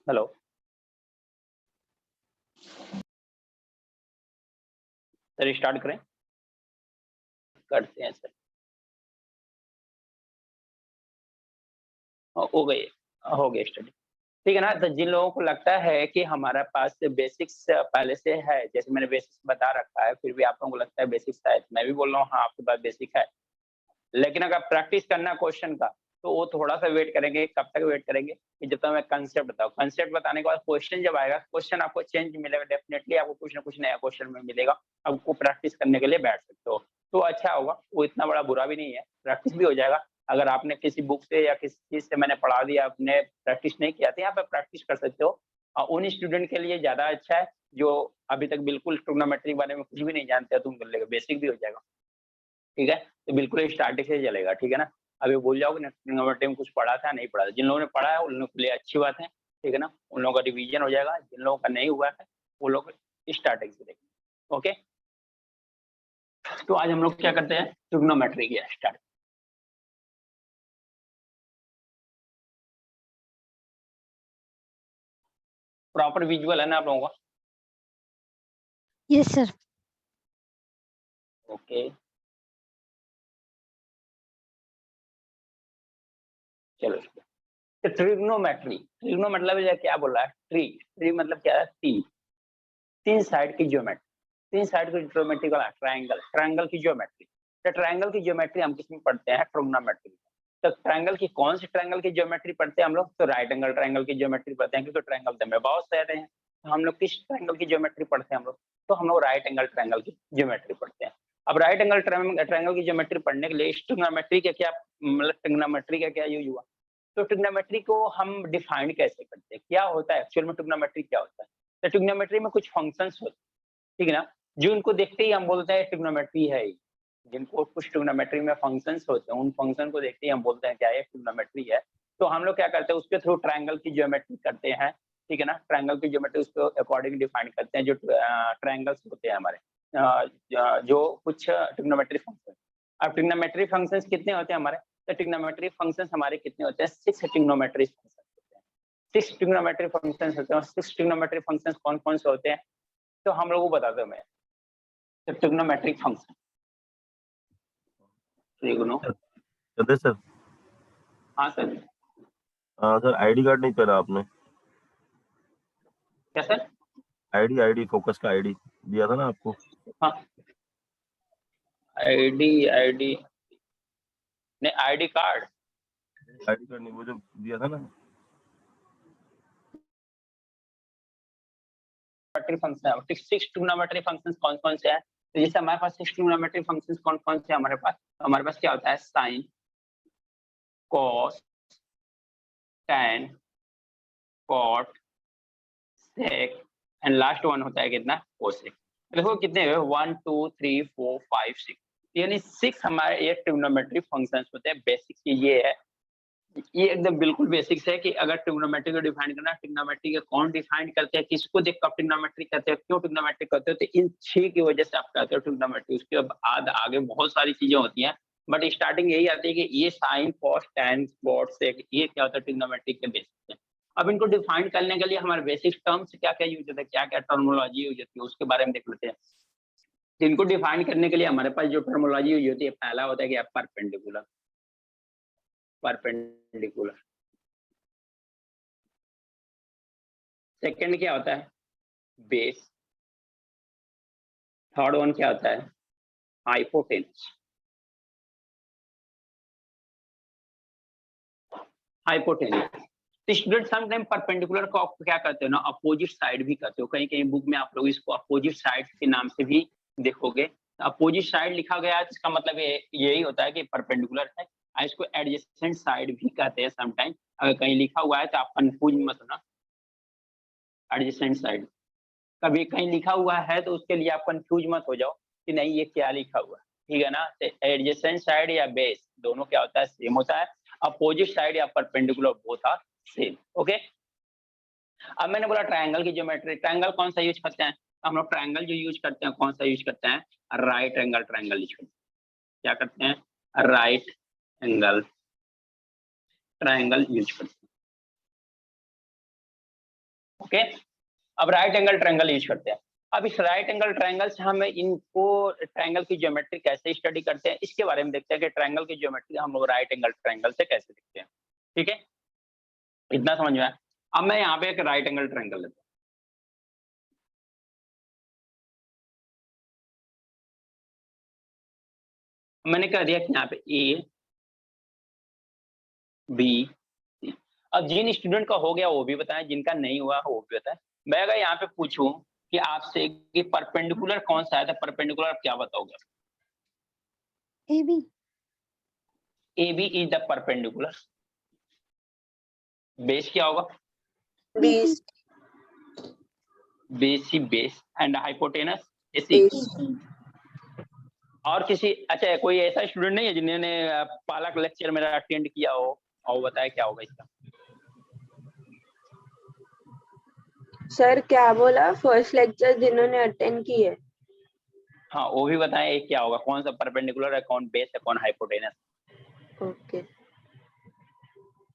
Hello. Sir start करें? करते हैं सर। हो गई, हो गई स्टडी। ठीक है ना? तो जिन लोगों को लगता है कि हमारा पास बेसिक्स पहले से है, जैसे मैंने बेसिक्स बता रखा है, फिर भी आप लोगों को लगता है बेसिक्स है, तो मैं भी बोल रहा हूँ हाँ, आपके पास बेसिक है। लेकिन अगर प्रैक्टिस करना क्वेश्चन का, तो वो थोड़ा-सा वेट करेंगे, कब तक वेट करेंगे? कि जब तक मैं कांसेप्ट बताऊँ। कांसेप्ट बताने के बाद क्वेश्चन जब आएगा, क्वेश्चन आपको चेंज मिलेगा, डेफिनिटली आपको कुछ ना कुछ नया क्वेश्चन में मिलेगा। आपको प्रैक्टिस करने के लिए बैठ सकते हो। तो अच्छा होगा, वो इतना बड़ा बुरा भी नहीं है, प्रैक्टिस भी हो जाएगा। अगर आपने किसी बुक से या किसी चीज़ से मैंने पढ़ा दिया, आपने प्रैक्टिस नहीं किया, तो यहाँ पे प्रैक्टिस कर सकते हो। उन स्टूडेंट के लिए ज़्यादा अच्छा है, जो अभी तक बिल्कुल ट्रिग्नोमेट्री के बारे में कुछ भी नहीं जानते, तो उनके लिए बेसिक भी हो जाएगा। ठीक है? तो बिल्कुल स्टार्टिंग से ही चलेगा, ठीक है ना? अभी भूल जाओगे ना ट्रिग्नोमेट्री में कुछ पढ़ा था, नहीं पढ़ा था। जिन लोगों ने पढ़ा है, उन लोगों के लिए अच्छी बात है, ठीक है ना? उन लोगों का रिवीजन हो जाएगा, जिन लोगों का नहीं हुआ है, वो लोग स्टार्टिंग से देखेंगे, ओके? तो आज हम लोग क्या करते हैं, ट्रिग्नोमेट्री की स्टार्ट। प्रॉपर विजुअल है ना आप लोगों का? Yes sir. ओके, चलो। तो ट्रिग्नोमेट्री, ट्रिग्नो मतलब ये क्या बोल रहा है? ट्री, ट्री मतलब क्या है? तीन, तीन साइड की ज्योमेट्री, तीन साइड की ज्योमेट्री वाला ट्रायंगल, ट्रायंगल की ज्योमेट्री। तो ट्रायंगल की ज्योमेट्री हम किसमें पढ़ते हैं? ट्रिग्नोमेट्री। तो ट्रायंगल की कौन सी ट्रायंगल की ज्योमेट्री पढ़ते हैं हम लोग? तो राइट एंगल ट्रायंगल की ज्योमेट्री पढ़ते हैं, क्योंकि ट्रायंगल तो हमें बहुत सारे हैं। तो हम लोग किस ट्रायंगल की ज्योमेट्री पढ़ते हैं हम लोग? तो हम लोग राइट एंगल ट्रायंगल की ज्योमेट्री पढ़ते हैं। अब राइट एंगल ट्रायंगल की ज्योमेट्री पढ़ने के लिए ट्रिग्नोमेट्री का क्या मतलब, ट्रिग्नोमेट्री का क्या यूज हुआ? तो ट्रिग्नोमेट्री को हम डिफाइन कैसे करते हैं? क्या होता है एक्चुअल में ट्रिग्नोमेट्री क्या होता है? तो ट्रिग्नोमेट्री में कुछ फंक्शंस होते हैं, ठीक है ना? जो इनको देखते ही हम बोलते हैं ट्रिग्नोमेट्री है ये। जिनको कुछ ट्रिग्नोमेट्री में फंक्शंस होते हैं, उन फंक्शन को देखते ही हम बोलते हैं क्या ये ट्रिग्नोमेट्री है। तो हम लोग क्या करते हैं, उसके थ्रू ट्रायंगल की ज्योमेट्री करते हैं, ठीक है ना? ट्रायंगल की ज्योमेट्री उसको अकॉर्डिंग डिफाइन करते हैं, जो ट्रायंगल्स होते हैं हमारे, जो कुछ ट्रिग्नोमेट्री फंक्शन। अब ट्रिग्नोमेट्री फंक्शंस कितने होते हैं हमारे? तो ट्रिग्नोमेट्री फंक्शंस हमारे कितने होते हैं? 6 ट्रिग्नोमेट्री फंक्शंस होते हैं। 6 ट्रिग्नोमेट्री फंक्शंस होते हैं। 6 ट्रिग्नोमेट्री फंक्शंस कौन-कौन से होते हैं? तो हम लोगों को बताता हूँ मैं। तो ट्रिग्नोमेट्रिक फंक्शन, ट्रिग्नो, चलते सर। हाँ सर। सर आईडी कार्ड नहीं पहना आपने? क्या सर? आईडी आईडी फोकस का आईडी दिया था ना आपको? हाँ, आईडी, आईडी नहीं, आईडी कार्ड। आईडी कार्ड नहीं, वो जो दिया था ना। फंक्शन, 6 ट्रिग्नोमेट्री फंक्शंस कौन-कौन से हैं? तो जैसे हमारे पास 6 ट्रिग्नोमेट्री फंक्शंस कौन-कौन से हैं हमारे पास? तो हमारे पास क्या होता है? Sine, cos, tan, cot, sec and last one होता है कितना? कोसेक। देखो कितने हुए? 1 2 3 4 5 6, यानी 6 हमारे ये ट्रिग्नोमेट्री फंक्शंस होते हैं। बेसिक चीज़ ये है, ये एकदम बिल्कुल बेसिक्स है कि अगर ट्रिग्नोमेट्री को डिफाइन करना, ट्रिग्नोमेट्री को कौन डिफाइन करते हैं, किसको देखकर आप ट्रिग्नोमेट्री करते हो, क्यों ट्रिग्नोमेट्री करते हो, तो इन 6 की वजह से आप करते हो ट्रिग्नोमेट्री। उसके बाद आगे बहुत सारी चीजें होती हैं, बट स्टार्टिंग यही आती है कि ये साइन, कॉस, टैन, कॉट, सेक, ये क्या होता है ट्रिग्नोमेट्री के बेसिक्स है। अब इनको डिफाइन करने के लिए हमारे बेसिक टर्म्स क्या क्या यूज होता है, क्या क्या टर्मोलॉजी यूज होती है, उसके बारे में देख लेते हैं। इनको डिफाइन करने के लिए हमारे पास जो टर्मोलॉजी यूज होती है, पहला होता है कि परपेंडिकुलर, परपेंडिकुलर। सेकंड क्या होता है? बेस। थर्ड वन क्या होता है? हाइपोटेन्यूज। हाइपोटेन्यूज। तो स्टूडेंट समटाइम परपेंडिकुलर को आप क्या करते हो ना, अपोजिट साइड भी करते हो। कहीं कहीं बुक में आप लोग इसको अपोजिट साइड के नाम से भी देखोगे। अपोजिट साइड लिखा गया है, इसका मतलब यही होता है कि परपेंडिकुलर है। इसको एडजेसेंट साइड भी कहते हैं समटाइम। अगर कहीं लिखा हुआ है तो आप कंफ्यूज मत होना। एडजेसेंट साइड कभी कहीं लिखा हुआ है तो उसके लिए आप कंफ्यूज मत हो जाओ कि नहीं ये क्या लिखा हुआ है, ठीक है ना? तो एडजेसेंट साइड या बेस दोनों क्या होता है? सेम होता है। अपोजिट साइड या perpendicular both are same, okay. अब मैंने बोला ट्रायंगल की ज्योमेट्री, ट्रायंगल कौन सा यूज करते हैं? हम लोग ट्रायंगल जो यूज करते हैं कौन सा यूज करते हैं? राइट एंगल ट्रायंगल यूज करते हैं। क्या करते हैं? राइट एंगल ट्रायंगल यूज करते हैं। ओके, अब राइट एंगल ट्रायंगल यूज करते हैं। अब इस राइट एंगल ट्रायंगल से हमें इनको ट्रायंगल की ज्योमेट्री कैसे स्टडी करते हैं इसके बारे में देखते हैं कि ट्रायंगल की ज्योमेट्री हम लोग राइट एंगल ट्रायंगल से कैसे देखते हैं। ठीक है, इतना समझ में आया। अब मैं यहाँ पे एक राइट एंगल ट्रायंगल लेता हूँ। मैंने कह दिया कि यहाँ पे ए बी सी। अब जिन स्टूडेंट का हो गया वो भी बताएं, जिनका नहीं हुआ वो भी बताएं। मैं अगर यहाँ पे पूछूं कि आपसे कि परपेंडिकुलर कौन सा है तो परपेंडिकुलर आप क्या बताओगे? AB. AB is the perpendicular. Base क्या होगा? BC. बेसी बेस एंड हाइपोटेनस एसी। और किसी अच्छा कोई ऐसा स्टूडेंट नहीं है जिन्होंने पालक लेक्चर मेरा अटेंड किया हो और वो बताया क्या होगा इसका? सर क्या बोला? फर्स्ट लेक्चर जिन्होंने अटेंड की है। हाँ वो भी बताएं ये क्या होगा, कौन सा परपेंडिकुलर है, कौन बेस है, कौन हाइपोटेनस। ओके,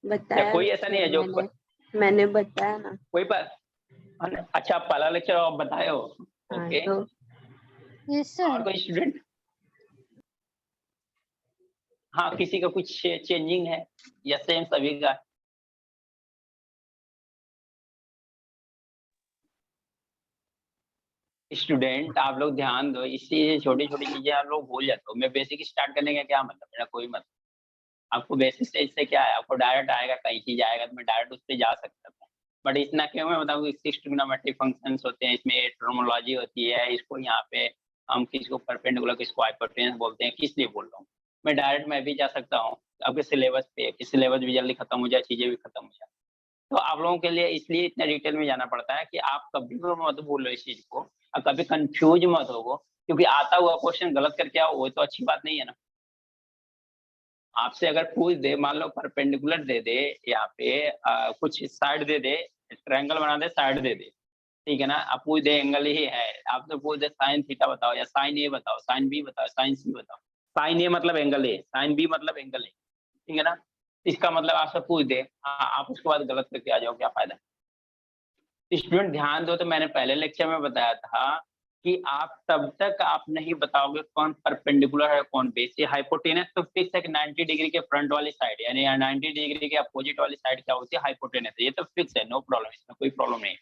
बताया कोई ऐसा नहीं है जो मैंने बताया ना। कोई पर अच्छा पहला लेक्चर आप बताए हो। हाँ, ओके, तो Yes, और sir. कोई स्टूडेंट? हाँ किसी का कुछ चेंजिंग है या सेम सभी का? स्टूडेंट आप लोग ध्यान दो, इससे छोटी छोटी चीजें आप लोग भूल जाते हो। मैं बेसिक स्टार्ट करने का क्या मतलब, मेरा कोई मतलब आपको बेसिक से इससे क्या है, आपको डायरेक्ट आएगा कहीं चीज आएगा तो मैं डायरेक्ट उस पर जा सकता था। बट इतना क्यों मैं बताऊँ, 6 ट्रिग्नोमेट्रिक फंक्शंस होते हैं, इसमें टर्मोलॉजी होती है। इसको यहाँ पे हम किसको परपेंडिकुलर किसको हाइपोटेनस बोलते हैं, किस लिए बोल रहा हूँ। मैं भी जा सकता हूँ आपके सिलेबस पे, कि सिलेबस भी जल्दी खत्म हो जाए, चीजें भी खत्म हो जाए। तो आप लोगों के लिए इसलिए इतना डिटेल में जाना पड़ता है कि आप कभी भी मत भूलो इस चीज को और कभी कंफ्यूज मत हो, क्योंकि आता हुआ क्वेश्चन गलत करके आओ वो तो अच्छी बात नहीं है ना। आपसे अगर पूछ दे, मान लो परपेंडिकुलर दे दे, यहाँ पे कुछ साइड दे दे, ट्रायंगल बना दे, साइड दे दे, ठीक है ना। आप पूछ दे एंगल ही है, आपसे पूछ दे साइन थीटा बताओ या साइन ए बताओ, साइन बी बताओ, साइन सी बताओ। साइन ए मतलब एंगल ए, साइन बी मतलब एंगल ए, ठीक है ना। इसका मतलब आपसे पूछ दे, आप उसके बाद गलत करके आ जाओ, क्या फायदा। स्टूडेंट ध्यान दो, तो मैंने पहले लेक्चर में बताया था कि आप तब तक आप नहीं बताओगे कौन परपेंडिकुलर है कौन बेस। ये हाइपोटेनस तो फिक्स है कि 90 डिग्री के फ्रंट वाली साइड, यानी 90 डिग्री के अपोजिट वाली साइड क्या होती है, हाइपोटेनस। ये तो फिक्स है, नो प्रॉब्लम, इसमें कोई प्रॉब्लम नहीं है,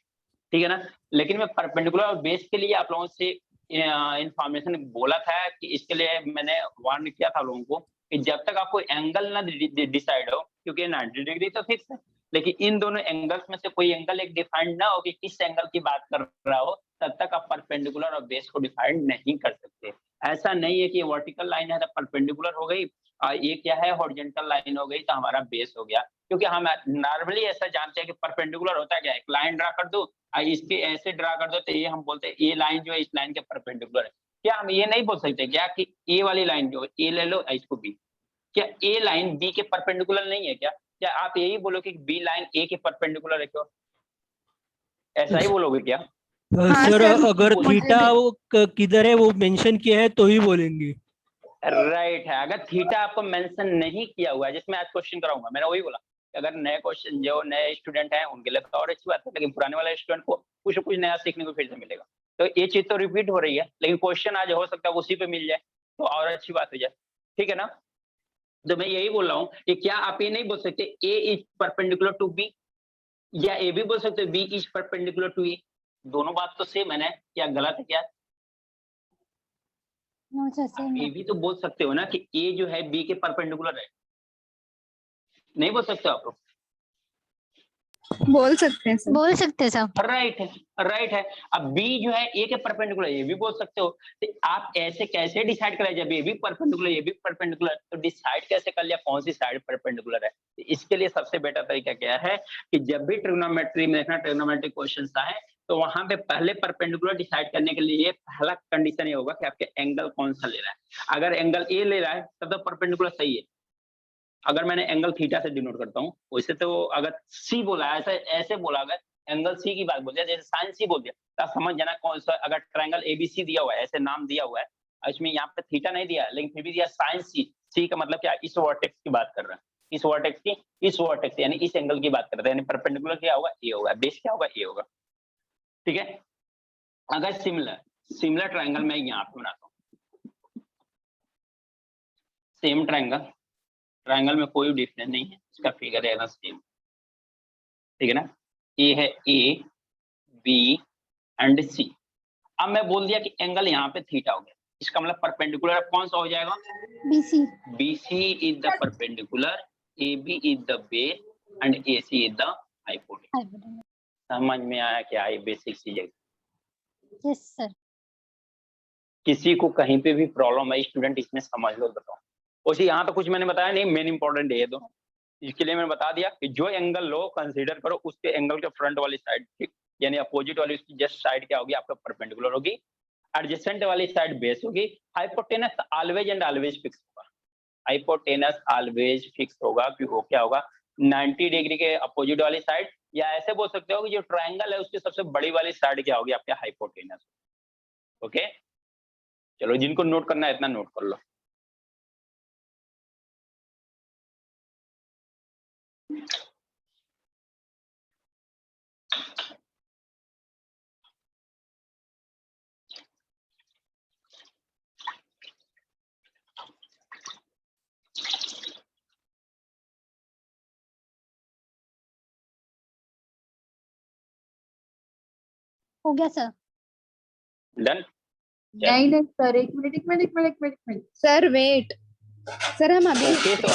ठीक है ना। लेकिन मैं परपेंडिकुलर और बेस के लिए आप लोगों से इंफॉर्मेशन बोला था कि इसके लिए मैंने वार्न किया था लोगों को कि जब तक आपको एंगल ना डिसाइड हो, क्योंकि 90 डिग्री तो फिक्स है, लेकिन इन दोनों एंगल्स में से कोई एंगल एक डिफाइंड ना हो कि किस एंगल की बात कर रहा हो, तब तक आप परपेंडिकुलर और बेस को डिफाइंड नहीं कर सकते। ऐसा नहीं है कि वर्टिकल लाइन है तो परपेंडिकुलर हो गई, ये क्या है हॉरिजॉन्टल लाइन हो गई तो हमारा बेस हो गया। क्योंकि हम नॉर्मली ऐसा जानते हैं कि परपेंडिकुलर होता है क्या, एक लाइन ड्रा कर दो, इसके ऐसे ड्रा कर दो तो ये हम बोलते हैं ये लाइन जो है इस लाइन के परपेंडिकुलर है। क्या हम ये नहीं बोल सकते क्या कि ए वाली लाइन जो ए ले लो इसको बी, क्या ए लाइन बी के परपेंडिकुलर नहीं है क्या? क्या आप यही बोलो कि बी लाइन ए के परपेंडिकुलर है क्यों? ऐसा ही बोलोगे क्या? हाँ, सर सर, अगर मुझे थीटा भी- वो किधर है वो मेंशन किया है तो ही बोलेंगे। राइट है, अगर थीटा आपको मेंशन नहीं किया हुआ है, जिसमें आज क्वेश्चन कराऊंगा, मैंने वही बोला कि अगर नए क्वेश्चन जो नए स्टूडेंट हैं उनके लिए तो और अच्छी बात है, लेकिन पुराने वाले स्टूडेंट को कुछ न कुछ नया सीखने को फिर से मिलेगा। तो ये चीज तो रिपीट हो रही है, लेकिन क्वेश्चन आज हो सकता है उसी पे मिल जाए तो और अच्छी बात हो जाए, ठीक है ना। तो मैं यही बोल रहा हूँ कि क्या आप ये नहीं बोल सकते ए इज परपेंडिकुलर टू बी, या ए भी बोल सकते बी इज परपेंडिकुलर टू ए, दोनों बात तो सेम है ना, क्या गलत है क्या? No, sir, आप same. ये भी तो बोल सकते हो ना कि ए जो है बी के परपेंडिकुलर है, नहीं बोल सकते आप लोग? बोल सकते हैं सर। बोल सकते हैं सर. राइट है, राइट है। अब बी जो है ए के परपेंडिकुलर, ये भी बोल सकते हो। तो आप ऐसे कैसे डिसाइड करें जब ये भी परपेंडिकुलर ये भी परपेंडिकुलर, तो डिसाइड कैसे कर लिया कौन सी साइड परपेंडिकुलर है? तो इसके लिए सबसे बेटर तरीका क्या है कि जब भी ट्रिग्नोमेट्री में देखना, ट्रिग्नोमेट्रिक क्वेश्चन आए तो वहां पे पहले परपेंडिकुलर डिसाइड करने के लिए पहला कंडीशन ये होगा कि आपके एंगल कौन सा ले रहा है। अगर एंगल ए ले रहा है तब तो परपेंडिकुलर सही है। अगर मैंने एंगल थीटा से डिनोट करता हूँ, वैसे तो अगर सी बोला है, ऐसे ऐसे बोला, अगर एंगल सी की बात बोल दिया, जैसे साइन सी बोल दिया, तो आप समझ जाना कौन सा। अगर ट्रायंगल एबीसी दिया हुआ है, ऐसे नाम दिया हुआ है, और इसमें यहाँ पे थीटा नहीं दिया, लेकिन फिर भी दिया साइन सी, सी का मतलब क्या, इस वर्टेक्स की बात कर रहा है, इस वर्टेक्स की इस वर्टेक्स यानी इस एंगल की बात करते हैं, यानी परपेंडिकुलर क्या होगा, ए होगा, बेस क्या होगा, ए होगा। ठीक है, अगर सिमिलर ट्रायंगल मैं यहाँ पे बनाता हूँ, सेम ट्रायंगल में कोई डिफरेंस नहीं है, इसका फिगर है ना सेम, ठीक है ना, ये है ए बी एंड सी। अब मैं बोल दिया कि एंगल यहाँ पे थीटा हो गया, इसका मतलब परपेंडिकुलर कौन सा हो जाएगा, BC. BC is the perpendicular, AB is the base and AC is the hypotenuse. Hypotenuse. समझ में आया क्या, ये बेसिक चीजें। Yes, sir. किसी को कहीं पे भी प्रॉब्लम है स्टूडेंट इसमें समझ लो, बताओ। उसी यहाँ पे कुछ मैंने बताया नहीं, मेन इंपॉर्टेंट है दोनों, इसके लिए मैंने बता दिया कि जो एंगल लो कंसीडर करो उसके एंगल के फ्रंट वाली साइड यानी अपोजिट वाली उसकी जस्ट साइड क्या होगी, आपका परपेंडिकुलर होगी, एडजेसेंट वाली साइड बेस होगी, hypotenuse always and always fix होगा, हाइपोटेनस ऑलवेज फिक्स होगा, क्योंकि वो क्या होगा 90 डिग्री के अपोजिट वाली साइड, या ऐसे बोल सकते हो कि जो ट्रायंगल है उसकी सबसे बड़ी वाली साइड क्या होगी, आपके हाइपोटेनस। ओके, चलो जिनको नोट करना है इतना नोट कर लो। हो गया सर। डन, नहीं नहीं सर, एक मिनट सर, वेट सर, हम अभी ओके तो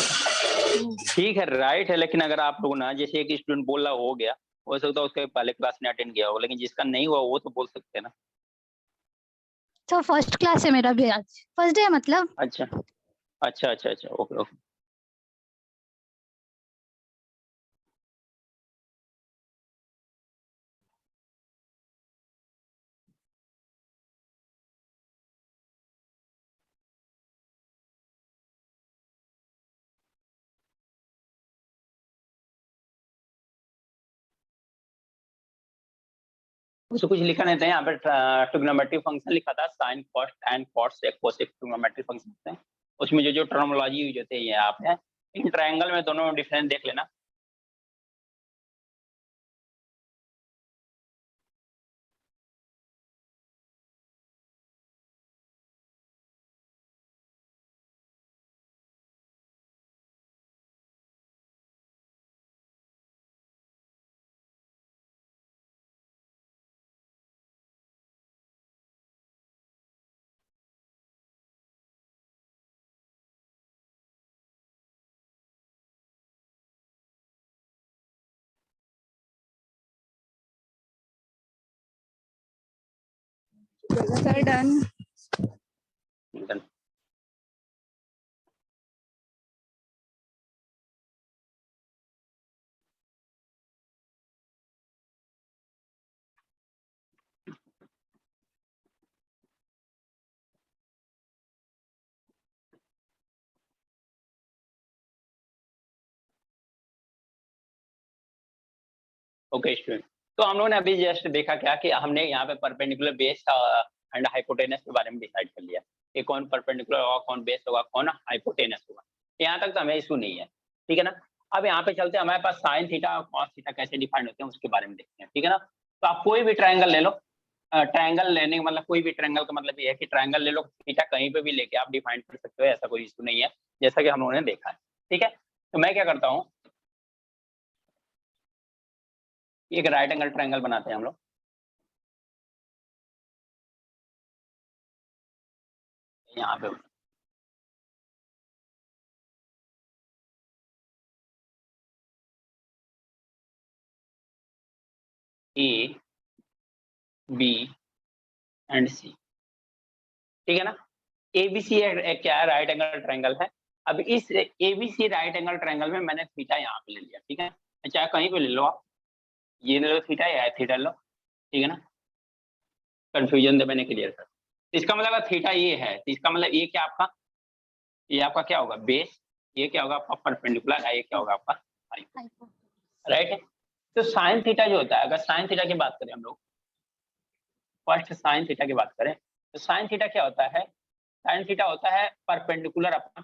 ठीक है, राइट है, लेकिन अगर आप लोग ना जैसे एक स्टूडेंट बोल रहा हो गया, हो सकता है उसके पहले क्लास में अटेंड किया होगा, लेकिन जिसका नहीं हुआ वो तो बोल सकते हैं ना। तो फर्स्ट क्लास है मेरा भी आज, फर्स्ट डे मतलब। अच्छा अच्छा अच्छा अच्छा, ओके ओके। उसको कुछ लिखा नहीं था यहाँ पे, ट्रिग्नोमेट्रिक फंक्शन लिखा था, sine cos tan cos sec cosec trigonometric function होते हैं, उसमें जो जो टर्मोलॉजी यूज होते हैं ये आप है, इन ट्रायंगल में दोनों डिफरेंस देख लेना। Sir done. Done. Okay student, तो हम लोगों ने अभी जस्ट देखा क्या कि हमने यहाँ पे परपेंडिकुलर बेस एंड हाइपोटेनस के बारे में डिसाइड कर लिया कि कौन परपेंडिकुलर होगा, कौन बेस होगा, कौन हाइपोटेनस होगा। यहाँ तक तो हमें इशू नहीं है, ठीक है ना। अब यहाँ पे चलते हैं, हमारे पास साइन थीटा और कॉस थीटा कैसे डिफाइंड होते हैं उसके बारे में देखते हैं, ठीक है ना। तो आप कोई भी ट्रायंगल ले लो, ट्रायंगल लेने का मतलब कोई भी ट्रायंगल का मतलब ये है कि ट्रायंगल ले लो, थीटा कहीं पे भी लेके आप डिफाइन कर सकते हो, ऐसा कोई इशू नहीं है, जैसा कि हम लोगों ने देखा है, ठीक है। तो मैं क्या करता हूँ, एक राइट एंगल ट्रायंगल बनाते हैं हम लोग, यहाँ पे ए बी एंड सी, ठीक है ना। एबीसी क्या है, राइट एंगल ट्रायंगल है। अब इस एबीसी राइट एंगल ट्रायंगल में मैंने थीटा यहाँ पे ले लिया, ठीक है, चाहे कहीं पे ले लो आप, ये ले लो थीटा या थीटा लो, ठीक है ना, कंफ्यूजन मैंने क्लियर कर। इसका मतलब थीटा ये है, तो इसका मतलब ये क्या आपका, ये आपका क्या होगा बेस, ये क्या होगा आपका परपेंडिकुलर है, ये क्या होगा आपका हाइपोटेनस, राइट है। तो साइन थीटा जो होता है, अगर साइन थीटा की बात करें हम लोग, फर्स्ट साइन थीटा की बात करें, तो साइन थीटा क्या होता है, साइन थीटा होता है perpendicular upon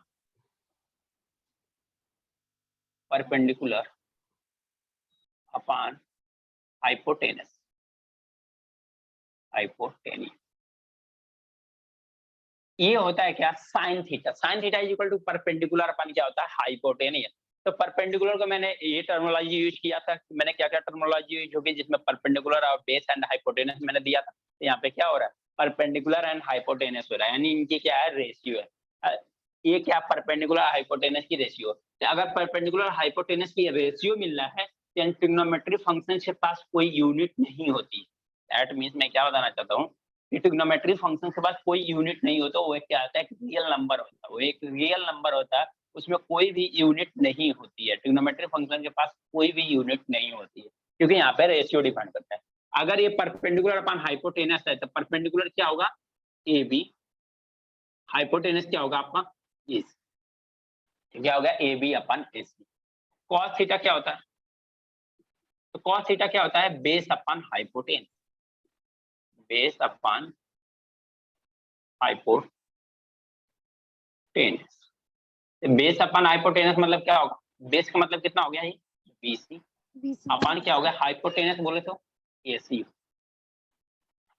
perpendicular upon hypotenuse, hypotenuse. ये होता है क्या, sine theta. Sine theta is equal to perpendicular upon क्या होता है, हाइपोटेनियस। तो परपेंडिकुलर को मैंने ये टर्मिनोलॉजी यूज किया था, मैंने क्या क्या टर्मिनोलॉजी यूज होगी जिसमें परपेंडिकुलर और बेस एंड हाइपोटेनस मैंने दिया था। तो यहाँ पे क्या हो रहा है, परपेंडिकुलर एंड हाइपोटेनस हो रहा है, यानी इनकी क्या है, रेशियो है। ये क्या, परपेंडिकुलर हाइपोटेनस की रेशियो। तो अगर परपेंडिकुलर हाइपोटेनस की रेशियो मिल रहा है तो ट्रिग्नोमेट्री फंक्शन के पास कोई यूनिट नहीं होती। दैट मींस मैं क्या बताना चाहता हूँ, ट्रिग्नोमेट्री फंक्शन के पास कोई यूनिट नहीं होता, वो क्या आता है, एक रियल नंबर होता है, वो एक रियल नंबर होता है, उसमें कोई भी यूनिट नहीं होती है। ट्रिग्नोमेट्री फंक्शन के पास कोई भी यूनिट नहीं होती है, क्योंकि यहाँ पे रेशियो डिपेंड करता है। अगर ये परपेंडिकुलर अपॉन हाइपोटेनस है तो परपेंडिकुलर क्या होगा, ए बी, हाइपोटेनस क्या होगा आपका, इस क्या होगा, A B upon A C. Cos theta क्या होता है, तो कॉस थीटा क्या होता है, base upon hypotenuse, base upon hypotenuse. Base upon hypotenuse मतलब क्या होगा, बेस का मतलब कितना हो गया, ये बीसी अपॉन क्या हो गया, हाइपोटेनस बोले तो एसी।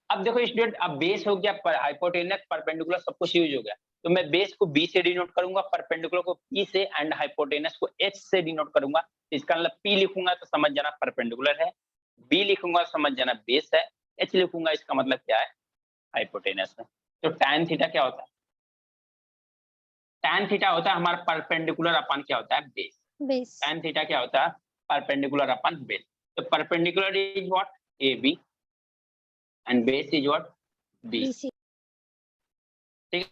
अब देखो स्टूडेंट, अब बेस हो गया, हाइपोटेनस, परपेंडिकुलर सब कुछ यूज हो गया, तो मैं बेस को बी से डिनोट करूंगा, परपेंडिकुलर को पी से एंड हाइपोटेनस को एच से डिनोट करूंगा। इसका मतलब पी लिखूंगा तो समझ जाना परपेंडिकुलर है, बी लिखूंगा तो समझ जाना बेस है, एच लिखूंगा इसका मतलब क्या है, हाइपोटेनस है। तो tan थीटा क्या होता है, tan थीटा होता है हमारा परपेंडिकुलर अपन क्या होता है, बेस। tan थीटा क्या होता है, परपेंडिकुलर अपन बेस। तो perpendicular is what, A B and base is what, B C. ठीक।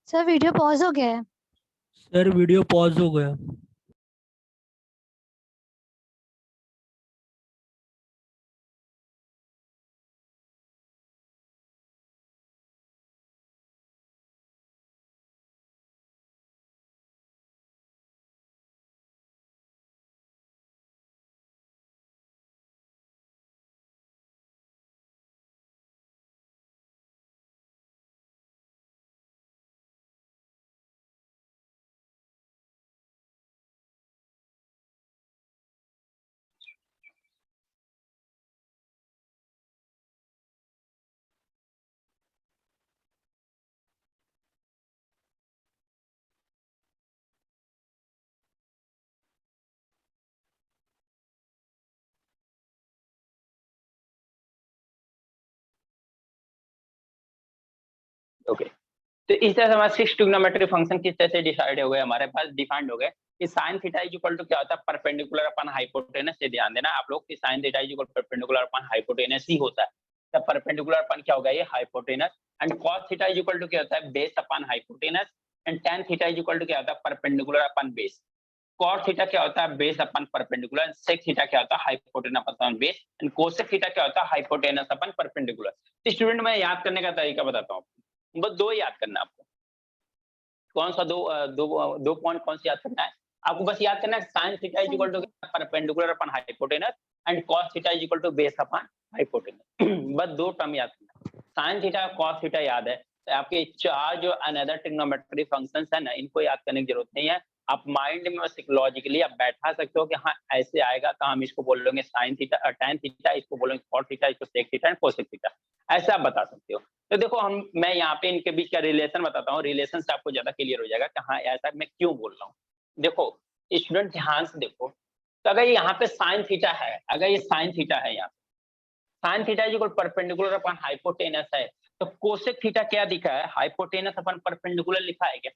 सर वीडियो पॉज हो गया है। सर वीडियो पॉज हो गया। ओके, तो इस तरह से हमारे 6 ट्रिग्नोमेट्री फंक्शन किस तरह से डिसाइड हो गए, हमारे पास डिफाइंड हो गए कि sine theta is equal to क्या होता है, परपेंडिकुलर अपन हाइपोटेनस। से ध्यान देना आप लोग कि sine theta is equal perpendicular upon hypotenuse ही होता है। तब परपेंडिकुलर अपन क्या होगा, ये hypotenuse. And cos theta is equal to क्या होता है, base upon hypotenuse. And tan theta is equal to क्या होता है, perpendicular upon base. cos theta क्या होता है, base upon perpendicular. sec theta क्या होता है, hypotenuse upon base. And cosec theta क्या होता है, हाइपोटेनस अपन परपेंडिकुलर। तो स्टूडेंट मैं याद करने का तरीका बताता हूँ, बस दो याद करना आपको। कौन सा दो पॉइंट कौन सा याद करना है आपको, बस याद करना है sine theta is equal to perpendicular upon hypotenuse and cos theta is equal to base upon hypotenuse. बस दो टर्म याद करना, साइन थीटा cos थीटा याद है तो आपके चार जो अनदर ट्रिग्नोमेट्री फंक्शंस है ना, इनको याद करने की जरूरत नहीं है। आप माइंड में साइकोलॉजिकली आप बैठा सकते हो कि हाँ ऐसे आएगा तो हम इसको बोलेंगे साइन थीटा, tan थीटा इसको बोलेंगे cos थीटा, इसको sec theta and cosec theta, ऐसे आप बता सकते हो। तो देखो मैं यहाँ पे इनके बीच का रिलेशन बताता हूँ, रिलेशन से आपको ज्यादा क्लियर हो जाएगा कि हाँ ऐसा मैं क्यों बोल रहा हूँ। देखो स्टूडेंट ध्यान से देखो, तो अगर यहाँ पे साइन थीटा है, अगर ये साइन थीटा है, यहाँ sign theta is perpendicular upon hypotenuse है, तो कोसेक थीटा क्या दिखा है, हाइपोटेनस अपन परपेंडिकुलर लिखा है क्या।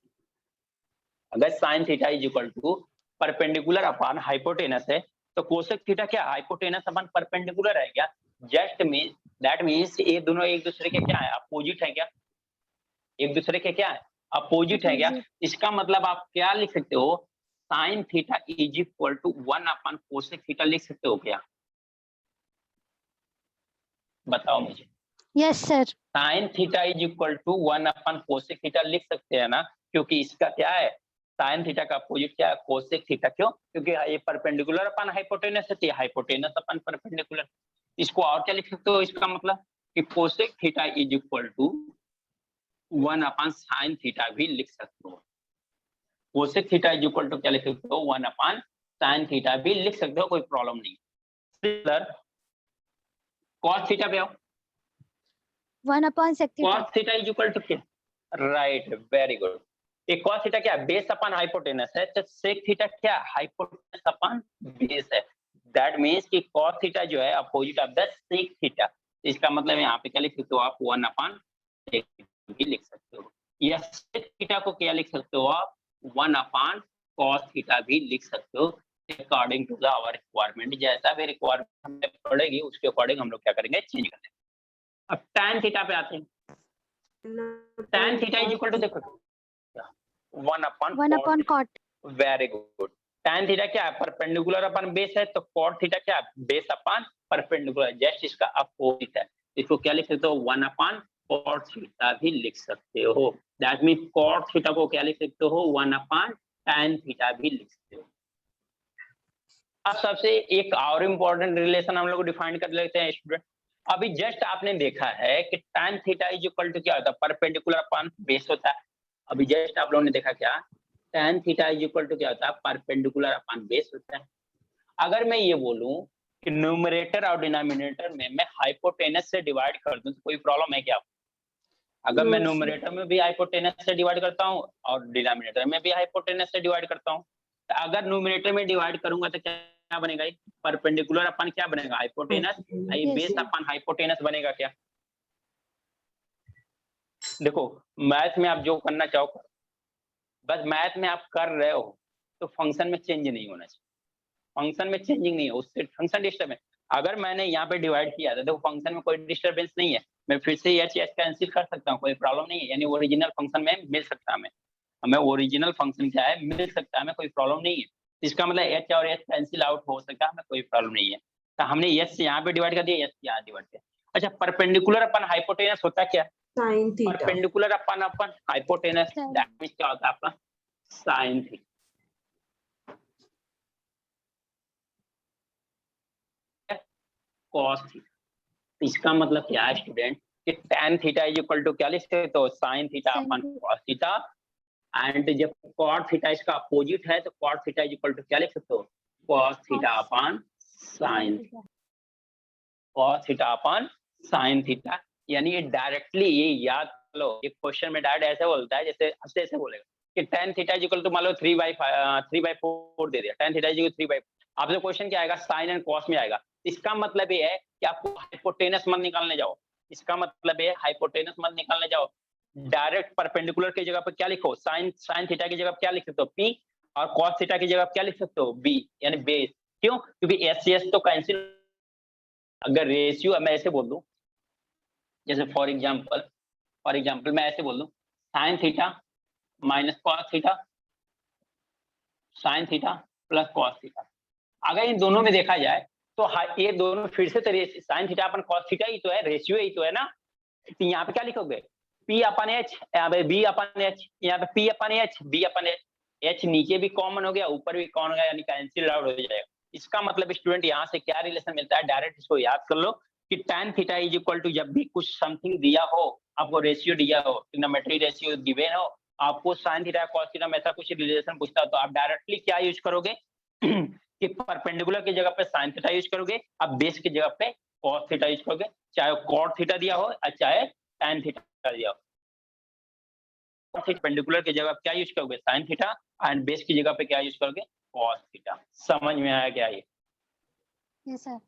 अगर sine theta is equal to perpendicular upon hypotenuse है तो कोसेक थीटा क्या, हाइपोटेनस अपन परपेंडिकुलर है क्या। जस्ट मीन दैट मीन्स ये दोनों एक दूसरे के क्या है, अपोजिट है क्या, एक दूसरे के क्या है, अपोजिट है क्या। इसका मतलब आप क्या लिख सकते हो, sine theta is equal to 1 upon cosec theta लिख सकते हो क्या, बताओ मुझे। Yes sir. Sine theta is equal to 1 upon cosec theta लिख सकते हैं ना, क्योंकि इसका क्या है, साइन थीटा का अपोजिट क्या है, कोसेक थीटा। क्यों? क्योंकि ये परपेंडिकुलर अपन हाइपोटेनस है, हाइपोटेनस अपन परपेंडिकुलर। इसको और क्या लिख सकते हो, इसका मतलब कि cosec theta is equal to 1 upon sine theta भी लिख सकते हो। Cosec theta is equal to क्या लिख सकते हो, 1 अपन साइन थीटा भी लिख सकते हो, कोई प्रॉब्लम नहीं। सिमिलर कॉस थीटा पे आओ। 1/sec theta. Cos theta is equal to क्या, राइट, वेरी गुड। एक कॉस थीटा क्या, बेस अपन हाइपोटेनस है, तो सेक थीटा क्या, हाइपोटेनस अपन बेस है। दैट मींस कि कॉस थीटा जो है opposite of the sec theta. इसका मतलब यहाँ पे क्या लिख सकते हो आप, 1/sec भी लिख सकते हो, या सेक थीटा को क्या लिख सकते हो आप, 1/cos थीटा भी लिख सकते हो, according to the our requirement. जैसा भी रिक्वायरमेंट हमें पड़ेगी उसके अकॉर्डिंग हम लोग क्या करेंगे, चेंज कर देंगे। अब tan थीटा पे आते हैं। tan theta is equal to देखो 1/cot। Very good. tan theta क्या है, परपेंडिकुलर अपन बेस है, तो cot थीटा क्या है, बेस अपन परपेंडिकुलर, जस्ट इसका अपोजिट है। इसको क्या लिख सकते हो, 1/cot थीटा भी लिख सकते हो। दैट मींस cot थीटा को क्या लिख सकते हो, 1/tan थीटा भी लिख सकते हो। अब सबसे एक और इम्पोर्टेंट रिलेशन हम लोग डिफाइन कर लेते हैं स्टूडेंट। अभी जस्ट आपने देखा है कि tan theta is equal to क्या होता है, परपेंडिकुलर अपन बेस होता है। अभी जस्ट आप लोगों ने देखा क्या, tan theta is equal to क्या होता है, परपेंडिकुलर अपन बेस होता है। अगर मैं ये बोलूं कि न्यूमरेटर और डिनोमिनेटर में मैं हाइपोटेनस से डिवाइड कर दूं तो कोई प्रॉब्लम है क्या? अगर मैं न्यूमरेटर में भी हाइपोटेनस से डिवाइड करता हूं और डिनोमिनेटर में भी हाइपोटेनस से डिवाइड करता हूं, तो अगर न्यूमरेटर में डिवाइड करूंगा तो क्या बनेगा, परपेंडिकुलर अपन क्या बनेगा, हाइपोटेनस, ये बेस अपन हाइपोटेनस बनेगा क्या? देखो मैथ में आप जो करना चाहो, बस मैथ में आप कर रहे हो तो फंक्शन में चेंज नहीं होना चाहिए। फंक्शन में चेंजिंग नहीं है, उससे फंक्शन डिस्टर्ब है। अगर मैंने यहाँ पे डिवाइड किया था, देखो फंक्शन में कोई डिस्टर्बेंस नहीं है, मैं फिर से एच कैंसिल कर सकता हूँ, कोई प्रॉब्लम नहीं है। यानी ओरिजिनल फंक्शन में मिल सकता है, हमें ओरिजिनल फंक्शन क्या है, मिल सकता है, हमें कोई प्रॉब्लम नहीं है। इसका मतलब एच और एच कैंसिल आउट हो सकता है, हमें कोई प्रॉब्लम नहीं है। तो हमने एच यहाँ पे डिवाइड कर दिया, एच यहाँ डिवाइड किया। अच्छा, परपेंडिकुलर अपन हाइपोटेनस होता क्या, sine theta. Perpendicular upon hypotenuse, that means क्या होता है आपका, साइन थीटा। Cos theta. इसका मतलब क्या है स्टूडेंट कि tan theta is equal to क्या लिख सकते हो, तो sine theta upon cos theta. And जब cot थीटा इसका अपोजिट है तो cot theta is equal to क्या लिख सकते हो, cos theta upon sine, cos theta upon sine theta. यानी ये डायरेक्टली ये याद लो, एक क्वेश्चन में डायरेक्ट ऐसे बोलता है, जैसे ऐसे बोलेगा कि tan theta is equal to मान लो 3/4 दे दिया, tan theta is equal to 3/4। आपसे क्वेश्चन क्या आएगा, साइन एंड कॉस में आएगा। इसका मतलब ये है कि आपको हाइपोटेनस मत निकालने जाओ, इसका मतलब ये हाइपोटेनस मत निकालने जाओ, डायरेक्ट परपेंडिकुलर की जगह पर क्या लिखो, साइन थीटा की जगह क्या लिख सकते हो, पी, और कॉस थीटा की जगह क्या लिख सकते हो, बी, यानी बेस। क्यों? क्योंकि एस तो कैंसिल। अगर रेशियो मैं ऐसे बोल दूं, जैसे फॉर एग्जाम्पल मैं ऐसे बोल दूं, sine theta minus cos theta, sine theta plus cos theta. अगर इन दोनों में देखा जाए तो ये दोनों फिर से sign theta upon cos theta ही तो है, रेशियो ही तो है ना। तो यहाँ पे क्या लिखोगे, P अपन H, यहाँ पे B अपन H, यहाँ पे P अपन H, B अपन H। H नीचे भी कॉमन हो गया, ऊपर भी कॉमन हो गया, यानी कैंसिल आउट हो जाएगा। इसका मतलब स्टूडेंट यहाँ से क्या रिलेशन मिलता है, डायरेक्ट इसको याद कर लो कि tan theta is equal to, जब भी कुछ समथिंग दिया हो, आपको रेशियो दिया हो, ट्रिग्नोमेट्री रेशियो गिवन हो, आपको साइन थीटा कॉस थीटा में ऐसा कुछ रिलेशन पूछता हो, तो आप डायरेक्टली क्या यूज करोगे कि परपेंडिकुलर की जगह पे साइन थीटा यूज करोगे, अब बेस की जगह पे कॉस थीटा यूज करोगे, चाहे कॉट थीटा दिया हो चाहे tan थीटा दिया हो। परपेंडिकुलर की जगह क्या यूज करोगे, साइन थीटा, एंड बेस की जगह पे क्या यूज करोगे, कॉस थीटा। समझ में आया क्या ये? Yes sir.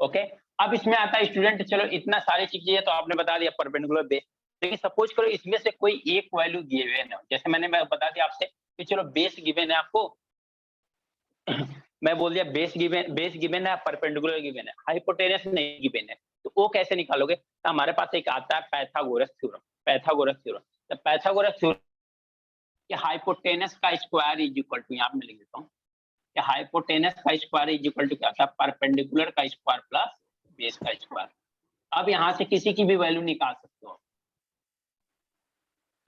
ओके, अब इसमें आता है स्टूडेंट, चलो इतना सारी चीजें तो आपने बता दिया परपेंडिकुलर बेस, लेकिन सपोज करो इसमें से कोई एक वैल्यू गिवन है, जैसे मैंने बता दिया आपसे कि चलो बेस गिवन है आपको मैं बोल दिया बेस गिवन है, परपेंडिकुलर गिवन है, हाइपोटेनस नहीं गिवन है, तो वो कैसे निकालोगे? तो हमारे पास एक आता है पाइथागोरस थ्योरम। तो पाइथागोरस थ्योरम कि हाइपोटेनस का स्क्वायर इज इक्वल टू, यहाँ पे मैं लिख देता हूँ कि हाइपोटेनस का स्क्वायर इज इक्वल टू क्या था, परपेंडिकुलर का स्क्वायर प्लस बेस का स्क्वायर। अब यहाँ से किसी की भी वैल्यू निकाल सकते हो।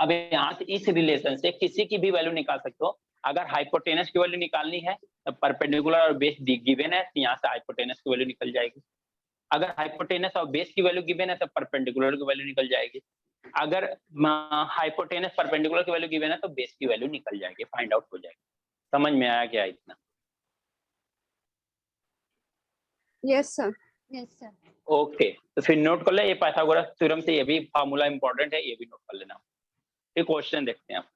अब यहाँ से इस रिलेशन से किसी की भी वैल्यू निकाल सकते हो। अगर हाइपोटेनस की वैल्यू निकालनी है तो परपेंडिकुलर और बेस गिवन है, तो यहाँ से हाइपोटेनस की वैल्यू निकल जाएगी। अगर हाइपोटेनस और बेस की वैल्यू गिवन है तो परपेंडिकुलर की वैल्यू निकल जाएगी। अगर हाइपोटेनस परपेंडिकुलर की वैल्यू गिवन है तो बेस की वैल्यू निकल जाएगी, फाइंड आउट हो जाएगी। समझ में आया क्या इतना? Yes, sir. Yes sir. Okay, तो फिर नोट कर ले, ये पाइथागोरस थ्योरम से ये भी फार्मूला इंपॉर्टेंट है, ये भी नोट कर लेना। फिर क्वेश्चन देखते हैं आप।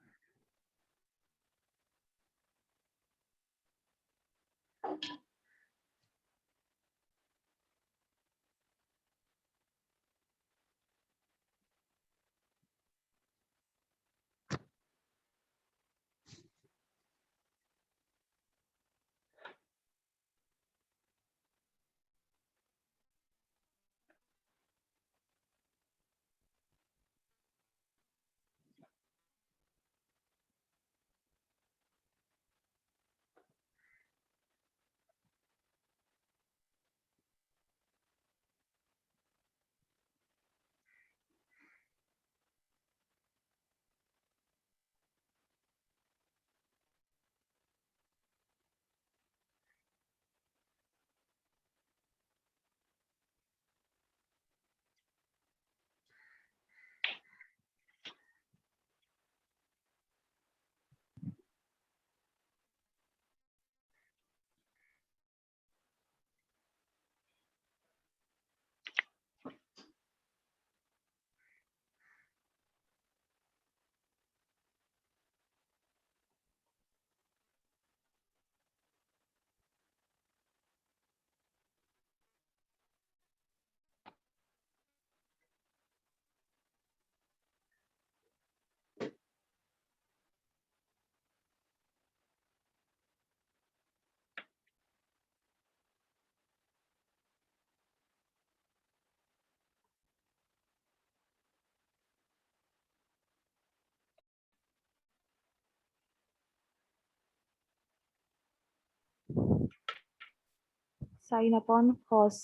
Sin upon cos.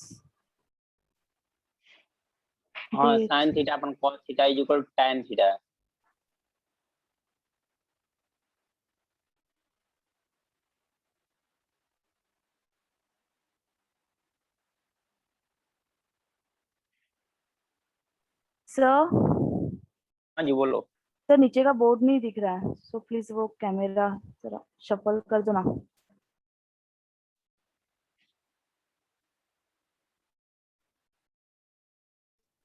हाँ, dx. Sign theta upon cos theta is equal tan theta. Sir हाँ जी बोलो। सर नीचे का बोर्ड नहीं दिख रहा है, सो प्लीज वो कैमरा जरा शफल कर दो ना।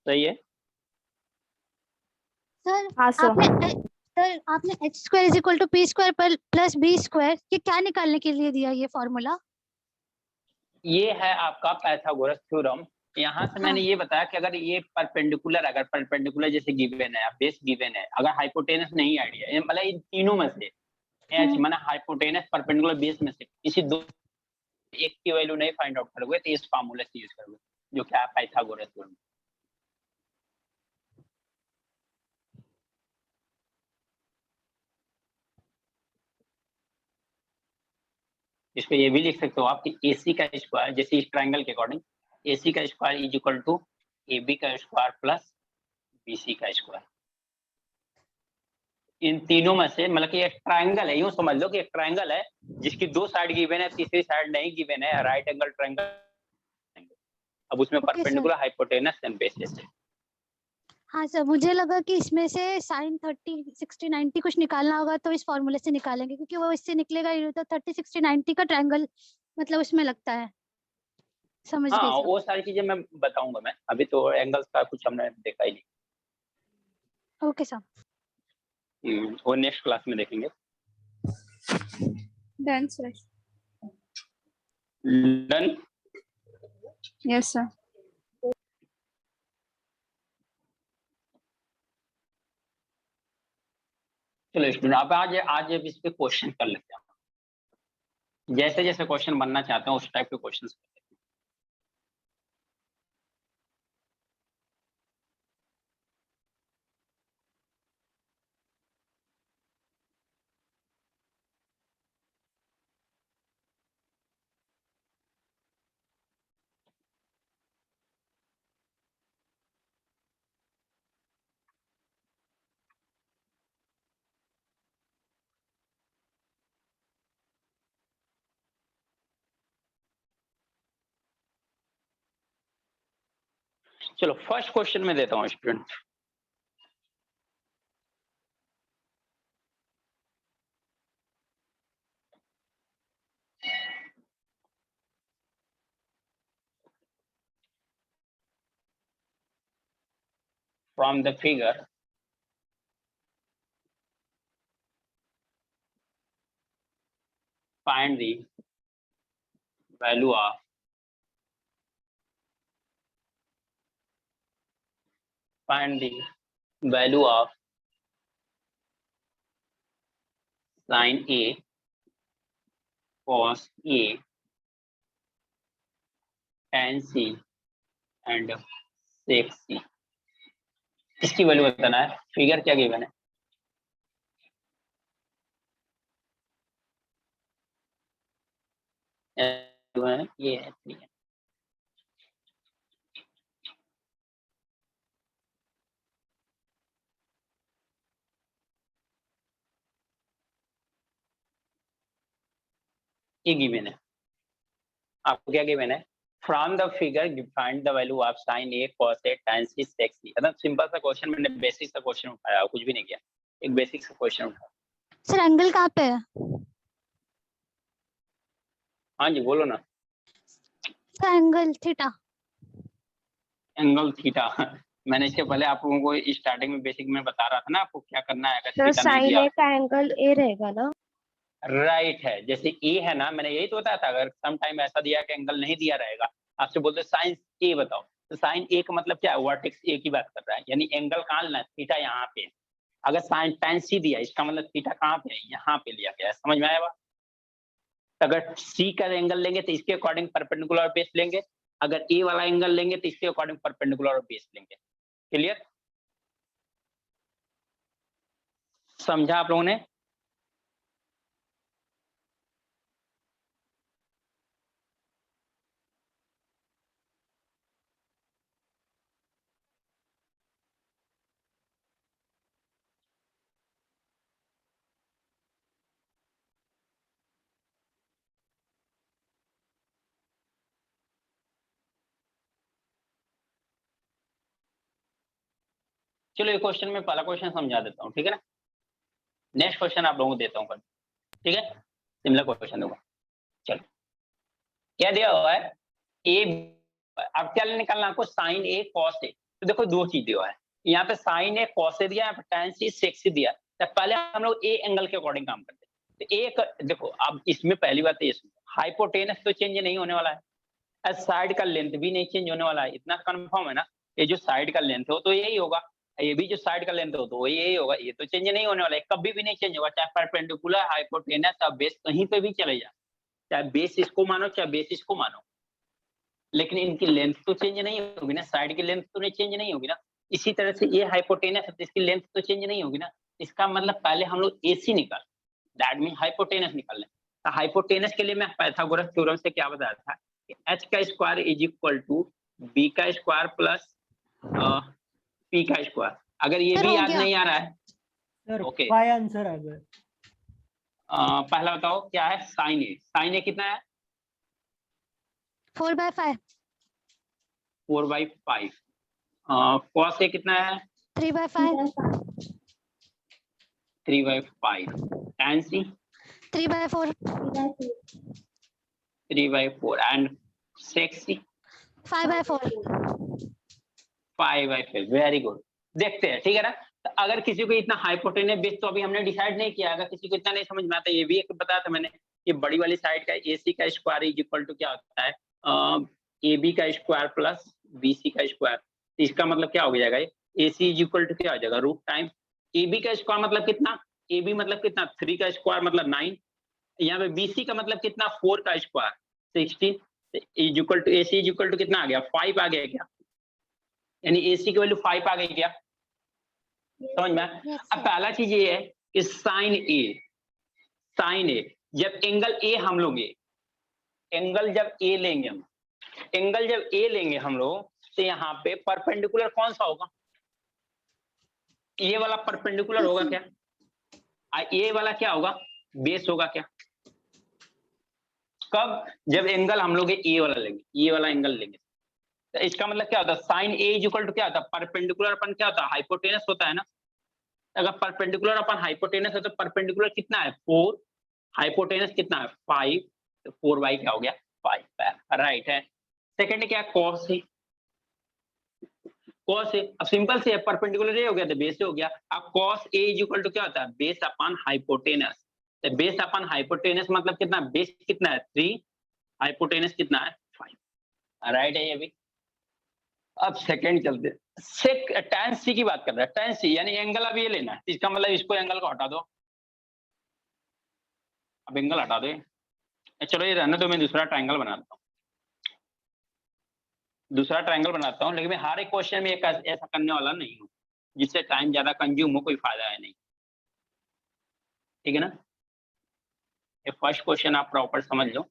सही है। सर हाँ आपने सर। सर आपने H square is equal to P square plus B square, ये क्या निकालने के लिए दिया ये फॉर्मूला? ये है आपका पाइथागोरस थ्योरम। यहाँ से मैंने हाँ। ये बताया कि अगर ये परपेंडिकुलर, अगर परपेंडिकुलर जैसे गिवन है, बेस गिवन है, अगर हाइपोटेनस नहीं आइडिया, मतलब इन तीनों में से एच माना हाइपोटेनस परपेंडिकुलर बेस में से किसी दो एक की वैल्यू नहीं फाइंड आउट करोगे तो इस फार्मूले से यूज करोगे, जो क्या है पाइथागोरस थ्योरम। इसको ये भी लिख सकते हो आप कि AC का स्क्वायर, जैसे इस ट्रायंगल के अकॉर्डिंग AC का square is equal to AB का स्क्वायर प्लस BC का स्क्वायर। इन तीनों में से, मतलब कि एक ट्रायंगल है, यूं समझ लो कि एक ट्रायंगल है जिसकी दो साइड गिवन है, तीसरी साइड नहीं गिवन है, राइट एंगल ट्रायंगल। अब उसमें okay sir. Perpendicular hypotenuse and bases है। हाँ सर, मुझे लगा कि इसमें से साइन 30 60 90 कुछ निकालना होगा तो इस फॉर्मूले से निकालेंगे, क्योंकि वो इससे निकलेगा ही नहीं, तो 30 60 90 का ट्रायंगल मतलब उसमें लगता है। समझ गई हाँ, सर। वो सारी चीजें मैं बताऊंगा, मैं अभी तो एंगल्स का कुछ हमने देखा ही ओके सर। नहीं। वो नेक्स्ट क्लास में देखेंगे। Done, sir. Done. Yes, sir. चलो स्टूडेंट, अब आज इस पे क्वेश्चन कर लेते हैं। जैसे जैसे क्वेश्चन बनना चाहते हैं उस टाइप के क्वेश्चन। चलो फर्स्ट क्वेश्चन में देता हूँ student. From the figure, find the value of sin A, cos A, tan C and sec C। इसकी वैल्यू बताना है। फिगर क्या गिवन है? ये है 3 है। ये गिवन है। आपको क्या गिवन है? From the figure find the value of sin A, cos A, tan C, sec C। एकदम सिंपल सा क्वेश्चन, मैंने बेसिक सा क्वेश्चन उठाया, कुछ भी नहीं किया, एक बेसिक सा क्वेश्चन उठाया। सर एंगल कहाँ पे है? हाँ जी बोलो ना। Sir angle theta. Angle theta. मैंने इसके पहले आप लोगों को स्टार्टिंग में बेसिक में बता रहा था ना आपको क्या करना है। सर साइन ए का एंगल ए रहेगा ना? राइट है, जैसे ए है ना, मैंने यही तो बताया था। अगर सम टाइम ऐसा दिया कि एंगल नहीं दिया रहेगा, आपसे बोलते साइन ए बताओ, तो साइन ए का मतलब क्या है? वर्टेक्स ए की बात कर रहा है, यानी एंगल कहाँ लेना है? थीटा यहाँ पे। अगर साइन tan सी दिया, इसका मतलब थीटा कहाँ पे है? यहाँ पे लिया गया है। समझ में आया बात? अगर सी का एंगल लेंगे तो इसके अकॉर्डिंग परपेंडिकुलर बेस लेंगे, अगर ए वाला एंगल लेंगे तो इसके अकॉर्डिंग परपेंडिकुलर बेस लेंगे। क्लियर? समझा आप लोगों ने? चलो ये क्वेश्चन में पहला क्वेश्चन समझा देता हूँ, ठीक है ना? नेक्स्ट क्वेश्चन आप लोगों को देता हूँ कल, ठीक है? सिमिलर क्वेश्चन दूंगा। चलो क्या दिया हुआ है? ए, अब क्या निकालना आपको? Sign A cos A. तो देखो दो चीज दिया है, यहाँ पे साइन ए कॉस ए दिया, यहाँ पे tan सी सेक सी दिया। तो पहले हम लोग ए एंगल के अकॉर्डिंग काम करते हैं। तो एक देखो, अब इसमें पहली बात ये हाइपोटेनस तो चेंज नहीं होने वाला है, साइड का लेंथ भी नहीं चेंज होने वाला है, इतना कंफर्म है ना? ये जो साइड का लेंथ हो तो यही होगा, ये भी जो साइड का लेंथ हो तो यही होगा, ये तो चेंज नहीं होने वाला है, कभी भी नहीं चेंज होगा, चाहे परपेंडिकुलर, हाइपोटेनस या बेस कहीं पे भी चले जाए, चाहे बेस इसको मानो चाहे बेस इसको मानो, लेकिन इनकी लेंथ तो चेंज नहीं होगी ना, साइड की लेंथ तो नहीं चेंज नहीं होगी ना। इसी तरह से ये हाइपोटेनस है तो इसकी लेंथ तो चेंज नहीं होगी ना। इसका मतलब पहले हम लोग AC निकाल, दैट मीन हाइपोटेनस निकाल लें। तो हाइपोटेनस के लिए मैं पाइथागोरस थ्योरम से क्या बताया था कि h का square is equal to b का स्क्वायर प्लस p का स्क्वायर। अगर ये भी याद नहीं आ रहा है, सर ओके, बाय आंसर आ गया। पहला बताओ क्या है? साइन ए। साइन ए कितना है? 4/5। 4/5। कॉस ए कितना है? 3/5। 3/5। tan C? 3/4। 3/4 and sec C? 5/4। 5/5। Very good. देखते हैं, ठीक है ना? तो अगर किसी को इतना हाइपोटेनस बेस तो अभी हमने डिसाइड नहीं किया, अगर किसी को इतना नहीं समझ में आता, ये भी एक बताया था मैंने कि बड़ी वाली साइड का AC का स्क्वायर इज इक्वल टू क्या होता है? AB का स्क्वायर प्लस BC का स्क्वायर। इसका मतलब क्या हो जाएगा? ये AC इज इक्वल टू क्या हो जाएगा? रूट टाइम AB का स्क्वायर मतलब कितना? AB मतलब कितना? 3 का स्क्वायर मतलब 9। यहाँ पे BC का मतलब कितना? 4 का square 16 is equal to AC is equal to कितना आ गया? 5 आ गया क्या? यानी AC की वैल्यू 5 आ गई क्या? समझ में? अब पहला चीज ये है कि साइन ए जब एंगल ए हम लोग एंगल जब ए लेंगे हम लोग तो यहाँ पे परपेंडिकुलर कौन सा होगा? ये वाला परपेंडिकुलर होगा क्या? ये वाला क्या होगा? बेस होगा क्या? कब? जब एंगल हम लोग ये वाला लेंगे, ये वाला एंगल लेंगे, तो इसका मतलब क्या होता है, sine A is equal to क्या होता है, परपेंडिकुलर अपन क्या होता है, हाइपोटेनस होता है ना। अगर परपेंडिकुलर अपन हाइपोटेनस है तो परपेंडिकुलर कितना है 4, हाइपोटेनस कितना है 5, तो 4 बाई क्या हो गया 5, राइट है। सेकंड क्या है कॉस है, कॉस है, अब सिंपल से परपेंडिकुलर ए हो गया तो बेस हो गया। अब cos A is equal to क्या होता है, बेस अपॉन हाइपोटेनस। तो बेस अपॉन हाइपोटेनस मतलब कितना, बेस कितना है 3, हाइपोटेनस कितना है 5, राइट है ये भी। अब सेकंड चलते, सेक tan सी की बात कर रहा है, tan सी यानी एंगल अब ये लेना है, इसका मतलब इसको एंगल को हटा दो, अब एंगल हटा दो, चलो ये रहने दो, मैं दूसरा ट्रायंगल बनाता हूँ, दूसरा ट्रायंगल बनाता हूँ, लेकिन मैं हर एक क्वेश्चन में ऐसा करने वाला नहीं हूँ जिससे टाइम ज्यादा कंज्यूम हो, कोई फायदा है नहीं, ठीक है ना। ये फर्स्ट क्वेश्चन आप प्रॉपर समझ लो,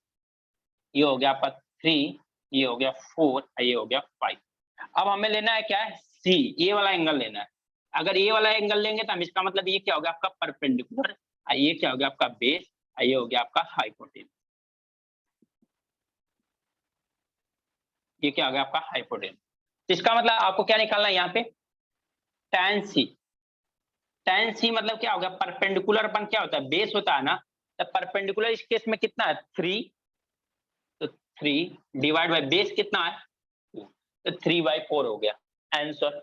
ये हो गया आपका 3, ये हो गया 4, ये हो गया 5। अब हमें लेना है क्या है सी, ये वाला एंगल लेना है। अगर ये वाला एंगल लेंगे तो हम इसका मतलब ये क्या हो गया आपका परपेंडिकुलर, ये क्या हो गया आपका बेस, ये हो गया आपका हाइपोटेनस, ये क्या हो गया आपका हाइपोटेनस। इसका मतलब आपको क्या निकालना है यहाँ पे tan सी, tan सी मतलब क्या हो गया, परपेंडिकुलर अपन क्या होता है बेस होता है ना, तो परपेंडिकुलर इस केस में कितना है 3, तो 3 डिवाइड बाय बेस कितना है 2, तो 3/4 हो गया आंसर।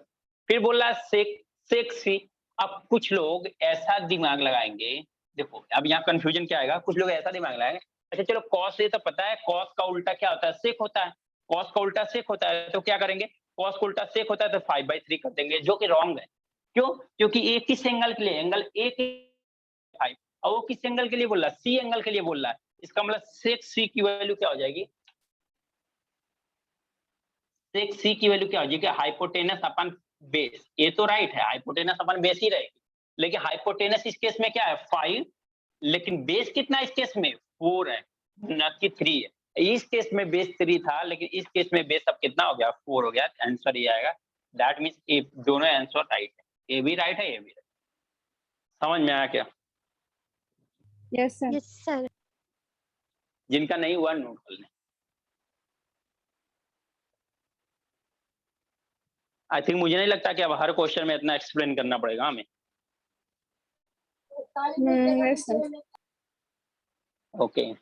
फिर बोल रहा है सेक सी। अब कुछ लोग ऐसा दिमाग लगाएंगे, देखो अब यहाँ कंफ्यूजन क्या आएगा, कुछ लोग ऐसा दिमाग लगाएंगे, अच्छा चलो कॉस ए तो पता है, कॉस का उल्टा क्या होता है सेक होता है, कॉस का उल्टा सेक होता है, तो क्या करेंगे, कॉस का उल्टा सेक होता है तो 5/3 कर देंगे, जो कि रॉन्ग है। क्यों, क्योंकि एक किस एंगल के लिए, एंगल ए के 5, और वो किस एंगल के लिए बोल रहा है, सी एंगल के लिए बोल रहा है। इसका मतलब सेक सी की वैल्यू क्या हो जाएगी, सेक सी की वैल्यू क्या हो जाएगी, हाइपोटेनस अपन बेस, ये तो राइट है हाइपोटेनस अपन बेस ही रहेगी, लेकिन हाइपोटेनस इस केस में क्या है 5, लेकिन बेस कितना इस केस में 4 है, न कि 3 है। इस केस में बेस 3 था, लेकिन इस केस में बेस अब कितना हो गया 4 हो गया, आंसर ये आएगा। दैट मींस ए दोनों आंसर राइट है, ये भी राइट है ये भी right। समझ में आया क्या, यस सर। Yes sir. जिनका नहीं हुआ नोट कर लें। आई थिंक मुझे नहीं लगता कि अब हर क्वेश्चन में इतना एक्सप्लेन करना पड़ेगा हमें। Yes sir. ओके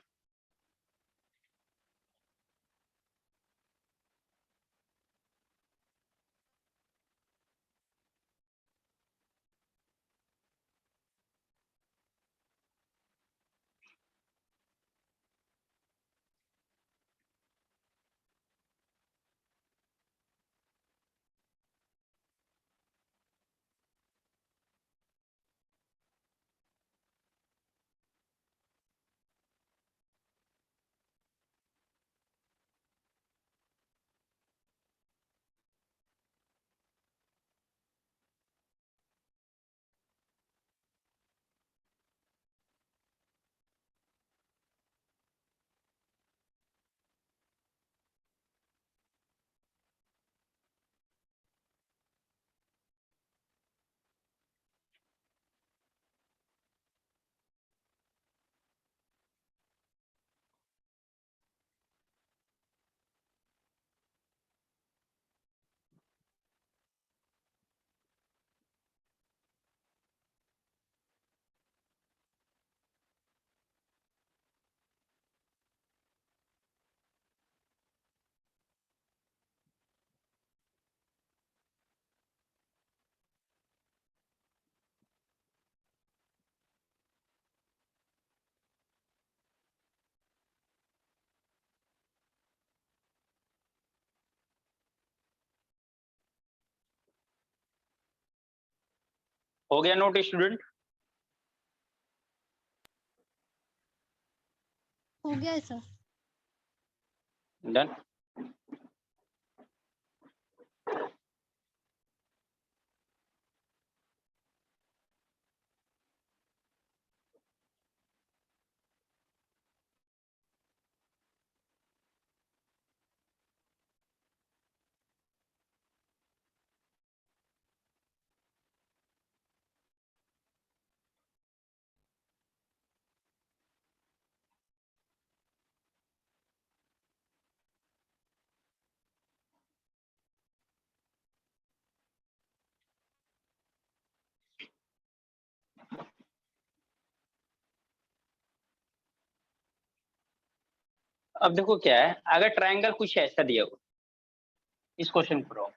हो गया नोट स्टूडेंट, हो गया है सर। डन। अब देखो क्या है, अगर ट्रायंगल कुछ ऐसा दिया हो, इस क्वेश्चन को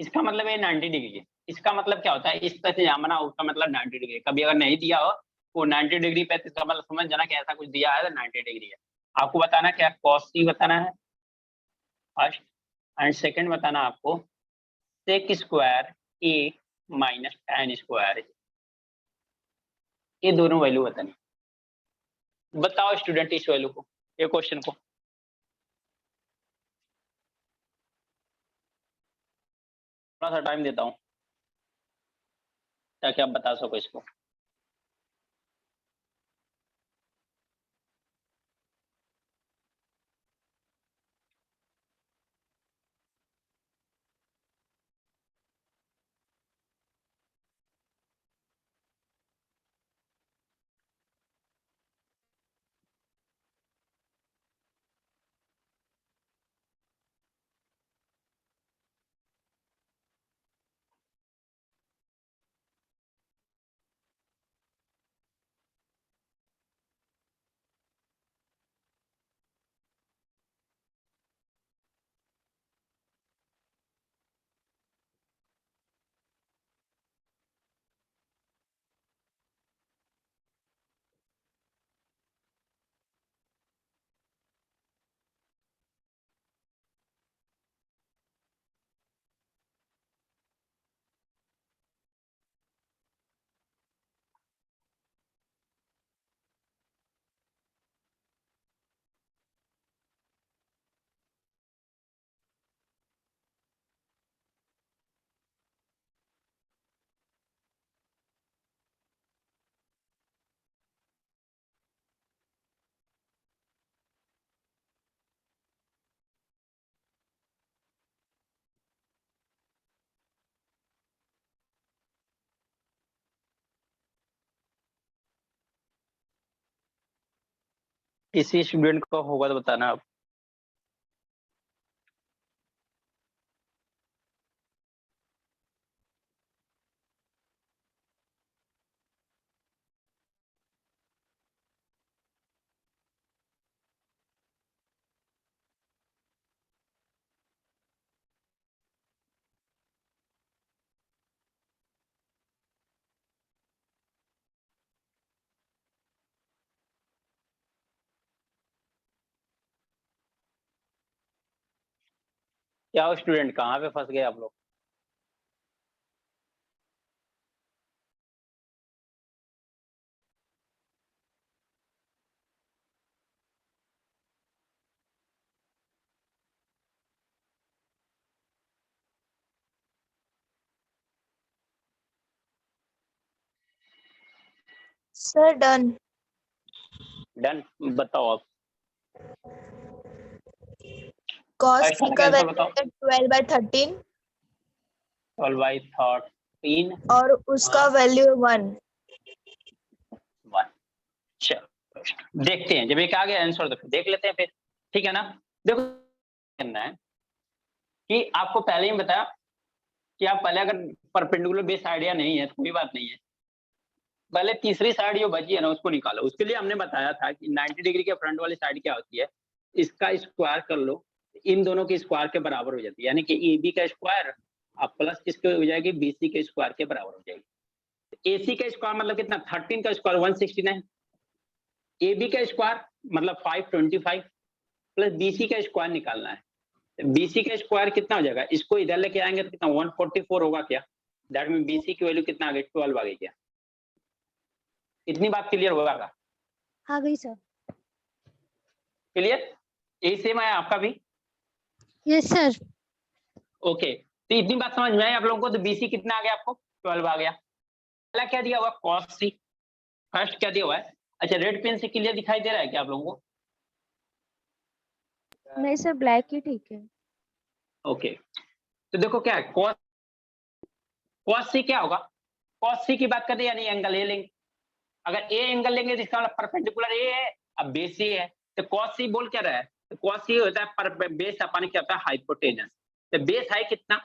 इसका मतलब ये 90 डिग्री है। इसका मतलब क्या होता है, इस तरह से जामना, उसका मतलब 90 डिग्री। कभी अगर नहीं दिया हो वो 90 डिग्री पे, तो इसका मतलब समझ जाना कि ऐसा कुछ दिया है तो 90 डिग्री है। आपको बताना क्या, cos c बताना है फर्स्ट, एंड सेकंड बताना आपको sec square a minus tan square. ये दोनों वैल्यू बतानी। बताओ स्टूडेंट इस वैल्यू को, ये क्वेश्चन को। थोड़ा सा टाइम देता हूँ ताकि आप बता सको इसको। किसी स्टूडेंट को होगा तो बताना आप। क्या हो स्टूडेंट, कहाँ पे फंस गए आप लोग? Sir done. डन, बताओ आप। cos फर्स्ट c वाला का कैंसर वैल्यू बताओ। है 12/13 12/13 और उसका हाँ। वैल्यू 1। 1। चलो देखते हैं, जब एक आ गया आंसर तो फिर देख लेते हैं फिर, ठीक है ना। देखो करना है कि आपको पहले ही बताया कि आप पहले अगर परपेंडिकुलर बेस आइडिया नहीं है तो कोई बात नहीं है, पहले तीसरी साइड जो बची है ना उसको निकालो। उसके लिए हमने बताया था कि 90 डिग्री के फ्रंट वाली साइड क्या होती है, इसका स्क्वायर कर लो, इन दोनों के स्क्वायर के बराबर हो जाती है, यानी कि AB का स्क्वायर अब प्लस किसके हो जाएगी, BC के स्क्वायर के बराबर हो जाएगी। AC का स्क्वायर मतलब कितना, 13 का स्क्वायर 169, AB का स्क्वायर मतलब 525 प्लस BC का स्क्वायर निकालना है। BC का स्क्वायर कितना हो जाएगा, इसको इधर लेके आएंगे तो कितना 144 होगा क्या, दैट मीन BC की वैल्यू कितना आ गई, 12 आ गई क्या। इतनी बात क्लियर होगा का? आ गई सर। क्लियर, यही सेम है आपका भी। Yes sir. ओके, तो इतनी बात समझ में आई आप लोगों को। तो BC कितना आ गया आपको, 12 आ गया। पहला क्या दिया हुआ, cos c। फर्स्ट क्या दिया हुआ है, अच्छा रेड पेन से क्लियर दिखाई दे रहा है क्या आप लोगों को? नहीं सर, ब्लैक ही ठीक है। ओके, तो देखो क्या है, cos c क्या होगा, cos c की बात करते हैं यानी एंगल ए लेंगे, अगर ए एंगल लेंगे तो इसका मतलब परपेंडिकुलर ए है, अब बेस ए है, तो cos c बोल क्या रहा है, तो cos c होता है पर बेस अपन क्या होता है हाइपोटेनस, तो बेस है कितना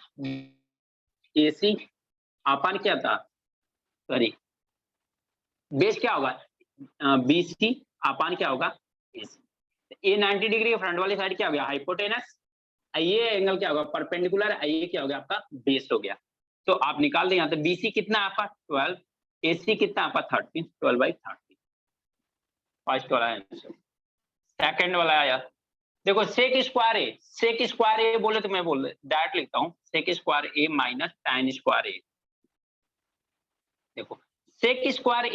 AC अपन क्या था, सॉरी बेस क्या होगा BC अपन क्या होगा AC, ए 90 डिग्री फ्रंट वाली साइड क्या हो गया हाइपोटेनस, ये एंगल क्या होगा परपेंडिकुलर, ये क्या हो गया आपका बेस हो गया, तो आप निकाल दें यहाँ से BC कितना आपका 12, AC कितना आपका 13, 12/13 फर्स्ट वाला आंसर। सेकंड वाला आया, देखो सेक स्क्वायर ए बोले तो मैं बोल डायरेक्ट लिखता हूँ सेक square A minus tan square ए, देखो सेक स्क्वायर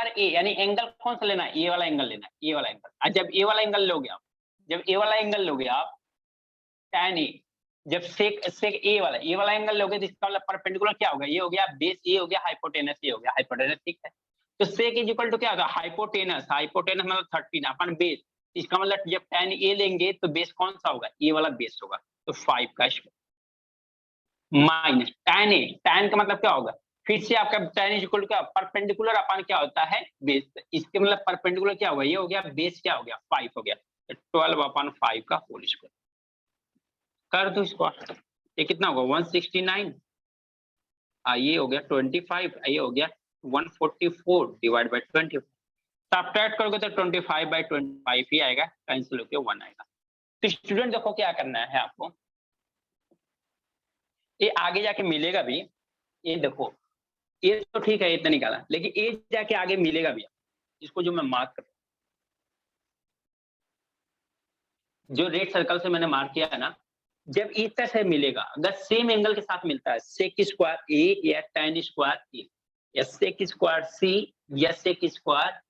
ए यानी एंगल कौन सा लेना है, ये वाला एंगल लेना है, ये वाला एंगल, और जब ए वाला एंगल लोगे आप, जब ए वाला एंगल लोगे आप tan ए, जब सेक ए वाला एंगल लोगे तो इसका मतलब परपेंडिकुलर क्या होगा, ये हो गया बेस, ये हो गया हाइपोटेनस, ये हो गया हाइपोटेनस, ठीक है, तो सेक इज इक्वल टू क्या होगा हाइपोटेनस मतलब 13 अपन बेस, इसका मतलब जब tan ए लेंगे तो बेस कौन सा होगा, ये वाला बेस होगा, तो 5 का स्क्वायर माइनस tan का मतलब क्या होगा, फिर से आपका tan इज इक्वल टू क्या परपेंडिकुलर अपन क्या होता है बेस, इसके मतलब परपेंडिकुलर क्या होगा, ये हो गया बेस क्या हो गया 5 हो गया, तो 12/5 का होल स्क्वायर कर दो इसको, ये कितना होगा 169, ये हो गया 25, ये हो गया 144 डिवाइड बाय 20, सब्ट्रैक्ट करोगे तो 25/25 ही आएगा, कैंसिल होकर 1 आएगा। तो स्टूडेंट देखो क्या करना है आपको, ये आगे जाके मिलेगा भी, ये देखो ये तो ठीक है इतना निकाला, लेकिन ये जाके आगे मिलेगा भी, इसको जो मैं मार्क कर जो रेड सर्कल से मैंने मार्क किया है ना, जब इस तरह से मिलेगा, अगर सेम एंगल के साथ मिलता है सेक स्क्वायर ए या tan स्क्वायर ए या सेक स्क्वायर सी या सेक स्क्वायर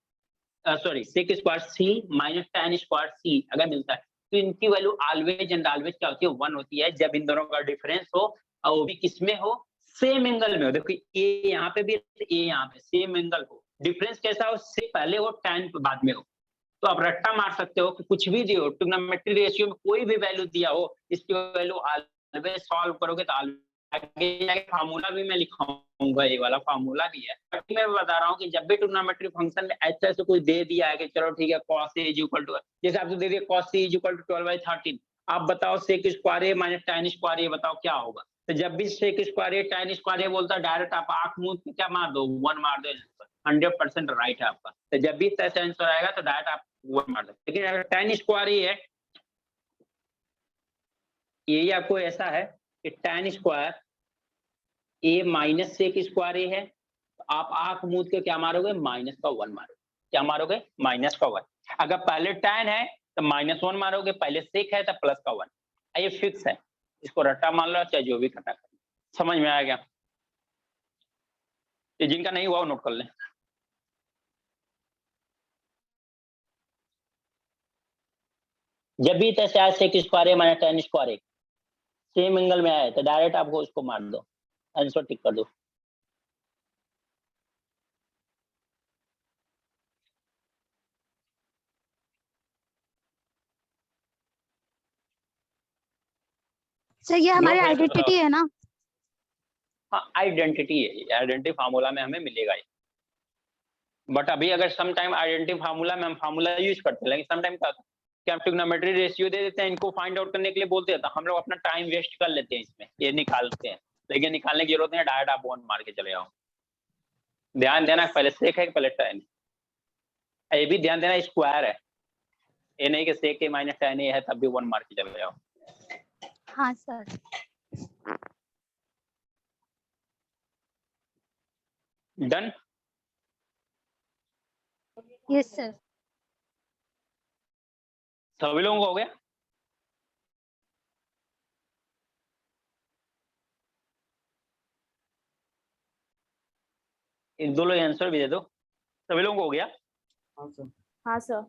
सी माइनस tan स्क्वायर सी अगर मिलता है, तो इनकी वैल्यू ऑलवेज एंड ऑलवेज क्या होती है 1 होती है, जब इन दोनों का डिफरेंस हो और वो भी किसमें हो सेम एंगल में हो, देखो ए यहाँ पे भी ए यहाँ पे सेम एंगल हो, डिफरेंस कैसा हो से पहले हो tan बाद में हो, तो आप रट्टा मार सकते हो कि कुछ भी दियो ट्रिग्नोमेट्री रेशियो में कोई भी वैल्यू दिया हो, इसकी वैल्यू ऑलवेज सॉल्व करोगे तो आगे जाके फार्मूला भी मैं लिखाऊंगा, ये वाला फार्मूला भी है, बट मैं बता रहा हूँ कि जब भी ट्रिग्नोमेट्री फंक्शन में ऐसा से कुछ दे दिया है कि चलो ठीक है cos a is equal to, जैसे आपको दे दिया cos c is equal to 12/13, आप बताओ sec square A minus tan square A बताओ क्या होगा, तो जब भी sec square A tan square A बोलता है डायरेक्ट आप आंख मूंद के क्या मार दो 1 मार दो, 100% राइट है आपका, तो जब भी ऐसा आंसर आएगा तो डायरेक्ट आप 1 मार दो, लेकिन अगर tan स्क्वायर ए है, यही आपको ऐसा है कि tan square A minus sec square ए है, तो आप आंख मूंद के क्या मारोगे माइनस का 1 मारोगे, क्या मारोगे माइनस का 1, अगर पहले tan है तो -1 मारोगे, पहले सेक है तो प्लस का 1, ये फिक्स है, इसको रट्टा मान लो चाहे जो भी करना कर, समझ में आ गया, ये जिनका नहीं हुआ वो नोट कर लें। जब भी तैसे आए सेक square A minus tan square A same angle में आए तो डायरेक्ट आपको उसको मार दो, आंसर टिक कर दो। सर ये हमारी नो प्रॉब्लम, आइडेंटिटी है ना, हाँ आइडेंटिटी है, आइडेंटिटी फार्मूला में हमें मिलेगा ये, बट अभी अगर सम टाइम आइडेंटिटी फार्मूला में हम फार्मूला यूज करते हैं, लेकिन सम टाइम क्या होता है कि हम ट्रिग्नोमेट्री रेशियो दे देते हैं, इनको फाइंड आउट करने के लिए बोलते हैं, तो हम लोग अपना टाइम वेस्ट कर लेते हैं इसमें, ये निकालते हैं, लेकिन निकालने की जरूरत नहीं है, डायरेक्ट आप 1 मार के चले जाओ, ध्यान देना पहले सेक है कि पहले tan, ये भी ध्यान देना स्क्वायर है, ये नहीं कि सेक ए माइनस tan ए है तब भी 1 मार के चले जाओ। हाँ सर, डन, यस सर, सभी लोगों को हो गया, इन दो लोग आंसर भी दे दो, सभी लोगों को हो गया, हाँ सर।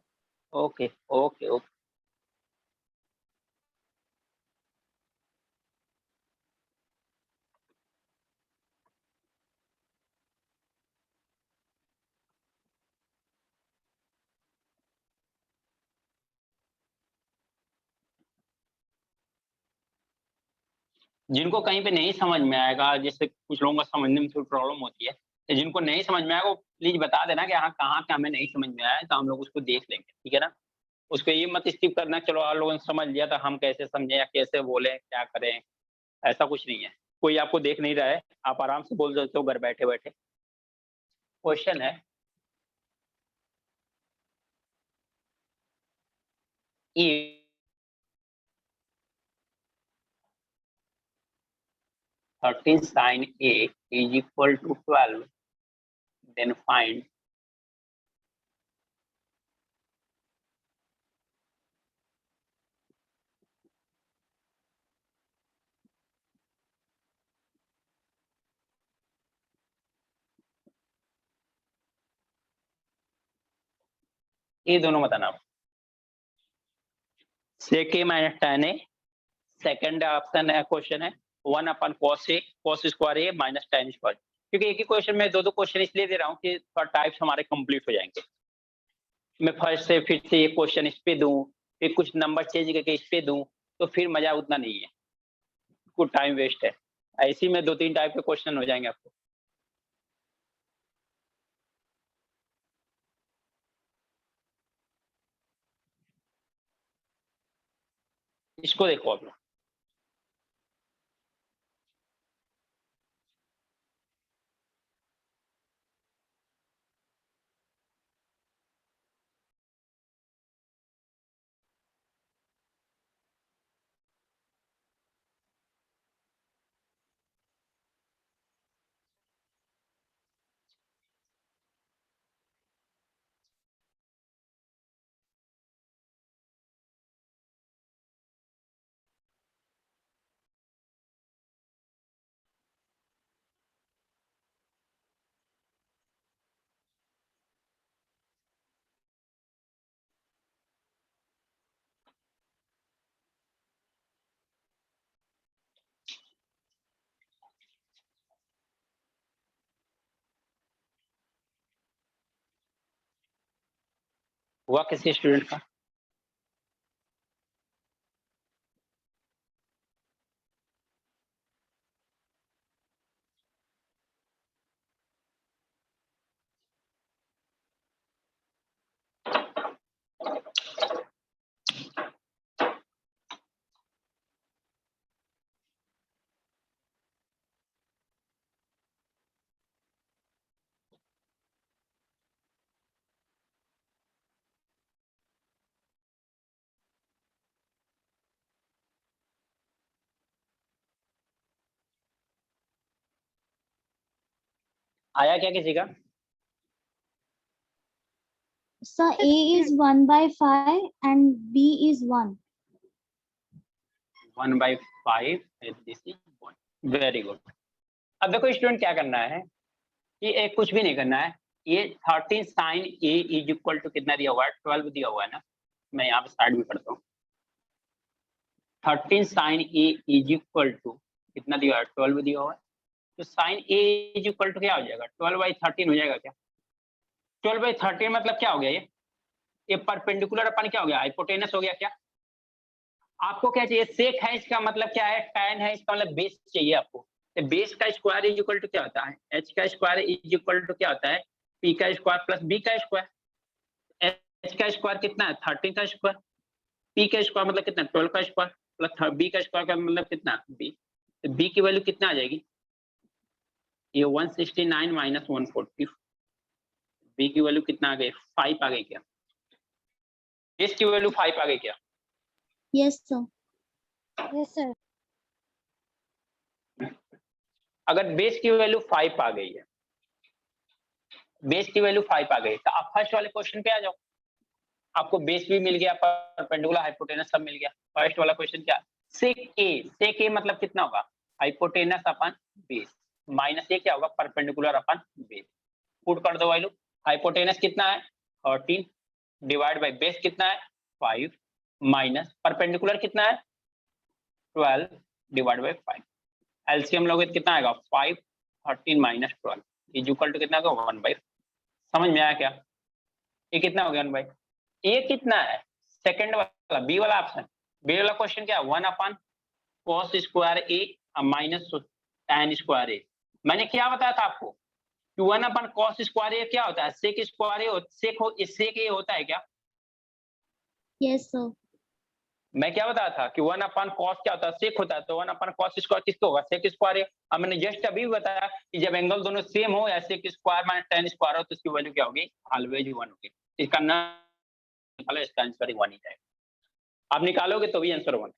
Okay okay okay. जिनको कहीं पे नहीं समझ में आएगा, जैसे कुछ लोगों को समझने में थोड़ी प्रॉब्लम होती है, तो जिनको नहीं समझ में आएगा वो प्लीज बता देना कि हाँ कहाँ पे हमें नहीं समझ में आया है, तो हम लोग उसको देख लेंगे, ठीक है ना। उसको ये मत स्किप करना चलो आप लोगों ने समझ लिया तो हम कैसे समझें या कैसे बोले क्या करें, ऐसा कुछ नहीं है। कोई आपको देख नहीं रहा है, आप आराम से बोल सकते हो घर बैठे बैठे। क्वेश्चन है if 13 sin A is equal to 12, then find ये दोनों बताना। sec A minus tan A, second option है, क्वेश्चन है 1 अपन cos A cos square A minus tan square. क्योंकि एक ही क्वेश्चन में दो क्वेश्चन इसलिए दे रहा हूँ कि थोड़ा टाइप्स हमारे कंप्लीट हो जाएंगे। मैं फर्स्ट से फिर से ये क्वेश्चन इस पे दूं, फिर कुछ नंबर चेंज करके इस पे दूं, तो फिर मजा उतना नहीं है, कुछ टाइम वेस्ट है। ऐसे ही में 2-3 टाइप के क्वेश्चन हो जाएंगे आपको। इसको देखो आप लोग, हुआ किसी स्टूडेंट का? आया क्या किसी का? Sir, A is 1 by 5 and B is 1. 1/5 this is 1। Very good. अब देखो स्टूडेंट क्या करना है कि एक कुछ भी नहीं करना है, ये 13 sin A is equal to कितना दिया हुआ है? 12 दिया हुआ है ना। मैं यहाँ पे साइड में पढ़ता हूँ। 13 sin A is equal to कितना दिया हुआ है? 12 दिया हुआ है। तो sin A is equal to क्या हो जाएगा? 12/13 हो जाएगा क्या? 12/13 मतलब क्या हो गया? ये परपेंडिकुलर अपन क्या हो गया? हाइपोटेनस हो गया क्या? आपको क्या चाहिए? सेक है, इसका मतलब क्या है? tan है, इसका मतलब बेस चाहिए आपको। तो बेस का स्क्वायर इज इक्वल टू क्या होता है? h का स्क्वायर इज इक्वल टू क्या होता है? p का स्क्वायर प्लस b का स्क्वायर। h का स्क्वायर कितना है? 13 का स्क्वायर। p का स्क्वायर मतलब कितना? 12 का स्क्वायर प्लस b का स्क्वायर का मतलब कितना? b। तो b की वैल्यू कितना आ जाएगी? ये 169 माइनस 140। b की वैल्यू कितना आ गई? 5 आ गई क्या? बेस की वैल्यू 5 आ गई क्या? Yes, sir. Yes sir. अगर बेस की वैल्यू 5 आ गई है, बेस की वैल्यू 5 आ गई, तो आप फर्स्ट वाले क्वेश्चन पे आ जाओ। आपको बेस भी मिल गया, परपेंडिकुलर हाइपोटेनस सब मिल गया। फर्स्ट वाला क्वेश्चन क्या? सेक ए मतलब कितना होगा? हाइपोटेनस अपन बेस माइनस ये क्या होगा? Perpendicular upon base. पुट कर दो वैल्यू। हाइपोटेनस कितना है? 13 डिवाइड बाय बेस कितना है? 5 माइनस परपेंडिकुलर कितना है? 12 डिवाइड बाय 5। एलसीएम लोगे तो कितना आएगा? 5 13 माइनस 12 इज इक्वल टू कितना होगा? 1/। समझ में आया क्या? ये कितना हो गया 1/? ये कितना है? सेकंड वाला बी वाला ऑप्शन। बी वाला क्वेश्चन क्या है? 1/4 cos square A minus tan square ए। मैंने क्या बताया था आपको कि 1 cos स्क्वायर ए क्या होता है, sec स्क्वायर ए sec ए होता है क्या? Yes, sir. मैं क्या बताया था कि 1 cos क्या होता है, sec होता है, तो 1 cos स्क्वायर किसको होगा, sec स्क्वायर ए। अब मैंने जस्ट अभी बताया कि जब एंगल दोनों सेम हो या sec square minus tan square हो तो इसकी वैल्यू क्या होगी, ऑलवेज 1 होगी। इसका ना निकालो, इसका आंसर 1 ही जाएगा। आप निकालोगे तो भी आंसर 1।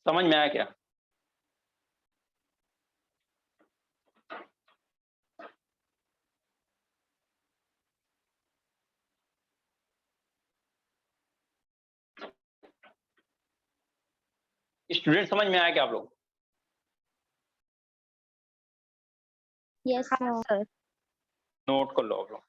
समझ में आया क्या? स्टूडेंट समझ में आया क्या आप लोग? Yes, sir. नोट कर लो आप लोग।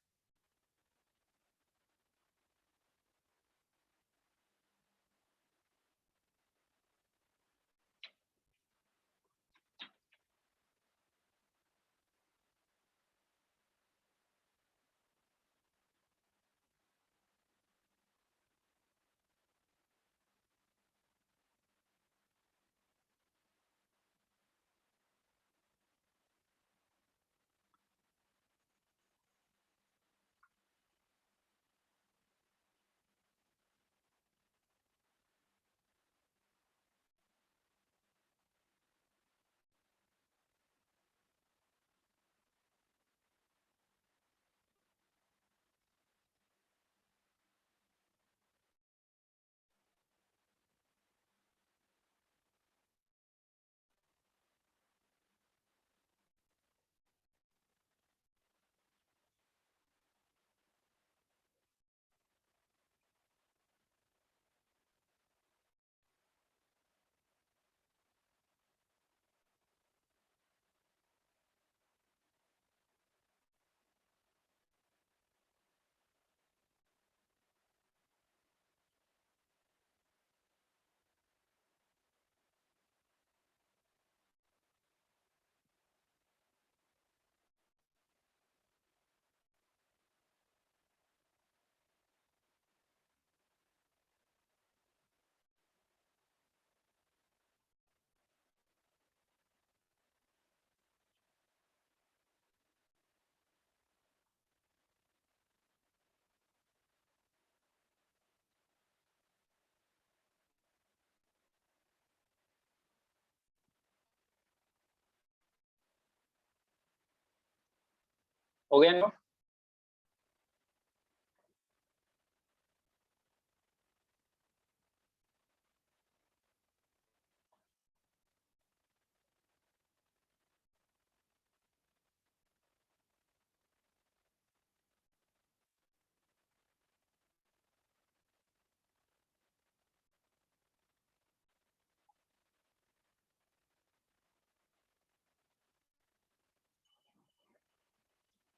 हो गया नोट?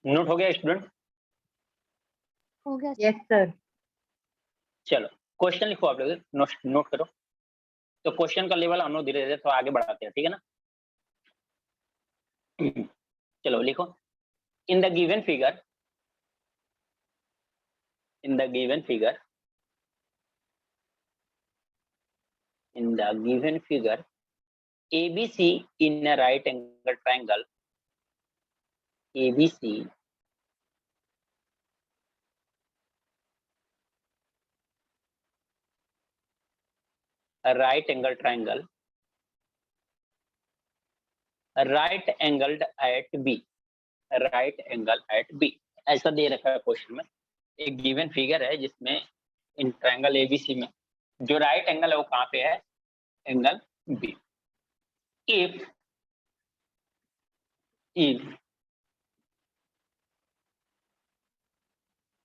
नोट हो गया स्टूडेंट? हो गया। Yes, sir. चलो क्वेश्चन लिखो आप लोग, नोट करो। तो क्वेश्चन का लेवल हम लोग धीरे धीरे तो आगे बढ़ाते हैं, ठीक है ना? चलो लिखो, in the given figure, in the given figure ABC in a right angle triangle, ABC a right angle triangle, right angled at B, right angle at B, ऐसा दे रखा है क्वेश्चन में। एक गिवन फिगर है जिसमें इन ट्रायंगल एबीसी में जो right angle है वो कहाँ पे है, angle B. if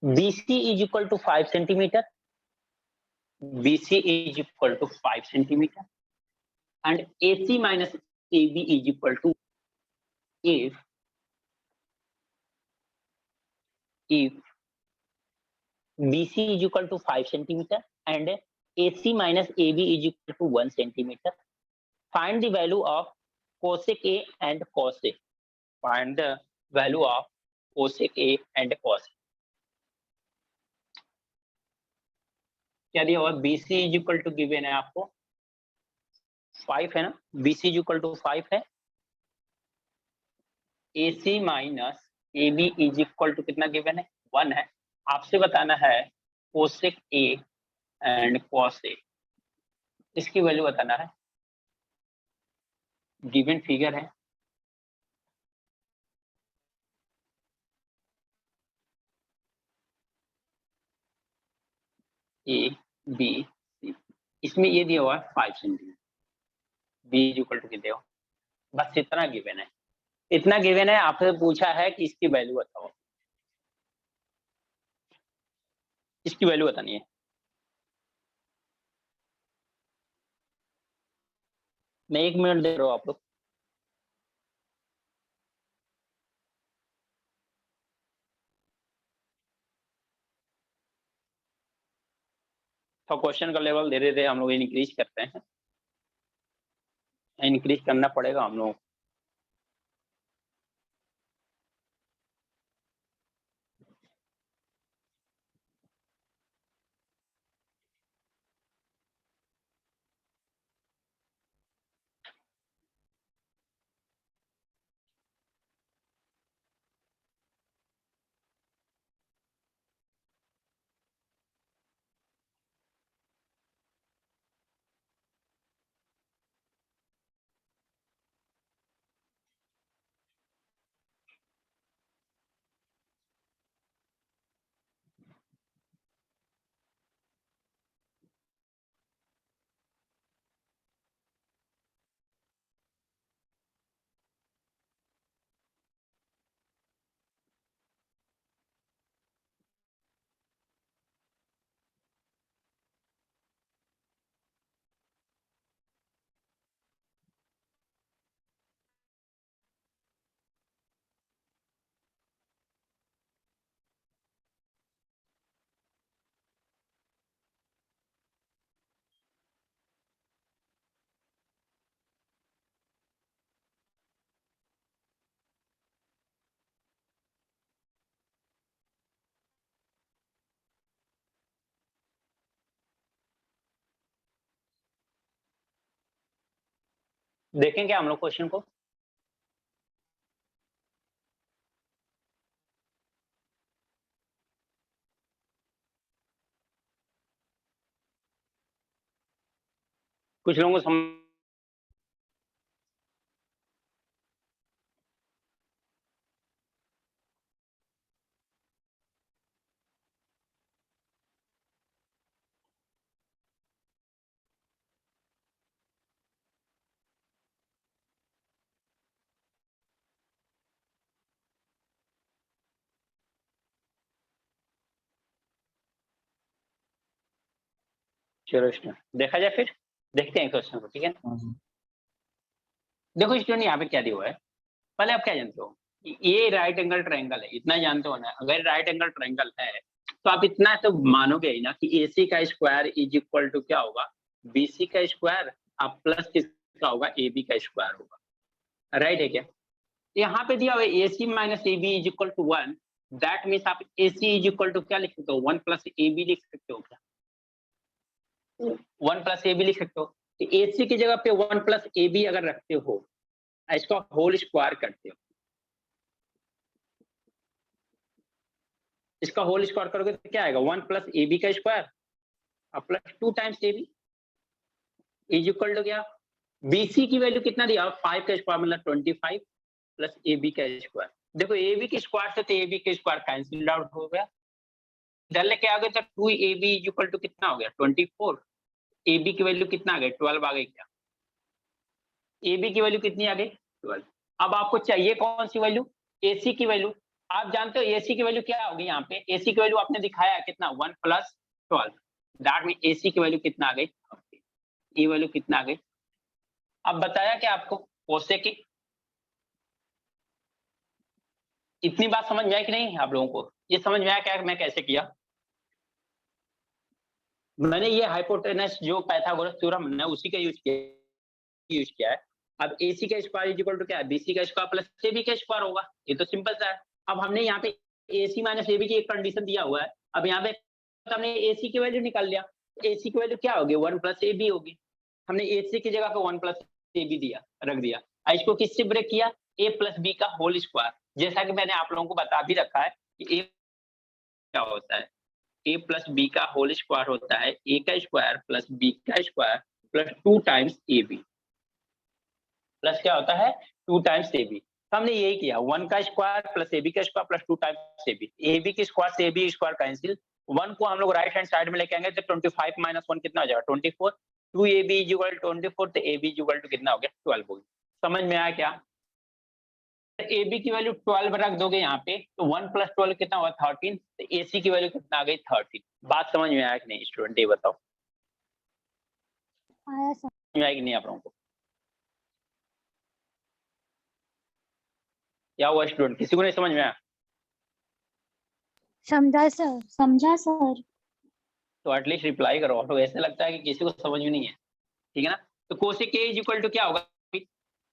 BC is equal to 5 centimeter, BC is equal to 5 centimeter and AC minus AB is equal to, if BC is equal to 5 centimeter and AC minus AB is equal to 1 centimeter, find the value of cosec A and cos A. Find the value of cosec A and cos A. क्या दिया हुआ, BC is equal to given है आपको 5 है ना, BC is equal to 5 है, AC minus AB is equal to कितना given है, 1 है। आपसे बताना है cosec A and cos A, इसकी वैल्यू बताना है। गिवन फिगर है, A B C, इसमें ये दिया हुआ है 5 centimetre, B is equal to कितने हो, बस इतना गिवन है, इतना गिवन है। आपसे पूछा है कि इसकी वैल्यू बताओ, इसकी वैल्यू बतानी है। मैं 1 मिनट दे रहा हूँ आप लोग। तो क्वेश्चन का लेवल धीरे धीरे हम लोग इंक्रीज करते हैं, इंक्रीज करना पड़ेगा हम लोग। देखें क्या हम लोग क्वेश्चन को, कुछ लोगों को समझ, चलो स्टूडेंट देखा जाए, फिर देखते हैं क्वेश्चन को, ठीक है ना। देखो स्टूडेंट यहाँ पे क्या दिया हुआ है, पहले आप क्या जानते हो, ये राइट एंगल ट्रायंगल है, इतना जानते हो ना। अगर राइट एंगल ट्रायंगल है तो आप इतना तो मानोगे ही ना कि AC का स्क्वायर इज इक्वल टू क्या होगा, BC का स्क्वायर, आप प्लस किसका होगा, AB का स्क्वायर होगा, राइट है क्या। यहाँ पे दिया हुआ है AC minus AB is equal to 1, that means आप AC इज इक्वल टू क्या लिख सकते हो, 1 प्लस AB लिख सकते हो क्या, 1 प्लस AB लिख सकते हो। तो AC की जगह पे 1 प्लस AB अगर रखते हो, इसका होल स्क्वायर करते हो, इसका होल स्क्वायर करोगे तो क्या आएगा, 1 प्लस AB का स्क्वायर और plus 2 times AB is equal to क्या, BC की वैल्यू कितना दिया, 5 का स्क्वायर मतलब 25 प्लस AB का स्क्वायर। देखो AB के स्क्वायर से तो AB के स्क्वायर कैंसिल आउट हो गया, इधर लेके आओगे तो 2AB इज इक्वल टू कितना हो गया, 24, AB की वैल्यू कितना आ गई, 12 आ गई क्या, AB की वैल्यू कितनी आ गई, 12। अब आपको चाहिए कौन सी वैल्यू, AC की वैल्यू। आप जानते हो AC की वैल्यू क्या होगी, यहाँ पे AC की वैल्यू आपने दिखाया कितना, 1 प्लस 12, दैट मीन AC की वैल्यू कितना आ गई, ये वैल्यू कितना आ गई। अब बताया क्या आपको कोसेक की, इतनी बात समझ में आई कि नहीं आप लोगों को, ये समझ में आया क्या मैं कैसे किया। मैंने ये हाइपोटेनस जो पाइथागोरस थ्योरम है उसी का यूज किया है। अब AC का स्क्वायर इज इक्वल टू क्या है, BC का स्क्वायर प्लस AB का स्क्वायर होगा, ये तो सिंपल सा है। अब हमने यहाँ पे AC माइनस AB की एक कंडीशन दिया हुआ है, अब यहाँ पे हमने AC की वैल्यू निकाल लिया, AC की वैल्यू क्या होगी, 1 प्लस AB होगी। हमने AC की जगह पे 1 प्लस AB दिया रख दिया। इसको किससे ब्रेक किया? A प्लस B का होल स्क्वायर। जैसा कि मैंने आप लोगों को बता भी रखा है कि A क्या होता है, A प्लस B का होल स्क्वायर होता है A का स्क्वायर प्लस B का square plus 2 times AB। Plus क्या होता है 2 टाइम्स AB। तो हमने यही किया 1 का स्क्वायर प्लस AB का square plus 2 times AB। AB के स्क्वायर से AB स्क्वायर कैंसिल, 1 को हम लोग राइट हैंड साइड में लेके आएंगे तो 25 माइनस 1 कितना हो जाएगा 24। 2AB इज इक्वल 24 तो AB इज इक्वल टू कितना हो गया 12 हो गया। समझ में आया क्या? AB की वैल्यू 12 रख दोगे यहाँ पे तो 1 प्लस 12 कितना हुआ 13। तो AC की वैल्यू कितना आ गई 13। बात समझ में आया कि नहीं स्टूडेंट, ये बताओ आया सर। समझ में आया कि नहीं आप लोगों को? क्या हुआ स्टूडेंट, किसी को नहीं समझ में आया? समझा सर। समझा सर। तो एटलीस्ट रिप्लाई करो, तो ऐसे लगता है कि किसी को समझ में नहीं है, ठीक है ना? तो cosec A is equal to क्या होगा,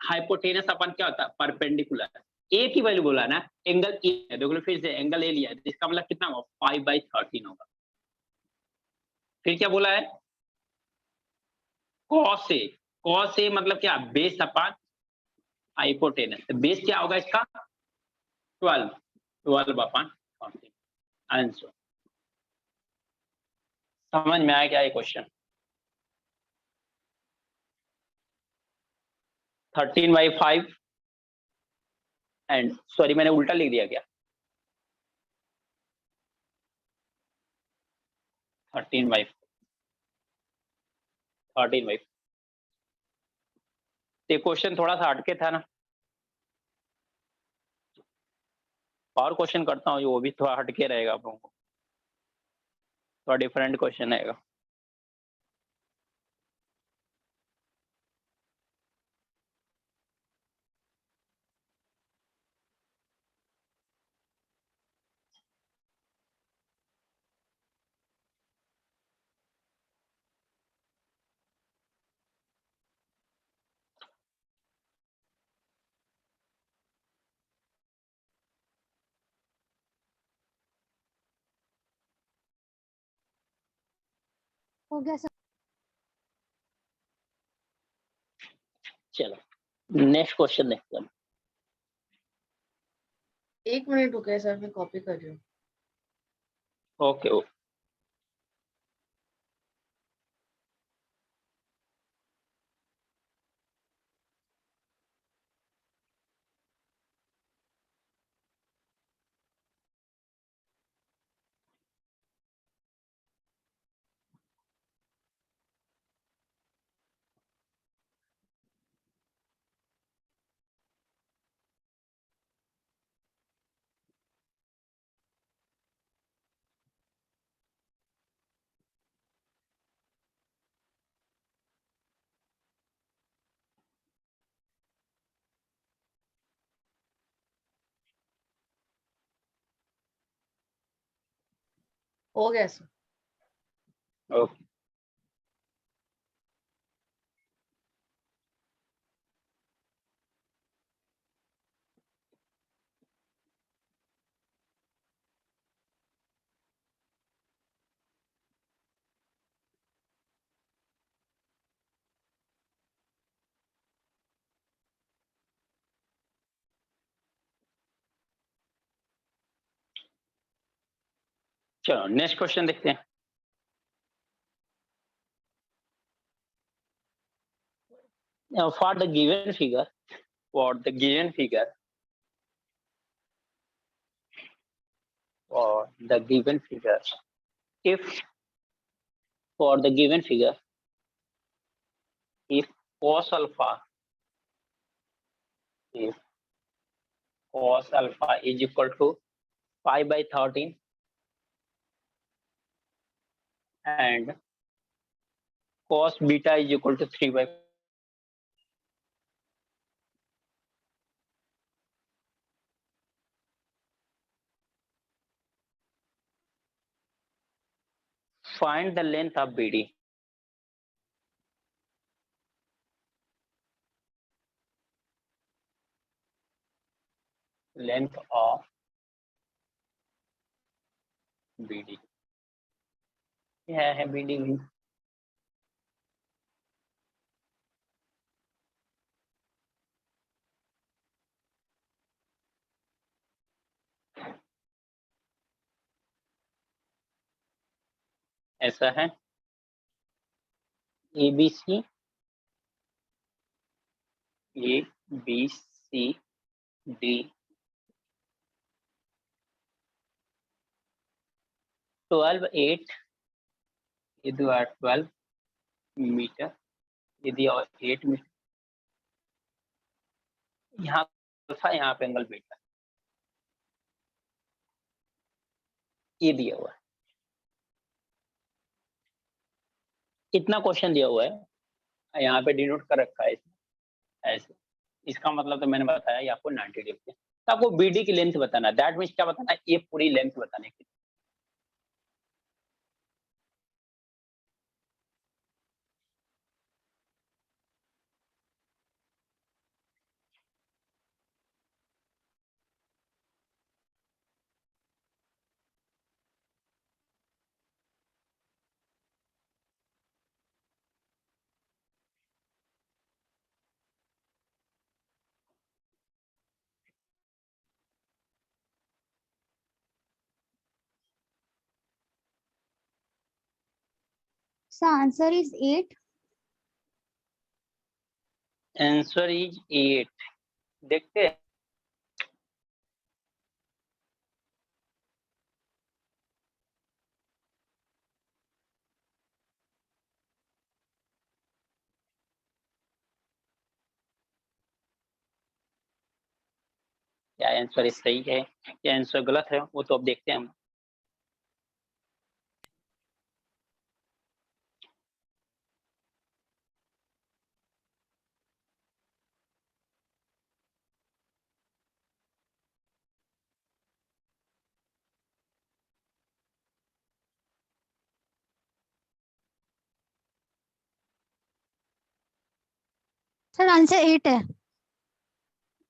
हाइपोटेनस अपन क्या होता है परपेंडिकुलर। ए की वैल्यू बोला ना, एंगल ए है, देखो फिर से एंगल ए लिया है, इसका मतलब कितना होगा 5/13 होगा। फिर क्या बोला है कॉस ए मतलब क्या बेस अपॉन हाइपोटेनस। तो बेस क्या होगा इसका 12/14 आंसर। समझ में आया क्या ये क्वेश्चन? 13/5 एंड सॉरी मैंने उल्टा लिख दिया क्या 13/5 ये क्वेश्चन थोड़ा सा हटके था ना, और क्वेश्चन करता हूँ जो वो भी थोड़ा हटके रहेगा आप लोगों को, थोड़ा डिफरेंट क्वेश्चन रहेगा। हो गया सर। चलो नेक्स्ट क्वेश्चन देखते हैं। 1 मिनट रुके सर, मैं कॉपी कर रही हूँ। ओके ओके हो गया सर। ओके चलो नेक्स्ट क्वेश्चन देखते हैं। Now for the given figure, for the given figure, for the given figure, if for the given figure, if cos alpha, if cos alpha is equal to 5/13 and cos beta is equal to 3/4, find the length of BD. Length of BD. क्या है BD? ऐसा है ABC, ABCD 12 8, ये दो 12 metre, ये दिया 8 metre, यहाँ alpha, यहाँ पे एंगल बीटा, ये दिया हुआ है। इतना क्वेश्चन दिया हुआ है, यहाँ पे डिनोट कर रखा है इसमें ऐसे। इसका मतलब तो मैंने बताया ये आपको 90 डिग्री, तो आपको BD की लेंथ बताना है। दैट मीन्स क्या बताना है, ये पूरी लेंथ बताने की। So answer is 8. Answer is 8। देखते हैं क्या आंसर सही है, क्या आंसर गलत है, वो तो अब देखते हैं हम। सर आंसर 8 है।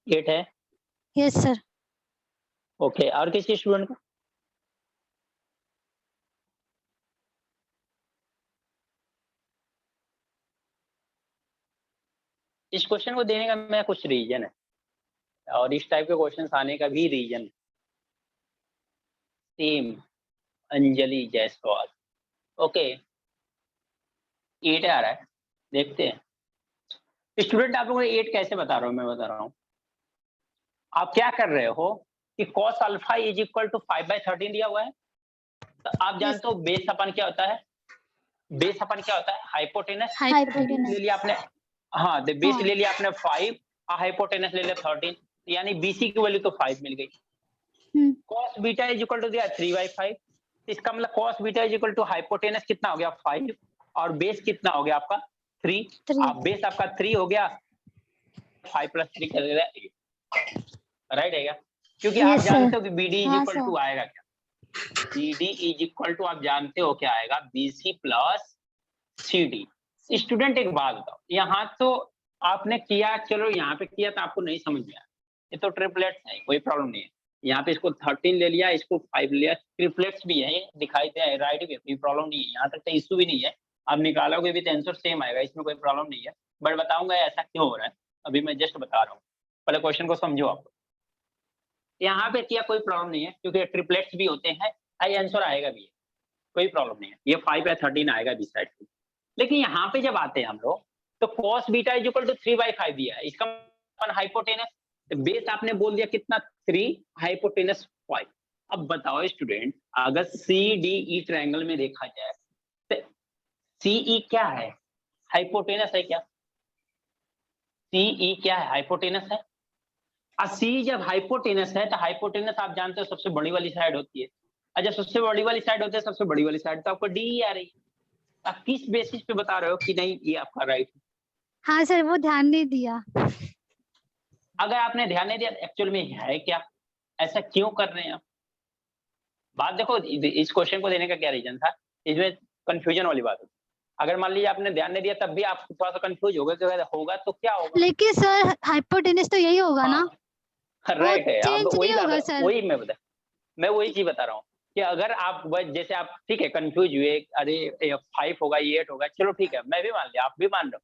8 है, यस सर। ओके। और किसी स्टूडेंट को? इस क्वेश्चन को देने का मैं कुछ रीजन है, और इस टाइप के क्वेश्चन आने का भी reason same. Anjali Jaiswal, okay 8 आ रहा है, देखते हैं। स्टूडेंट आप लोगों को 8 कैसे बता रहा हूँ, मैं बता रहा हूँ। आप क्या कर रहे हो कि cos alpha is equal to 5/13 दिया हुआ है, तो आप जानते हो बेस अपन क्या होता है, बेस अपन क्या होता है, हाइपोटेनस। ले लिया आपने, हाँ तो बेस ले लिया आपने 5 और हाइपोटेनस ले लिया 13, यानी BC की वैल्यू तो 5 मिल गई। cos beta is equal to दिया 3/5, इसका मतलब cos beta is equal to hypotenuse कितना हो गया 5 और बेस कितना हो गया आपका 3। आप बेस आपका 3 हो गया, 5 + 3 कर दिया 8, राइट है क्या? क्योंकि आप जानते हो कि BD इज इक्वल टू आएगा क्या, BD इज इक्वल टू आप जानते हो क्या आएगा, BC + CD। स्टूडेंट एक बात बताओ, यहाँ तो आपने किया, चलो यहाँ पे किया तो आपको नहीं समझ में आया, ये तो ट्रिपलेट्स है, कोई प्रॉब्लम नहीं है। यहाँ पे इसको 13 ले लिया, इसको 5 ले लिया, ट्रिपलेट्स भी है, दिखाई दे राइट भी है, कोई प्रॉब्लम नहीं है, यहाँ तक तो इशू भी नहीं है। आप निकालोगे भी तो आंसर सेम आएगा, इसमें कोई प्रॉब्लम नहीं है। बट बताऊंगा ऐसा क्यों हो रहा है, अभी मैं जस्ट बता रहा हूँ, पहले क्वेश्चन को समझो आप। यहाँ पे किया कोई प्रॉब्लम नहीं है, क्योंकि ट्रिपलेट्स भी होते हैं, आई आंसर आएगा भी, कोई प्रॉब्लम नहीं है। ये 5/13 आएगा बी साइड से। लेकिन यहाँ पे जब आते हैं हम लोग, तो cos beta is equal to 3/5 दिया है, इसका मतलब हाइपोटेनस, बेस आपने बोल दिया कितना 3, हाइपोटेनस 5। अब बताओ स्टूडेंट, अगर CDE ट्रायंगल में देखा जाए तो CE क्या है, हाइपोटेनस है क्या? CE क्या है, हाइपोटेनस है। और C जब हाइपोटेनस है तो हाइपोटेनस आप जानते हो सबसे बड़ी वाली साइड होती है, और जब सबसे बड़ी वाली साइड होती है, सबसे बड़ी वाली साइड, तो आपको DE आ रही है। आप किस बेसिस पे बता रहे हो कि नहीं ये आपका राइट है? हाँ सर, वो ध्यान नहीं दिया। अगर आपने ध्यान नहीं दिया, एक्चुअल में है क्या, ऐसा क्यों कर रहे हैं आप? बात देखो, इस क्वेश्चन को देने का क्या रीजन था, इसमें कंफ्यूजन वाली बात होती। अगर मान लीजिए आपने ध्यान नहीं दिया, तब भी आप थोड़ा सा कंफ्यूज होगा कि अगर होगा तो क्या होगा। लेकिन सर हाइपोटेनस तो यही होगा ना? राइट है, चेंज अब नहीं होगा सर। वही मैं वही चीज बता रहा हूँ कि अगर आप जैसे आप ठीक है कंफ्यूज हुए, अरे 5 होगा 8 होगा, चलो ठीक है, मैं भी मान लिया, आप भी मान लो,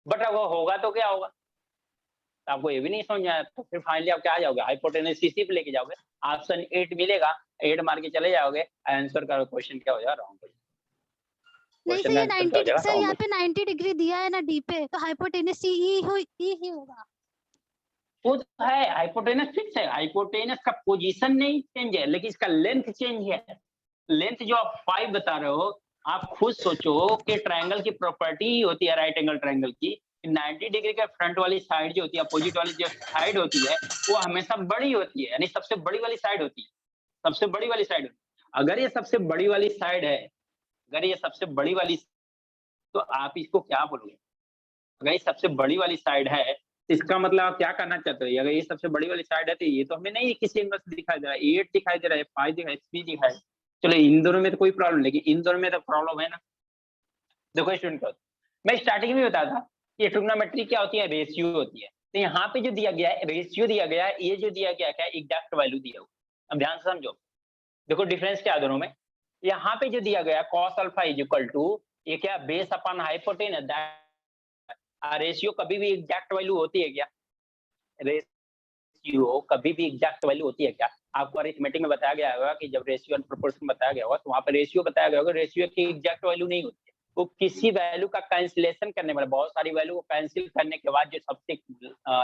बट अगर होगा तो क्या होगा, तो आपको ये भी नहीं समझ आया, तो फिर फाइनली आप क्या आ जाओगे, हाइपोटेनस CC पे लेके जाओगे, ऑप्शन 8 मिलेगा, 8 मार के चले जाओगे, आंसर का क्वेश्चन क्या हो जाएगा, रॉन्ग हो जाएगा। नहीं सर, क्वेश्चन का ये आंसर क्या 90 हो जाएगा सर यहाँ फॉर्मूला? पे 90 डिग्री दिया है ना डी पे, तो हाइपोटेनस ई ही होगा। वो तो है, हाइपोटेनस फिक्स है, हाइपोटेनस का पोजीशन नहीं चेंज है, लेकिन इसका लेंथ चेंज है। लेंथ जो आप 5 बता रहे हो, आप खुद सोचो कि ट्रायंगल की प्रॉपर्टी होती है राइट एंगल ट्रायंगल की, 90 डिग्री का फ्रंट वाली साइड जो होती है, अपोजिट वाली जो साइड होती है, वो हमेशा बड़ी होती है, यानी सबसे बड़ी वाली साइड होती है, सबसे बड़ी वाली साइड। अगर ये सबसे बड़ी वाली साइड है, अगर ये सबसे बड़ी वाली, तो आप इसको क्या बोलोगे? अगर ये सबसे बड़ी वाली साइड है, तो इसका मतलब आप क्या करना चाहते हो? अगर ये सबसे बड़ी वाली साइड है, तो ये तो हमें नहीं किसी एंगल से दिखाई दे रहा है, 8 दिखाई दे रहा है, 5 दिखाई, 3 दिखाई, चलो इन दोनों में तो कोई प्रॉब्लम नहीं, लेकिन इन दोनों में तो प्रॉब्लम है ना। देखो स्टूडेंट, मैं स्टार्टिंग में बताया था कि ट्रिग्नोमेट्री क्या होती है, रेशियो होती है। तो यहाँ पे जो दिया गया है रेशियो दिया गया है, ये जो दिया गया है एग्जैक्ट वैल्यू दिया हुआ। अब ध्यान से समझो, देखो डिफरेंस क्या है दोनों में। यहाँ पे जो दिया गया cos alpha is equal to, ये क्या, बेस अपॉन हाइपोटेनस। रेशियो कभी भी एग्जैक्ट वैल्यू होती है क्या? रेशियो कभी भी एग्जैक्ट वैल्यू होती है क्या? आपको अरिथमेटिक में बताया गया होगा कि जब रेशियो एंड प्रोपोर्शन बताया गया होगा, तो वहां पर रेशियो बताया गया होगा, रेशियो की एग्जैक्ट वैल्यू नहीं होती है, वो किसी वैल्यू का कैंसिलेशन करने वाला, बहुत सारी वैल्यू को कैंसिल करने के बाद जो सबसे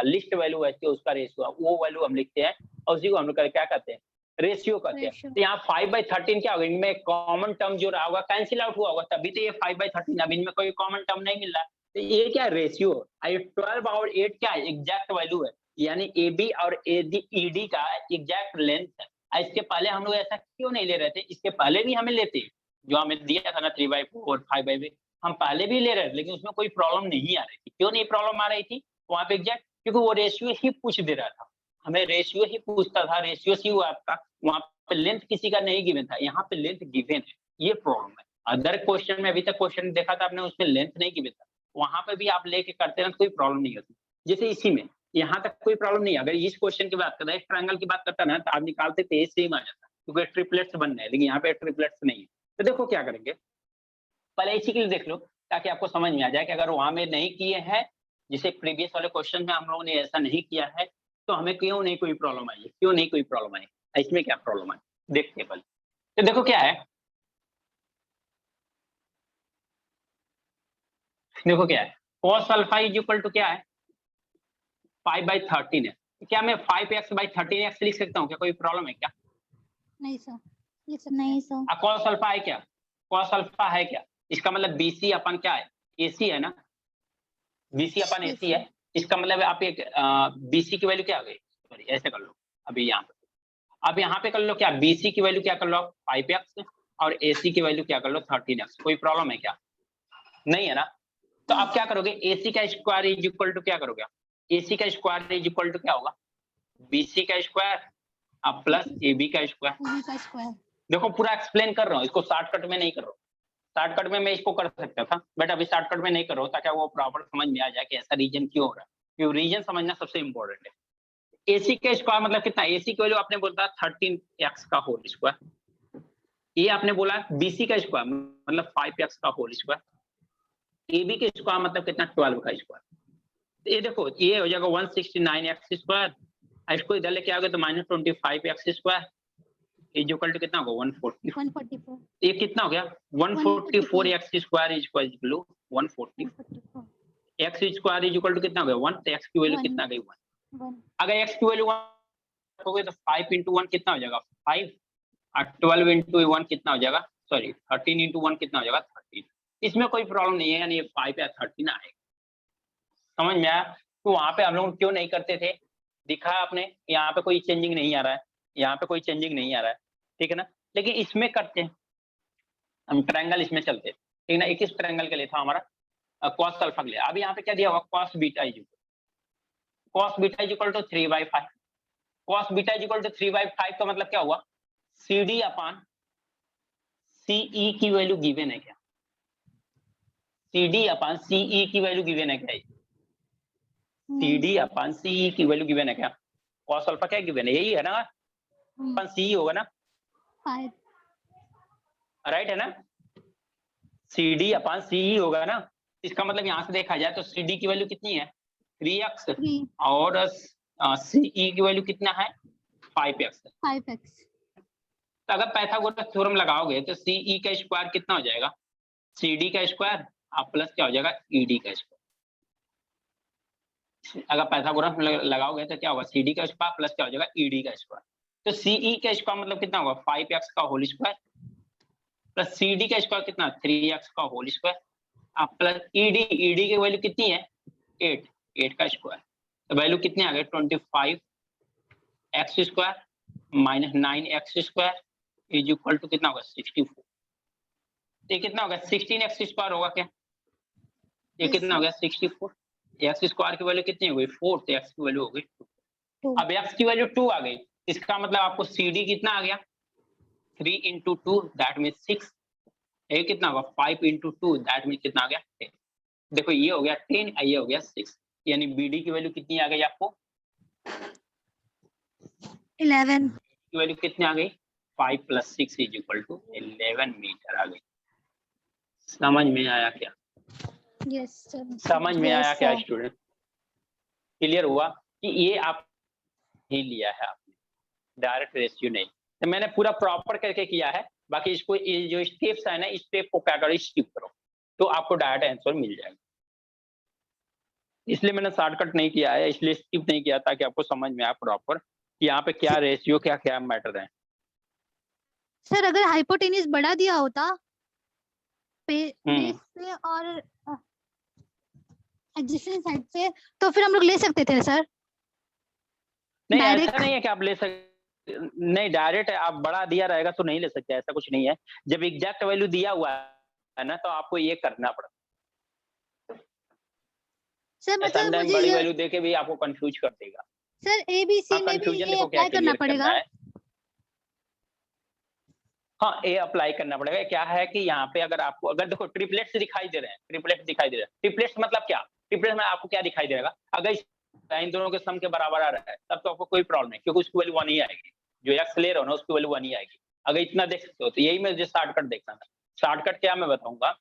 लिस्ट वैल्यू बचती है उसका रेशियो, वो वैल्यू हम लिखते हैं और उसी को हम लोग क्या कहते हैं, रेशियो कहते हैं। तो यहाँ 5/13 क्या होगा, इनमें कॉमन टर्म जो रहा होगा कैंसिल आउट हुआ होगा, तभी तो ये 5/13। अब इनमें कोई कॉमन टर्म नहीं मिल रहा, तो ये क्या रेशियो, 12 और 8 क्या है, एग्जैक्ट वैल्यू है, यानी ए बी और ईडी का एग्जैक्ट लेंथ है। इसके पहले हम लोग ऐसा क्यों नहीं ले रहे थे? इसके पहले भी हमें लेते, जो हमें दिया था ना 3/4 5/8, हम पहले भी ले रहे थे, लेकिन उसमें कोई प्रॉब्लम नहीं आ रही थी। क्यों नहीं प्रॉब्लम आ रही थी वहां पे एग्जैक्ट? क्योंकि वो रेशियो ही पूछ दे रहा था, हमें रेशियो ही पूछता था, रेशियो सी हुआ आपका, वहां पे लेंथ किसी का नहीं गिवन था, यहाँ पे लेंथ गिवन है, ये प्रॉब्लम है। अदर क्वेश्चन में अभी तक क्वेश्चन देखा था आपने, उसमें लेंथ नहीं गिवन था, वहां पे भी आप लेके करते ना कोई प्रॉब्लम नहीं होती। जैसे इसी में यहाँ तक कोई प्रॉब्लम नहीं है। अगर इस क्वेश्चन की बात करता है, ट्रायंगल की बात करता ना, तो आप निकालते थे सेम आ जाता, क्योंकि ट्रिपलेट्स बन रहे हैं, लेकिन यहाँ पे ट्रिपलेट्स नहीं है। तो देखो क्या करेंगे, पहले इसी के लिए देख लो ताकि आपको समझ में आ जाए कि अगर वहां में नहीं किए हैं, जैसे प्रीवियस वाले क्वेश्चन में हम लोगों ने ऐसा नहीं किया है, तो हमें क्यों नहीं कोई प्रॉब्लम आई है, क्यों नहीं कोई प्रॉब्लम आई, इसमें क्या प्रॉब्लम है देखते हैं पहले। तो देखो क्या है, देखो क्या है, cos alpha is equal to क्या है, 5/13 है। क्या मैं 5x/13x लिख सकता हूँ क्या? कोई प्रॉब्लम है क्या? नहीं सर, नहीं सर। cos अल्फा है क्या? cos अल्फा है क्या? इसका मतलब BC अपन क्या है, AC है ना, BC अपन AC है। इसका मतलब आप एक BC की वैल्यू क्या आ गई, सॉरी ऐसे कर लो, अभी यहाँ पे, अब यहाँ पे कर लो क्या, BC की वैल्यू क्या कर लो 5x और AC की वैल्यू क्या कर लो 13x। कोई प्रॉब्लम है क्या? नहीं है ना। तो आप क्या करोगे, AC का स्क्वायर इज इक्वल टू क्या करोगे, AC का स्क्वायर इज इक्वल टू क्या होगा, BC का स्क्वायर अब प्लस AB का स्क्वायर। देखो पूरा एक्सप्लेन कर रहा हूँ, इसको शॉर्टकट में नहीं कर रहा हूँ। शॉर्टकट में मैं इसको कर सकता था, बट अभी शॉर्टकट में नहीं कर रहा हूँ, ताकि वो प्रॉपर समझ में आ जाए कि ऐसा रीजन क्यों हो रहा है, क्योंकि रीजन समझना सबसे इंपॉर्टेंट है। AC का स्क्वायर मतलब कितना, AC की वैल्यू आपने बोलता 13x का होल स्क्वायर, ये आपने बोला BC का स्क्वायर मतलब 5x का होल स्क्वायर, AB के स्क्वायर मतलब कितना 12 का स्क्वायर। ये देखो ये हो जाएगा 169x स्क्वायर, इसको इधर लेके आओगे तो -25x square is equal to कितना होगा 144। ये कितना हो गया 144x square is equal to 144, x square is equal to कितना हो गया 1, तो x की वैल्यू कितना गई 1। अगर x की वैल्यू 1 हो गई तो 5 × 1 कितना हो जाएगा 5, और 12 × 1 कितना हो जाएगा, सॉरी 13 × 1 कितना हो जाएगा 13। इसमें कोई प्रॉब्लम नहीं है, यानी ये 5 या 13 आएगा। समझ में आया? तो वहां पे हम लोग क्यों नहीं करते थे, दिखा आपने, यहाँ पे कोई चेंजिंग नहीं आ रहा है, यहाँ पे कोई चेंजिंग नहीं आ रहा है, ठीक है ना। लेकिन इसमें करते हैं हम, ट्रायंगल इसमें चलते हैं, ठीक है ना। एक इस ट्रायंगल के लिए था हमारा cos अल्फा के लिए। अब यहाँ पे क्या दिया हुआ cos beta is equal to 3/5। cos beta is equal to 3/5 का मतलब क्या हुआ, CD अपान CE की वैल्यू गिवन है क्या, CD अपान CE की वैल्यू गिवन है क्या, CD अपान CE की वैल्यू गिवन है क्या, cos अल्फा क्या गिवन है, यही है ना, अपन CE होगा ना, राइट है ना, CD अपान CE होगा ना। इसका मतलब यहाँ से देखा जाए तो CD की वैल्यू कितनी है 3x और CE की वैल्यू कितना है 5x। तो अगर पाइथागोरस थ्योरम लगाओगे तो CE का स्क्वायर कितना हो जाएगा CD का स्क्वायर आप प्लस क्या हो जाएगा ED का स्क्वायर। अगर पाइथागोरस लगाओगे तो क्या होगा CD का स्क्वायर प्लस क्या हो जाएगा ED का स्क्वायर। तो CE का स्क्वायर मतलब कितना होगा 5x का होल स्क्वायर प्लस CD का स्क्वायर कितना 3x का होल स्क्वायर आप प्लस ED की वैल्यू कितनी है 8 का स्क्वायर। तो वैल्यू कितने आ गए 25x square minus 9x square is equal to कितना होगा 64। तो ये कितना होगा 16x स्क्वायर होगा क्या? ये Yes, कितना हो गया 64। x स्क्वायर की वैल्यू कितनी हो गई 4 तो x की वैल्यू हो गई 2। 2। अब x की वैल्यू 2 आ गई इसका मतलब आपको CD कितना आ गया 3 into 2 दैट मीन 6। ये कितना होगा 5 into 2 दैट मीन कितना आ गया 10। देखो ये हो गया 10 ये हो गया 6 यानी BD की वैल्यू कितनी आ गई आपको 11। की वैल्यू कितनी आ गई 5 + 6 इज इक्वल टू 11 मीटर आ गई। समझ में आया क्या? Yes sir. समझ में आया Yes, क्या sir. स्टूडेंट? क्लियर हुआ कि ये आप ही लिया है आपने डायरेक्ट रेशियो नहीं। तो मैंने पूरा प्रॉपर करके किया है बाकी इसको ये जो स्टेप्स है ना इस स्टेप को क्या करो स्किप करो तो आपको डायरेक्ट आंसर मिल जाएगा। इसलिए मैंने शॉर्टकट नहीं किया है इसलिए स्किप नहीं किया ताकि आपको समझ में आए प्रॉपर कि यहाँ पे क्या रेशियो क्या क्या मैटर है। सर अगर हाइपोटेन्यूज बढ़ा दिया होता हम्म। बेस से और एडजेसेंट साइड से तो फिर हम लोग ले सकते थे सर। नहीं ऐसा डायरेक्ट नहीं है कि आप ले सकते नहीं डायरेक्ट आप बढ़ा दिया रहेगा तो नहीं ले सकते ऐसा कुछ नहीं है। जब एग्जैक्ट वैल्यू दिया हुआ है ना तो आपको ये करना पड़ता सर है। मतलब समटाइम मुझे बड़ी ये वैल्यू देके भी आपको कंफ्यूज कर देगा। सर ABC हाँ में भी कंफ्यूजन ये देखो क्या अप्लाई करना क्लियर करना पड़ेगा। है। हाँ ए अप्लाई करना पड़ेगा। क्या है कि यहाँ पे अगर आपको अगर देखो ट्रिपलेट्स दिखाई दे रहे हैं ट्रिपलेट्स मतलब क्या ट्रिपलेट्स में आपको क्या दिखाई देगा अगर इन दोनों के सम के बराबर आ रहा है तब तो आपको कोई प्रॉब्लम नहीं क्योंकि उसकी वैल्यू 1 ही आएगी। जो एक्स ले रहे हो ना उसकी वैल्यू 1 ही आएगी। अगर इतना देख सकते हो तो यही मैं शॉर्टकट देखना था। शॉर्टकट क्या मैं बताऊंगा।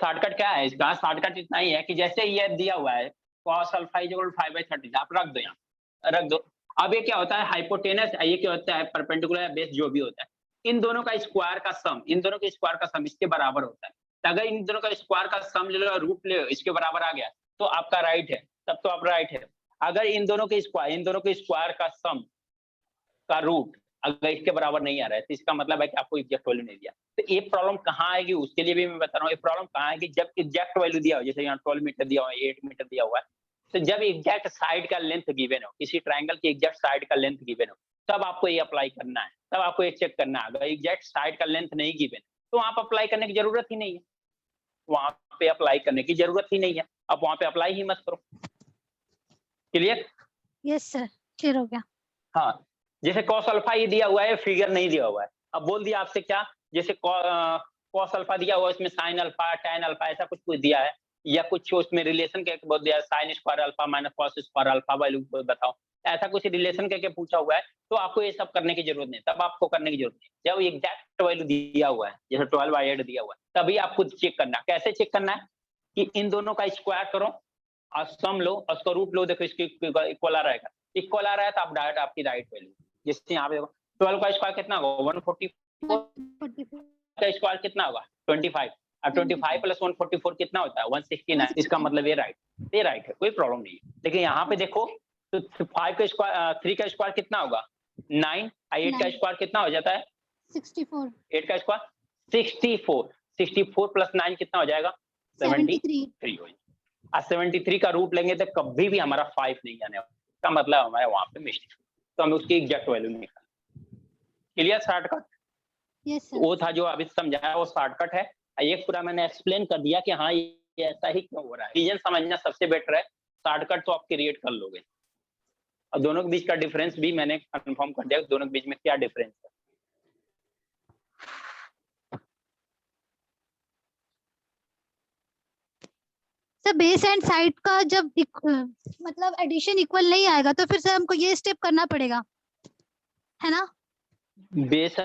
शॉर्टकट क्या है इसका शॉर्टकट इतना ही है कि जैसे ये दिया हुआ है cos अल्फा = 5/30 आप रख दो यहाँ रख दो। अब ये क्या होता है हाइपोटेनस ये क्या होता है परपेंडिकुलर बेस जो भी होता है इन दोनों का स्क्वायर का सम इसके बराबर होता है। तो अगर इन दोनों का स्क्वायर का सम ले लो रूट ले लो इसके बराबर आ गया तो आपका राइट है तब तो आप राइट है। अगर इन दोनों के स्क्वायर का सम का रूट अगर इसके बराबर नहीं आ रहा है तो इसका मतलब है कि आपको एग्जैक्ट वैल्यू नहीं दिया। तो ये प्रॉब्लम कहाँ आएगी उसके लिए भी मैं बता रहा हूँ। ये प्रॉब्लम कहाँ आएगी जब एग्जैक्ट वैल्यू दिया हो जैसे यहाँ 12 मीटर दिया हुआ है 8 मीटर दिया हुआ है तो जब एग्जैक्ट साइड का लेंथ गिवन हो किसी ट्राइंगल की एग्जैक्ट साइड का लेंथ गिवन हो तब आपको ये अप्लाई करना है तब आपको ये चेक करना है। अगर एग्जैक्ट साइड का लेंथ नहीं गिवन तो वहां पर अप्लाई करने की जरूरत ही नहीं है। वहां पे अप्लाई करने की जरूरत ही नहीं है आप वहां पे अप्लाई ही मत करो। क्लियर? यस सर क्लियर हो गया। हाँ जैसे cos अल्फा ये दिया हुआ है फिगर नहीं दिया हुआ है। अब बोल दिया आपसे क्या जैसे cos अल्फा दिया हुआ है इसमें sin अल्फा tan अल्फा ऐसा कुछ दिया है या कुछ उसमें रिलेशन के बोल दिया sin square alpha minus cos square alpha value बताओ ऐसा कुछ रिलेशन करके पूछा हुआ है तो आपको ये सब करने की जरूरत नहीं तब आपको करने की जरूरत नहीं। जब एग्जैक्ट वैल्यू दिया हुआ है जैसे 12/8 दिया हुआ है तभी आपको चेक करना। कैसे चेक करना है कि इन दोनों का स्क्वायर करो और सम लो और उसका रूट लो देखो इसके इक्वल आ रहेगा इक्वल आ रहा है तो आप डायरेक्ट आपकी राइट वैल्यू जैसे यहाँ पे 12 का स्क्वायर कितना होगा 144 का स्क्वायर कितना होगा 25 और 25 + 144 कितना होता है 169 इसका मतलब ये राइट है कोई प्रॉब्लम नहीं है। लेकिन यहाँ पे देखो तो 5 का स्क्वायर 3 का स्क्वायर कितना होगा 9 8 का 9 स्क्वायर कितना हो जाता है 64 8 का स्क्वायर 64 + 9 कितना हो जाएगा 73 हो जाएगा। 73 का रूट लेंगे तो कभी भी हमारा 5 नहीं आने वाला का मतलब हमारे वहां पे मिस्टेक तो हमें उसकी एग्जैक्ट वैल्यू निकालना। क्लियर? Shortcut yes sir. वो था जो अभी समझाया वो शॉर्टकट है। ये पूरा मैंने एक्सप्लेन कर दिया कि हाँ ये ऐसा ही क्यों हो रहा है। रीजन समझना सबसे बेटर है शॉर्टकट तो आप क्रिएट कर लोगे और दोनों के बीच का डिफरेंस भी मैंने कंफर्म कर दिया दोनों के बीच में क्या डिफरेंस है। सर बेस एंड साइड का जब मतलब एडिशन इक्वल नहीं आएगा तो फिर सर हमको ये स्टेप करना पड़ेगा है ना। बेस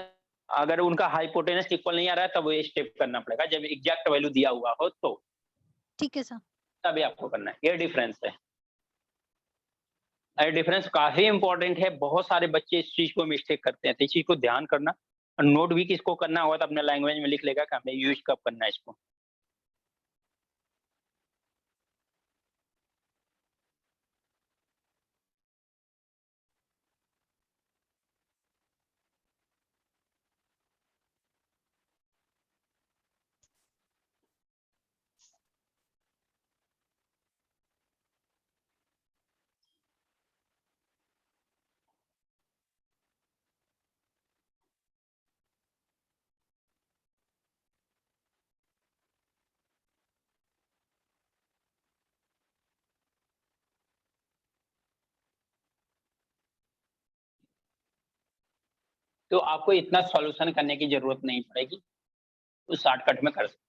अगर उनका हाइपोटेनस इक्वल नहीं आ रहा है तब ये स्टेप करना पड़ेगा जब एग्जैक्ट वैल्यू दिया हुआ हो तो ठीक है सर। तभी आपको करना है। ये डिफरेंस है। ये डिफरेंस काफी इंपॉर्टेंट है। बहुत सारे बच्चे इस चीज को मिस्टेक करते हैं तो इस चीज को ध्यान करना और नोट भी किसको करना होगा तो अपने लैंग्वेज में लिख लेगा कि हमें यूज कब करना है इसको। तो आपको इतना सॉल्यूशन करने की जरूरत नहीं पड़ेगी, तो शॉर्टकट में कर सकते।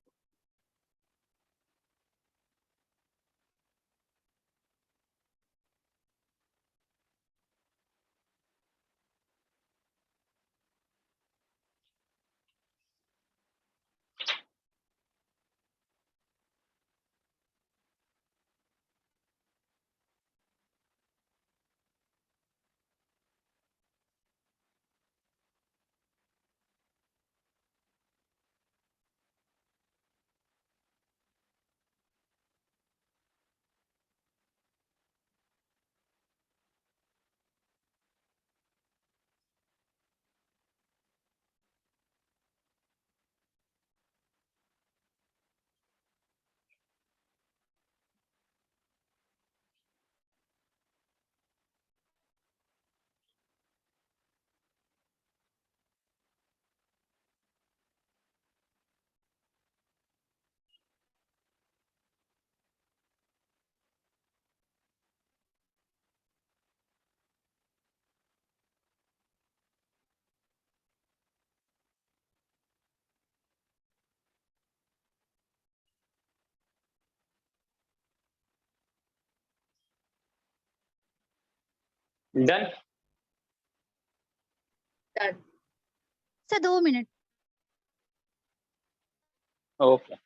Done. Sir 2 minute. Okay.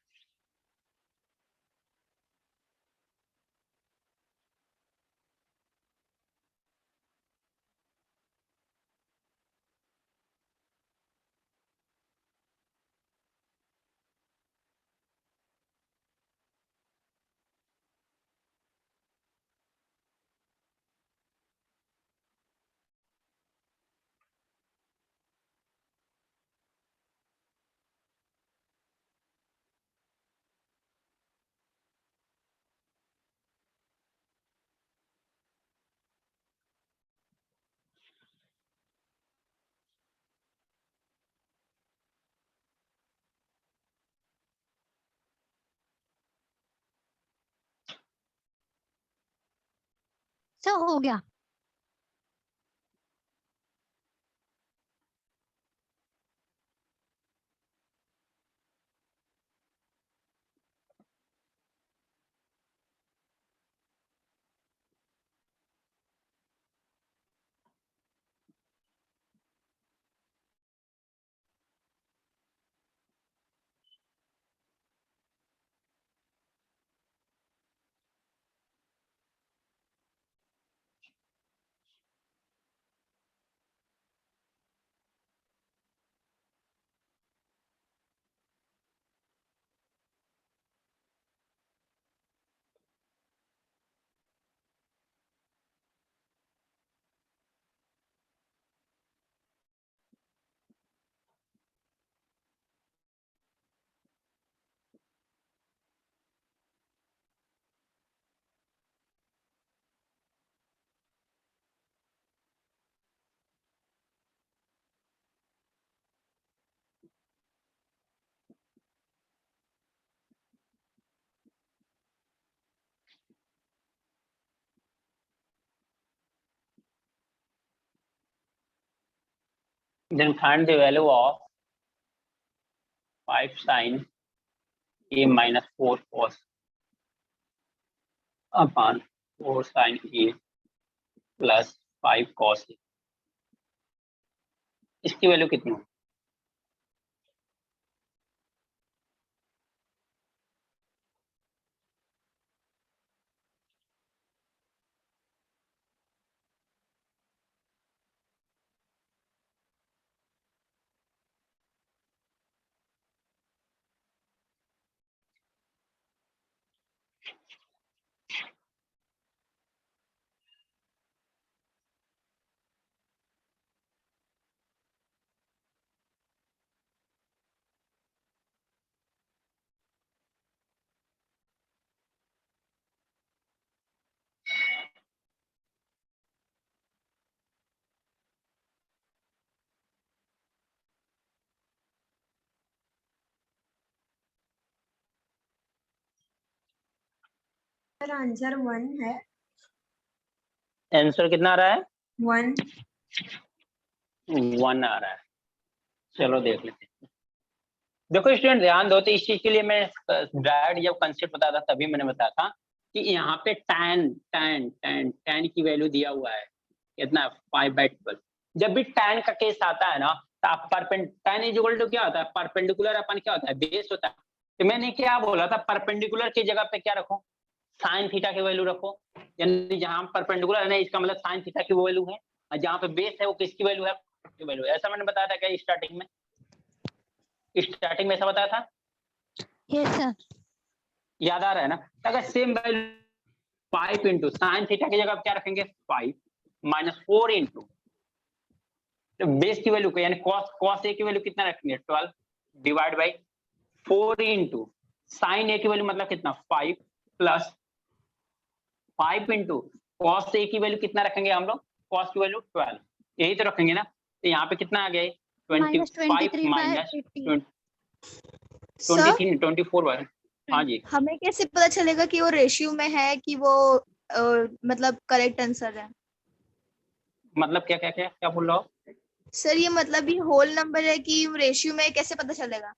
Sir हो गया। Then find the value of 5 sin a minus 4 cos upon 4 sin a plus 5 cos a। इसकी वैल्यू कितनी होगी? सर आंसर 1 है। आंसर कितना आ रहा है? 1। 1 आ रहा है। चलो देख लेते हैं। देखो स्टूडेंट ध्यान दो, तो इस चीज के लिए मैं डायरेक्ट जब कंसेप्ट बताया था तभी मैंने बताया था कि यहाँ पे tan की वैल्यू दिया हुआ है कितना, 5/12। जब भी tan का केस आता है ना, तो आप tan इज इक्वल टू क्या होता है, परपेंडिकुलर अपन क्या होता है, बेस होता है। तो मैंने क्या बोला था, परपेंडिकुलर की जगह पे क्या रखो, साइन थीटा की वैल्यू रखो, यानी जहां परपेंडिकुलर है ना, इसका मतलब साइन थीटा की वैल्यू है, और जहां पे बेस है वो किसकी वैल्यू है, की वैल्यू है। ऐसा मैंने बताया था क्या स्टार्टिंग में? स्टार्टिंग में ऐसा बताया था, यस सर। याद आ रहा है ना? अगर same value 5 into sine theta की जगह क्या रखेंगे, 5 माइनस 4 इंटू बेस की वैल्यू को, यानी कॉस ए की वैल्यू कितना रखेंगे, 12 डिवाइड बाई 4 इंटू साइन ए की वैल्यू मतलब कितना, 5 प्लस 5 इंटू कॉस ए की वैल्यू कितना रखेंगे हम लोग, कॉस की वैल्यू 12, यही तो रखेंगे ना। तो यहाँ पे कितना आ गया, 25 माइनस 23 24 बार। हाँ जी, हमें कैसे पता चलेगा कि वो रेशियो में है कि वो मतलब करेक्ट आंसर है? मतलब क्या क्या क्या क्या बोल रहा हो? सर ये मतलब ये होल नंबर है कि रेशियो में, कैसे पता चलेगा?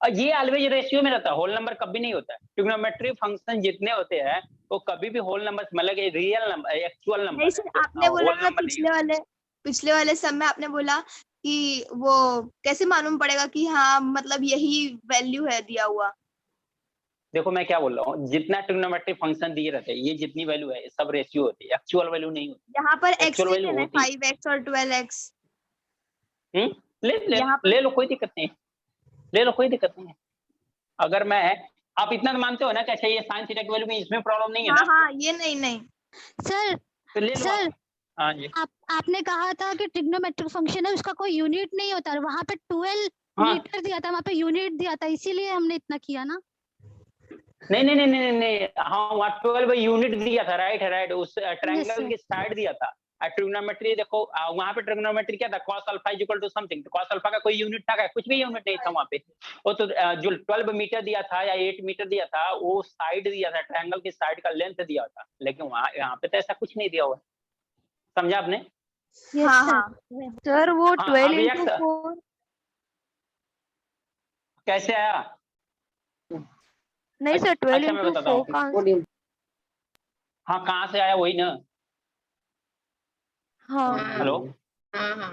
और ये ऑलवेज रेशियो में रहता है, होल नंबर कभी नहीं होता है। ट्रिग्नोमेट्री फंक्शन जितने होते हैं वो कभी भी होल नंबर, मतलब रियल नंबर, एक्चुअल नंबर नहीं सर, आपने बोला होल ना नंबर नहीं। पिछले वाले सब में आपने बोला कि वो कैसे मालूम पड़ेगा कि हाँ मतलब यही वैल्यू है दिया हुआ? देखो मैं क्या बोल रहा हूँ, जितना ट्रिग्नोमेट्री फंक्शन दिए रहते हैं, ये जितनी वैल्यू है सब रेशियो होती है, एक्चुअल वैल्यू नहीं होती। यहाँ पर x एक्चुअल नहीं वैल्यू लेना है, होती 5x और 12x। ले ले लो, कोई दिक्कत नहीं, ले लो कोई दिक्कत नहीं है। अगर मैं, आप इतना तो मानते हो ना कि अच्छा ये साइन थीटा की वैल्यू में इसमें प्रॉब्लम नहीं है हाँ ना, हाँ, ये नहीं सर तो ले लो सर आप। हाँ जी, आपने कहा था कि ट्रिग्नोमेट्रिक फंक्शन है, उसका कोई यूनिट नहीं होता, और वहां पे 12 हाँ मीटर दिया था, वहां पे यूनिट दिया था, इसीलिए हमने इतना किया ना। नहीं नहीं नहीं नहीं नहीं, हाँ वहाँ 12 यूनिट दिया था, राइट है, राइट, उस ट्रायंगल sir. की साइड दिया था। ट्रिग्नोमेट्री देखो, वहाँ पे ट्रिग्नोमेट्री क्या था, cos alpha is equal to something, तो cos अल्फा का कोई यूनिट था क्या, कुछ भी यूनिट नहीं था वहाँ पे। वो तो जो 12 मीटर दिया था या 8 मीटर दिया था, वो साइड दिया था, ट्रायंगल की साइड का लेंथ दिया था, लेकिन वहाँ यहाँ पे तो ऐसा कुछ नहीं दिया हुआ, समझा आपने? Yes, हाँ sir. हाँ सर वो हाँ, 12 अभी into 4 कैसे आया? नहीं सर, 12 अच्छा मैं into बताता 4 हूँ, का आंसर। हाँ कहाँ से आया वही ना, हाँ हेलो,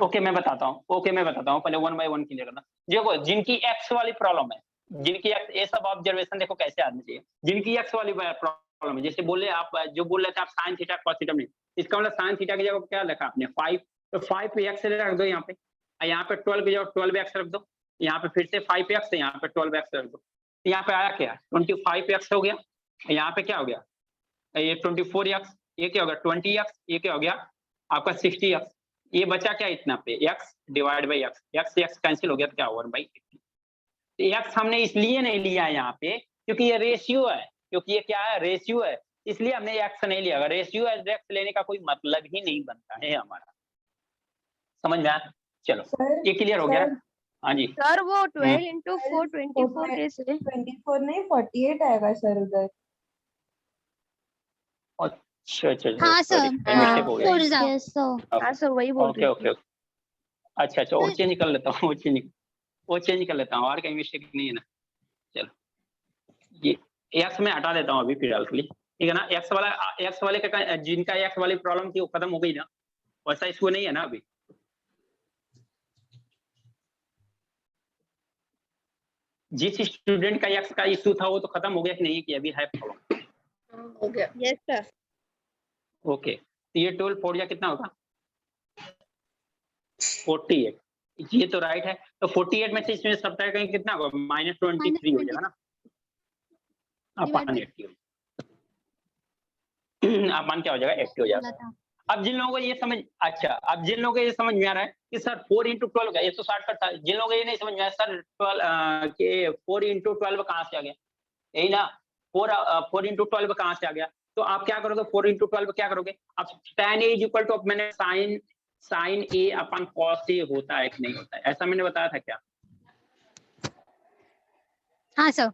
ओके मैं बताता हूँ, पहले 1 बाय 1 क्लियर करना। देखो जिनकी एक्स वाली प्रॉब्लम है, जिनकी एक्स, ये सब ऑब्जर्वेशन देखो कैसे आनी चाहिए, जिनकी एक्स वाली प्रॉब्लम है, जैसे बोले आप, जो बोल रहे थे आप साइन थीटा कॉस थीटा में, इसका मतलब साइन थीटा की जगह क्या लिखा आपने, 5, तो 5 पे एक्स रख दो यहाँ पे, और यहाँ पे 12 की जगह 12 एक्स रख दो, यहाँ पे फिर से 5 एक्स, यहाँ पे 12 एक्स रख दो, यहाँ पे आया क्या, 25 एक्स हो गया, यहाँ पे क्या हो गया, ये 24 एक्स, ये क्या हो गया 20 एक्स, ये क्या हो गया आपका 60 एक्स, ये बचा क्या इतना पे, x divide by x cancel हो गया, तो क्या हुआ भाई, एक्स हमने इसलिए नहीं लिया यहाँ पे क्योंकि ये रेशियो है, क्योंकि ये क्या है, रेशियो है, इसलिए हमने एक्स नहीं लिया। अगर रेशियो है एक्स लेने का कोई मतलब ही नहीं बनता है हमारा, समझ में आया? चलो ये क्लियर हो गया। हाँ जी सर वो 12 into 4 24 कैसे? 24 नहीं 48 आएगा सर उधर। अच्छा अच्छा हाँ सॉरी, सर, मिस्टेक हो गया। फोर जा। Yes, sir. हाँ सर वही बोल ओके रही ओके थी। ओके, अच्छा वो चेंज कर लेता हूँ, वो चेंज कर लेता हूँ, और कहीं मिस्टेक नहीं है ना। चलो ये एक्स में हटा देता हूँ अभी फिलहाल के लिए, ठीक है ना। एक्स वाले का, जिनका एक्स वाली प्रॉब्लम थी वो खत्म हो गई ना, वैसा इशू नहीं है ना अभी। जिस स्टूडेंट का एक्स का इशू था वो तो खत्म हो गया कि नहीं, कि अभी है प्रॉब्लम? हो गया। Yes sir. ओके, तो ये 12 फोड़ या कितना होगा, 48, ये तो राइट है। तो 48 में से इसमें सब्ट्रैक्ट करेंगे कितना होगा, -23 हो जाएगा ना। अपान by- 80 अपान क्या हो जाएगा 80 हो बोला जाएगा। था। अब जिन लोगों को ये समझ, अच्छा अब जिन लोगों को ये समझ में आ रहा है कि सर 4 into 12 का, ये तो शॉर्टकट था। जिन लोगों को ये नहीं समझ में आया सर 12 के 4 into 12 कहाँ से आ गया, यही ना 4 into 12 कहाँ से आ गया, तो आप क्या करोगे 4 into 12 क्या करोगे, अब tan a is equal to, मैंने sine A upon cos A होता है कि नहीं होता है, ऐसा मैंने बताया था क्या? हाँ सर।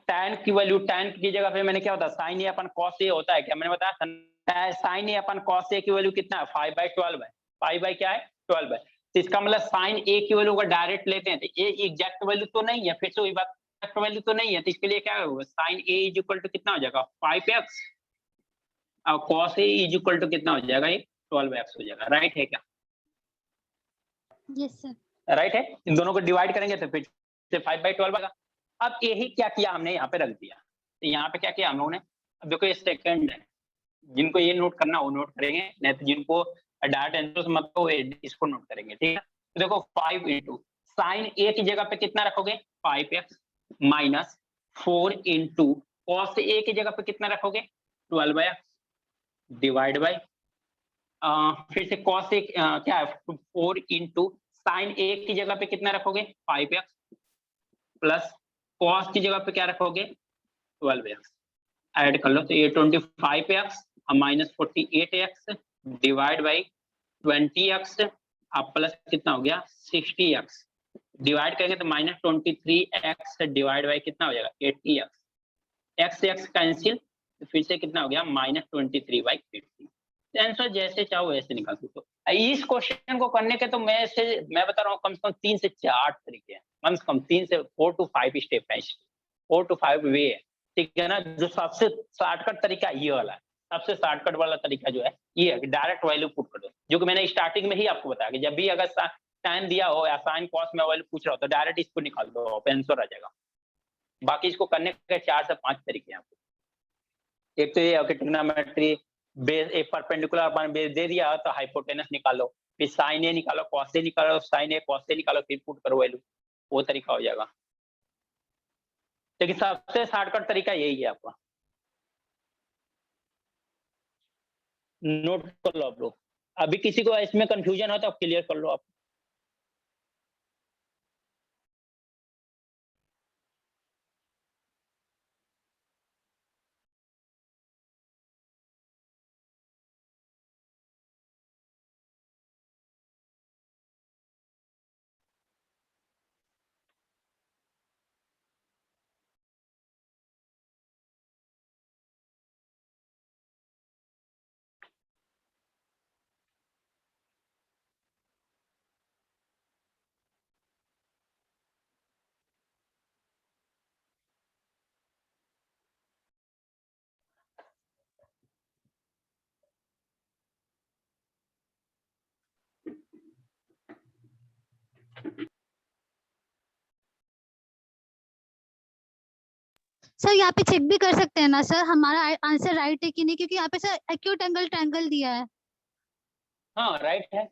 tan की वैल्यू, tan की जगह पे मैंने क्या बताया, sign A upon cos A होता है क्या, मैंने बताया साइन ए अपन कॉस ए की वैल्यू कितना है 5/12 है, 5 क्या है 12 है, तो इसका मतलब साइन ए की वैल्यू अगर डायरेक्ट लेते हैं तो ये एग्जैक्ट वैल्यू तो नहीं है, फिर से वही बात एग्जैक्ट वैल्यू तो नहीं है, तो इसके लिए क्या होगा, sine A is equal to कितना हो जाएगा 5x और cos A is equal to कितना हो जाएगा, ये 12x हो जाएगा। राइट है क्या? Yes sir. राइट है, इन दोनों को डिवाइड करेंगे तो फिर से 5/12 आएगा। अब यही क्या किया हमने यहाँ पे रख दिया, तो यहाँ पे क्या किया हम लोगों ने, अब देखो ये सेकंड है, जिनको ये नोट करना वो नोट करेंगे, नहीं तो जिनको डायरेक्ट आंसर मतलब इसको नोट करेंगे, ठीक है। तो देखो 5 into साइन ए की जगह पे कितना रखोगे 5x minus 4 into cos A की जगह पे कितना रखोगे 12x डिवाइड बाय फिर से कॉस ए क्या है 4 into साइन ए की जगह पे कितना रखोगे 5x प्लस कॉस की जगह पे क्या रखोगे 12x, ऐड कर लो तो ये 25x minus 48x divide by 20x अब प्लस कितना हो गया 60x, डिवाइड करेंगे तो माइनस 23x डिवाइड बाई कितना हो जाएगा 80x, x से x कैंसिल तो फिर से कितना हो गया माइनस 23/80। आंसर जैसे चाहो वैसे निकाल सकते हो। इस क्वेश्चन को करने के तो मैं बता रहा हूँ कम से कम 3 से 4 तरीके हैं, कम से कम 3 से 4 to 5 स्टेप है, 4 to 5 वे है, ठीक है ना। जो सबसे शॉर्टकट तरीका ये वाला है, सबसे शॉर्टकट वाला तरीका जो है ये है कि डायरेक्ट वैल्यू पुट कर दो, जो कि मैंने स्टार्टिंग में ही आपको बताया कि जब भी अगर टाइम दिया हो या साइन कॉस में वैल्यू पूछ रहा हो तो डायरेक्ट इसको निकाल दो, आंसर आ जाएगा। बाकी इसको करने के 4 से 5 तरीके हैं आपको। एक तो ये है कि ट्रिग्नोमेट्री बेस एक परपेंडिकुलर अपन बेस दे दिया तो हाइपोटेनस निकालो, फिर साइन ए निकालो, कॉस ए निकालो, साइन ए कॉस ए निकालो, फिर पुट करो वैल्यू, वो तरीका हो जाएगा। लेकिन सबसे शॉर्टकट तरीका यही है आपका, नोट कर लो आप लोग। अभी किसी को इसमें कंफ्यूजन हो तो आप क्लियर कर लो आप। सर यहाँ पे चेक भी कर सकते हैं ना सर हमारा आंसर राइट है कि नहीं, क्योंकि यहाँ पे सर एक्यूट एंगल ट्रायंगल दिया है हाँ राइट है,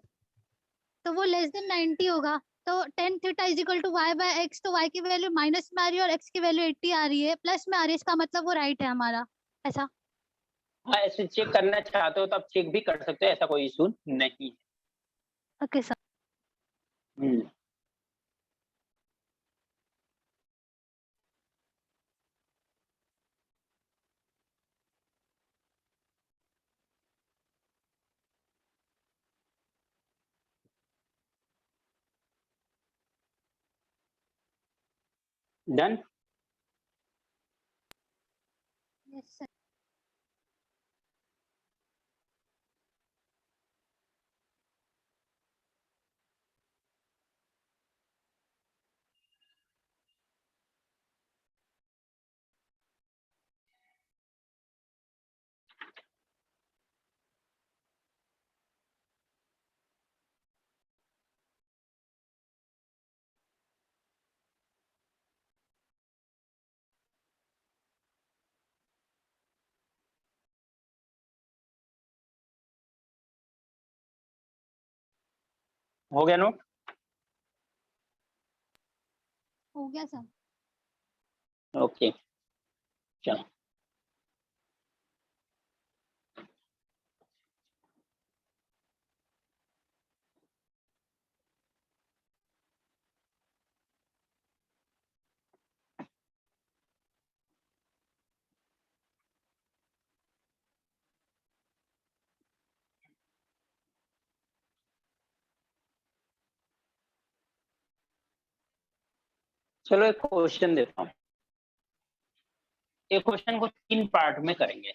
तो वो लेस देन 90 होगा, तो tan theta is equal to y by x, तो y की वैल्यू माइनस में आ रही है और x की वैल्यू 80 आ रही है, प्लस में आ रही है, इसका मतलब वो राइट है हमारा, ऐसा। हाँ ऐसे चेक करना चाहते हो तो आप चेक भी कर सकते हो, ऐसा कोई इशू नहीं है। Okay sir. Hmm, done. Yes sir. हो गया नोट? हो गया सर। ओके चलो चलो एक क्वेश्चन देता हूँ। एक क्वेश्चन को 3 पार्ट में करेंगे।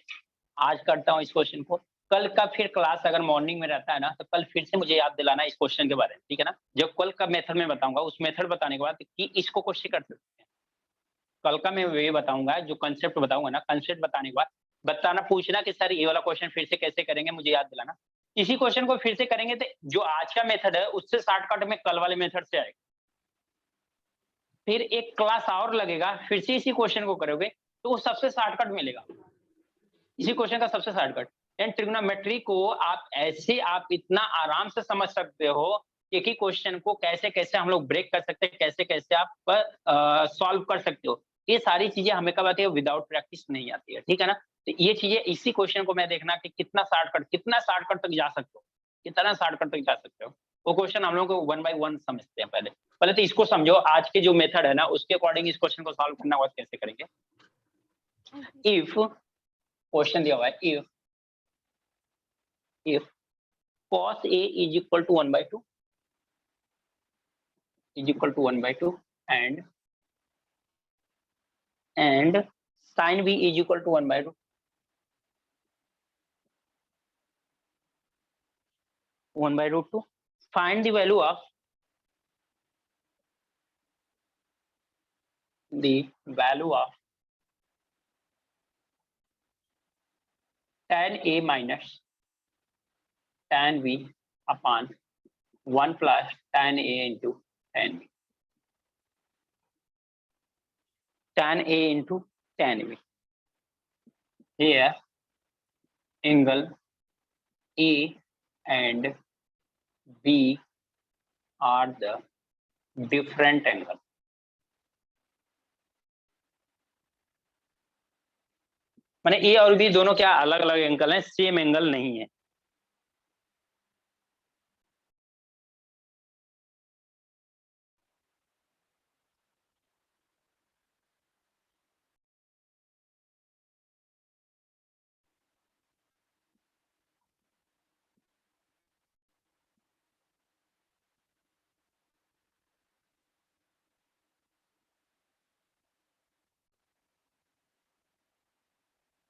आज करता हूँ इस क्वेश्चन को, कल का फिर क्लास अगर मॉर्निंग में रहता है ना, तो कल फिर से मुझे याद दिलाना इस क्वेश्चन के बारे में, ठीक है ना? जब कल का मेथड में बताऊंगा, उस मेथड बताने के बाद कि इसको क्वेश्चन कर सकते हैं। कल का मैं ये बताऊंगा, जो कंसेप्ट बताऊंगा ना, कंसेप्ट बताने के बाद बताना, पूछना कि सर ये वाला क्वेश्चन फिर से कैसे करेंगे, मुझे याद दिलाना। इसी क्वेश्चन को फिर से करेंगे तो जो आज का मेथड है उससे शॉर्टकट में कल वाले मेथड से आएगा। फिर एक क्लास और लगेगा, फिर से इसी क्वेश्चन को करोगे तो वो सबसे शॉर्टकट मिलेगा, इसी क्वेश्चन का सबसे शॉर्टकट। एंड ट्रिग्नोमेट्री को आप ऐसे आप इतना आराम से समझ सकते हो कि एक ही क्वेश्चन को कैसे कैसे हम लोग ब्रेक कर सकते हैं, कैसे कैसे आप सॉल्व कर सकते हो। ये सारी चीजें हमें कब आती है, विदाउट प्रैक्टिस नहीं आती है, ठीक है ना? तो ये चीजें इसी क्वेश्चन को मैं देखना कि कितना शॉर्टकट तक जा सकते हो, कितना शॉर्टकट तक जा सकते हो। वो क्वेश्चन हम लोग को 1 बाय 1 समझते हैं। पहले तो इसको समझो, आज के जो मेथड है ना उसके अकॉर्डिंग इस क्वेश्चन को सॉल्व करना होगा, कैसे करेंगे। इफ क्वेश्चन दिया हुआ है, if cos A is equal to 1 by 2 and sin B is equal to 1 by 2, root 2, find the value of tan A minus tan B upon 1 plus tan A into tan B. Tan A into tan B. Here angle A and B are the different angle. माने ए और B दोनों क्या अलग अलग angle हैं, same angle नहीं है।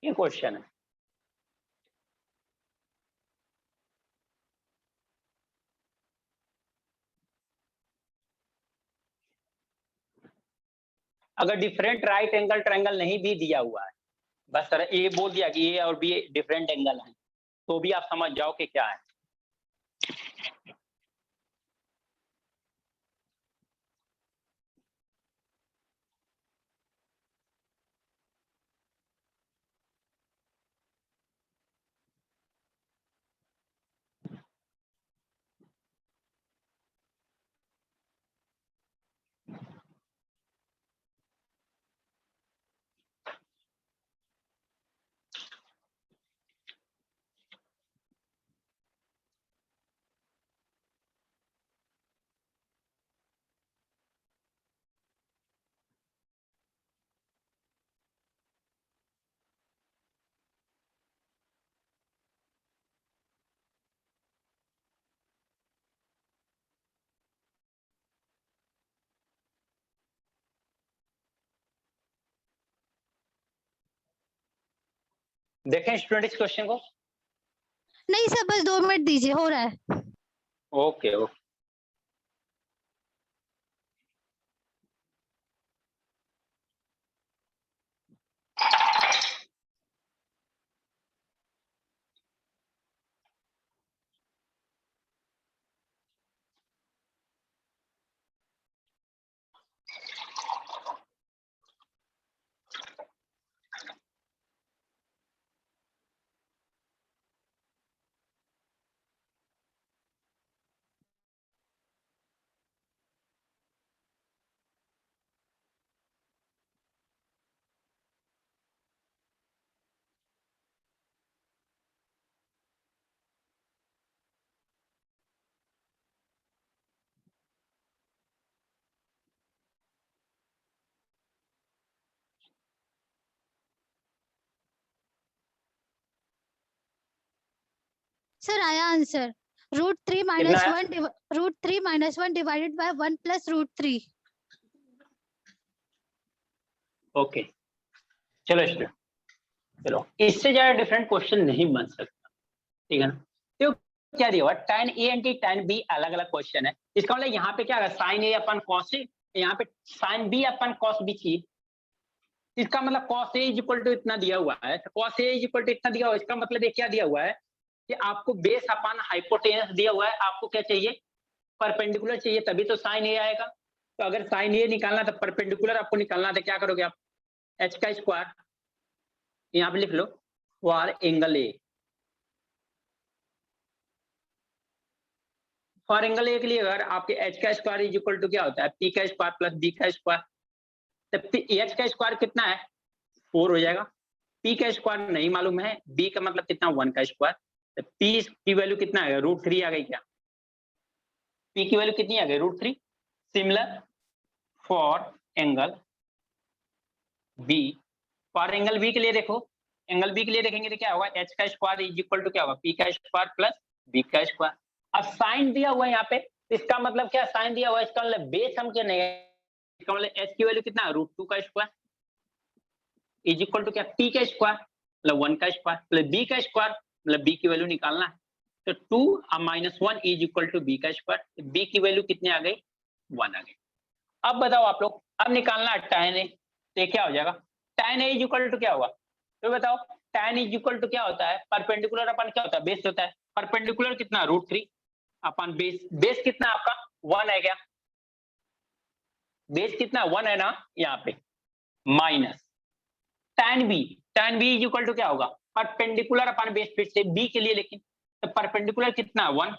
ये क्वेश्चन है। अगर डिफरेंट राइट एंगल ट्रायंगल नहीं भी दिया हुआ है, बस सर ए बोल दिया कि ए और बी डिफरेंट एंगल हैं, तो भी आप समझ जाओ कि क्या है। देखें स्टूडेंट इस क्वेश्चन को। नहीं सर, बस 2 मिनट दीजिए, हो रहा है। Okay okay. सर आया आंसर, √3 कितना है? -1 डिवाइडेड बाय 1 प्लस √3। ओके चलो स्टूडेंट, चलो इससे ज्यादा डिफरेंट क्वेश्चन नहीं बन सकता, ठीक है ना। तो क्या दिया हुआ tan A anti tan B अलग अलग क्वेश्चन है, इसका मतलब यहाँ पे क्या है sin A upon cos A, यहाँ पे sin B अपन cos B चाहिए। इसका मतलब cos A इक्वल टू इतना दिया हुआ है, तो cos A इक्वल टू इतना दिया हुआ है, इसका मतलब ये क्या दिया हुआ है कि आपको बेस अपन हाइपोटेनस दिया हुआ है, आपको क्या चाहिए परपेंडिकुलर चाहिए, तभी तो sin A आएगा। तो अगर sin A निकालना तो परपेंडिकुलर आपको निकालना, तो क्या करोगे आप h का स्क्वायर यहाँ पे लिख लो for angle A, for angle A के लिए अगर आपके h का स्क्वायर इज इक्वल टू क्या होता है p का स्क्वायर प्लस b का स्क्वायर, तो h का स्क्वायर कितना है 4 हो जाएगा, p का स्क्वायर नहीं मालूम है, b का मतलब कितना 1 का स्क्वायर, तो p की वैल्यू कितना है √3 आ गई क्या, p की वैल्यू कितनी आ गई √3। Similar for angle b, for angle b के लिए देखो, एंगल b के लिए देखेंगे तो क्या होगा h का स्क्वायर इज इक्वल टू क्या होगा p का स्क्वायर प्लस b का स्क्वायर। अब साइन दिया हुआ है यहाँ पे, इसका मतलब क्या साइन दिया हुआ है, इसका मतलब बेस हम क्या नहीं है, इसका मतलब h की वैल्यू कितना है √2 का स्क्वायर इज इक्वल टू क्या p का स्क्वायर मतलब 1 का स्क्वायर प्लस b का स्क्वायर मतलब b की वैल्यू निकालना है, तो 2 - 1 इज इक्वल टू b का स्क्वायर, b की वैल्यू कितनी आ गई 1 आ गई। अब बताओ आप लोग, अब निकालना है tan A, तो क्या हो जाएगा tan A is equal to क्या होगा, तो बताओ tan इज इक्वल टू क्या होता है परपेंडिकुलर अपन क्या होता है बेस होता है, परपेंडिकुलर कितना √3 अपन बेस, बेस कितना आपका 1 है क्या, बेस कितना 1 है ना यहाँ पे, minus tan B is equal to क्या होगा परपेंडिकुलर अपन बेस, फिर से B के लिए, लेकिन तो परपेंडिकुलर कितना 1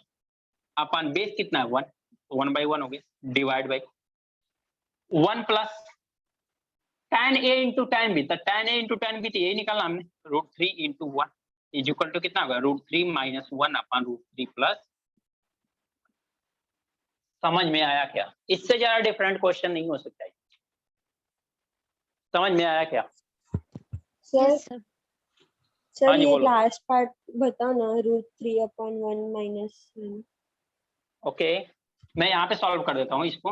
अपन बेस कितना 1, 1/1 हो गया divide by 1 plus tan A into tan B, तो tan A into tan B तो यही निकालना हमने √3 इंटू 1 इज इक्वल टू कितना होगा √3 - 1 अपन √3 प्लस। समझ में आया क्या, इससे ज्यादा डिफरेंट क्वेश्चन नहीं हो सकता है, समझ में आया क्या। Sir Yes, sir. सर हाँ जी, ये बोलो। लास्ट पार्ट बताओ ना √3/1 - 1। ओके मैं यहाँ पे सॉल्व कर देता हूँ इसको,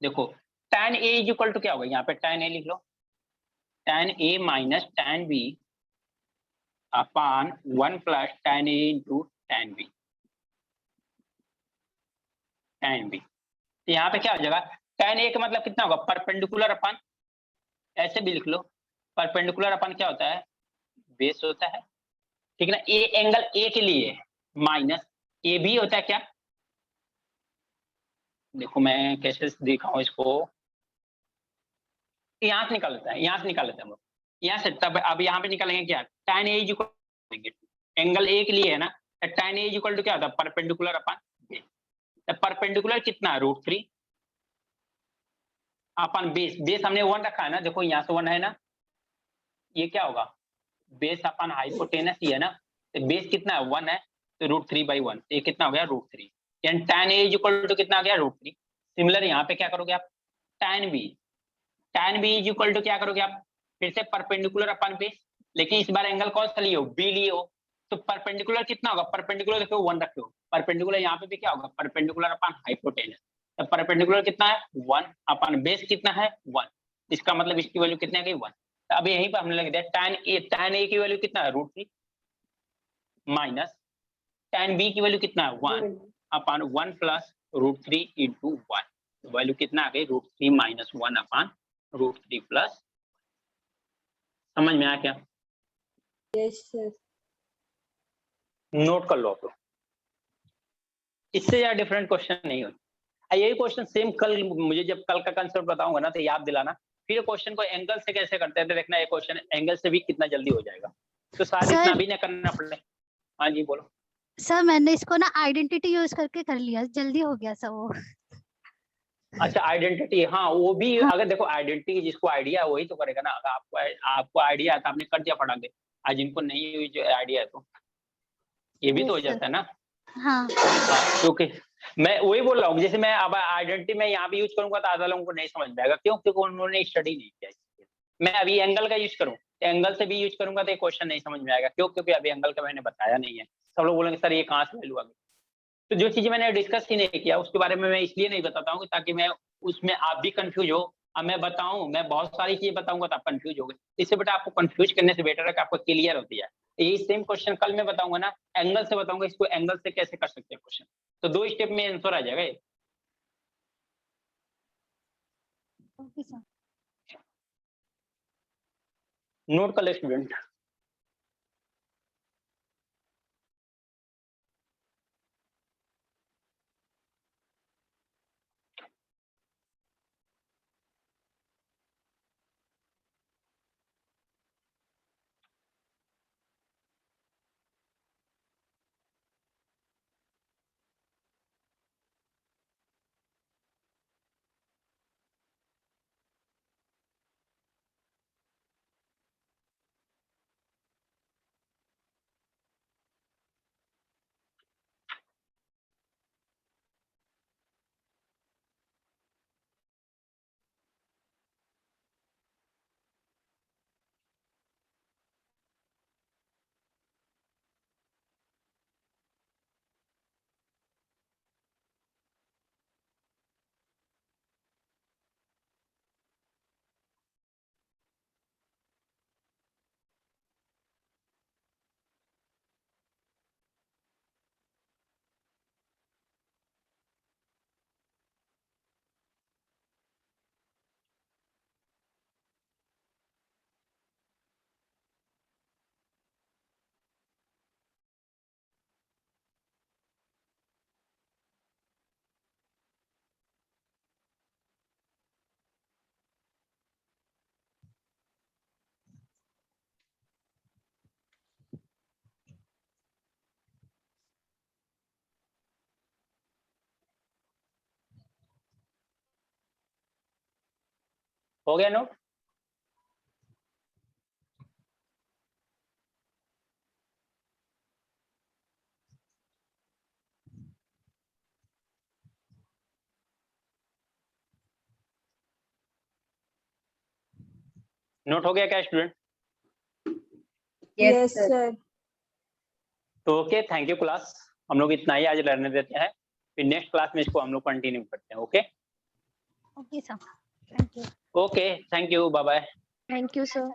देखो tan A is equal to क्या होगा, यहाँ पे tan A लिख लो, tan A minus tan B upon 1 plus tan A into tan B, tan B। तो यहाँ पे क्या हो जाएगा tan A का मतलब कितना होगा परपेंडिकुलर अपन, ऐसे भी लिख लो परपेंडिकुलर अपन क्या होता है बेस होता है, ठीक है ना। ए एंगल ए के लिए माइनस ए भी होता है क्या, देखो मैं कैसे दिखाऊं इसको, यहाँ से निकाल लेता है, यहाँ से निकाल लेते हैं हम लोग, यहाँ से तब अब यहाँ पे निकालेंगे क्या tan A equal angle A के लिए है ना, tan A इक्वल टू क्या होता है परपेंडिकुलर अपन बेस, तो परपेंडिकुलर कितना है √3 अपन बेस, बेस हमने 1 रखा है ना, देखो यहाँ से 1 है ना, ये क्या होगा बेस अपन हाइपोटेनस ही है ना, तो बेस कितना है 1 है, तो √3/1, ये कितना हो गया √3, यानी tan A इक्वल टू कितना आ गया √3। सिमिलर यहाँ पे क्या करोगे आप tan B इक्वल टू क्या करोगे आप फिर से परपेंडिकुलर अपन बेस, लेकिन इस बार एंगल कौन सा लिए हो B लिए हो, तो परपेंडिकुलर कितना होगा परपेंडिकुलर देखो 1 रखे हो, परपेंडिकुलर यहाँ पे भी क्या होगा परपेंडिकुलर अपन हाइपोटेनस, तो परपेंडिकुलर कितना है 1 अपन बेस कितना है 1, इसका मतलब इसकी वैल्यू कितनी आ गई 1। तो अब यहीं पर हमने लग दिया tan A की वैल्यू कितना है √3 माइनस tan B की वैल्यू कितना है 1 अपन 1 प्लस √3 इंटू 1, वैल्यू कितना आ गई √3 - 1 अपन √3 प्लस। समझ में आया क्या, यस सर। नोट कर लो आप लोग, इससे ज्यादा डिफरेंट क्वेश्चन नहीं होता। यही क्वेश्चन सेम कल मुझे जब कल का कंसेप्ट बताऊंगा ना तो याद दिलाना, फिर क्वेश्चन को एंगल से कैसे करते हैं तो देखना ये क्वेश्चन एंगल से भी कितना जल्दी हो जाएगा, तो शायद सर- इतना भी ना करना पड़े। हाँ जी बोलो। सर मैंने इसको ना आइडेंटिटी यूज करके कर लिया, जल्दी हो गया सब वो। अच्छा आइडेंटिटी, हाँ वो भी हाँ। अगर देखो आइडेंटिटी जिसको आइडिया है वही तो करेगा ना, अगर आपको आइडिया है तो आपने कर दिया फटाक दे, आज जिनको नहीं आइडिया है तो ये भी तो हो Yes, sir. जाता है ना। हाँ हाँ क्योंकि मैं वही बोल रहा हूँ, जैसे मैं अब आइडेंटिटी में यहाँ भी यूज करूंगा तो आधा लोगों को नहीं समझ में आएगा, क्यों क्योंकि उन्होंने स्टडी नहीं किया। मैं अभी एंगल का यूज करूँ एंगल से भी यूज करूंगा तो ये क्वेश्चन नहीं समझ में आएगा। क्यों? क्योंकि अभी एंगल का मैंने बताया नहीं है। सब लोग बोलेंगे सर ये कहाँ से वैल्यू आ गई। तो जो चीजें मैंने डिस्कस ही नहीं किया उसके बारे में मैं इसलिए नहीं बताता हूँ ताकि मैं उसमें आप भी कंफ्यूज हो। अब मैं बताऊं, मैं बहुत सारी चीजें बताऊंगा तो आप कंफ्यूज हो गए। इससे बेटा आपको कंफ्यूज करने से बेटर है कि आपको क्लियर होती है। यही सेम क्वेश्चन कल मैं बताऊंगा ना, एंगल से बताऊंगा इसको एंगल से कैसे कर सकते हैं क्वेश्चन। तो 2 स्टेप में आंसर आ जाएगा ये। Okay sir. नोट कर ले स्टूडेंट। हो गया नोट? नोट हो गया क्या स्टूडेंट? Yes sir. तो ओके, थैंक यू क्लास। हम लोग इतना ही आज लर्न देते हैं, फिर नेक्स्ट क्लास में इसको हम लोग कंटिन्यू करते हैं। Okay okay sir, thank you. Okay, thank you, bye bye. Thank you sir.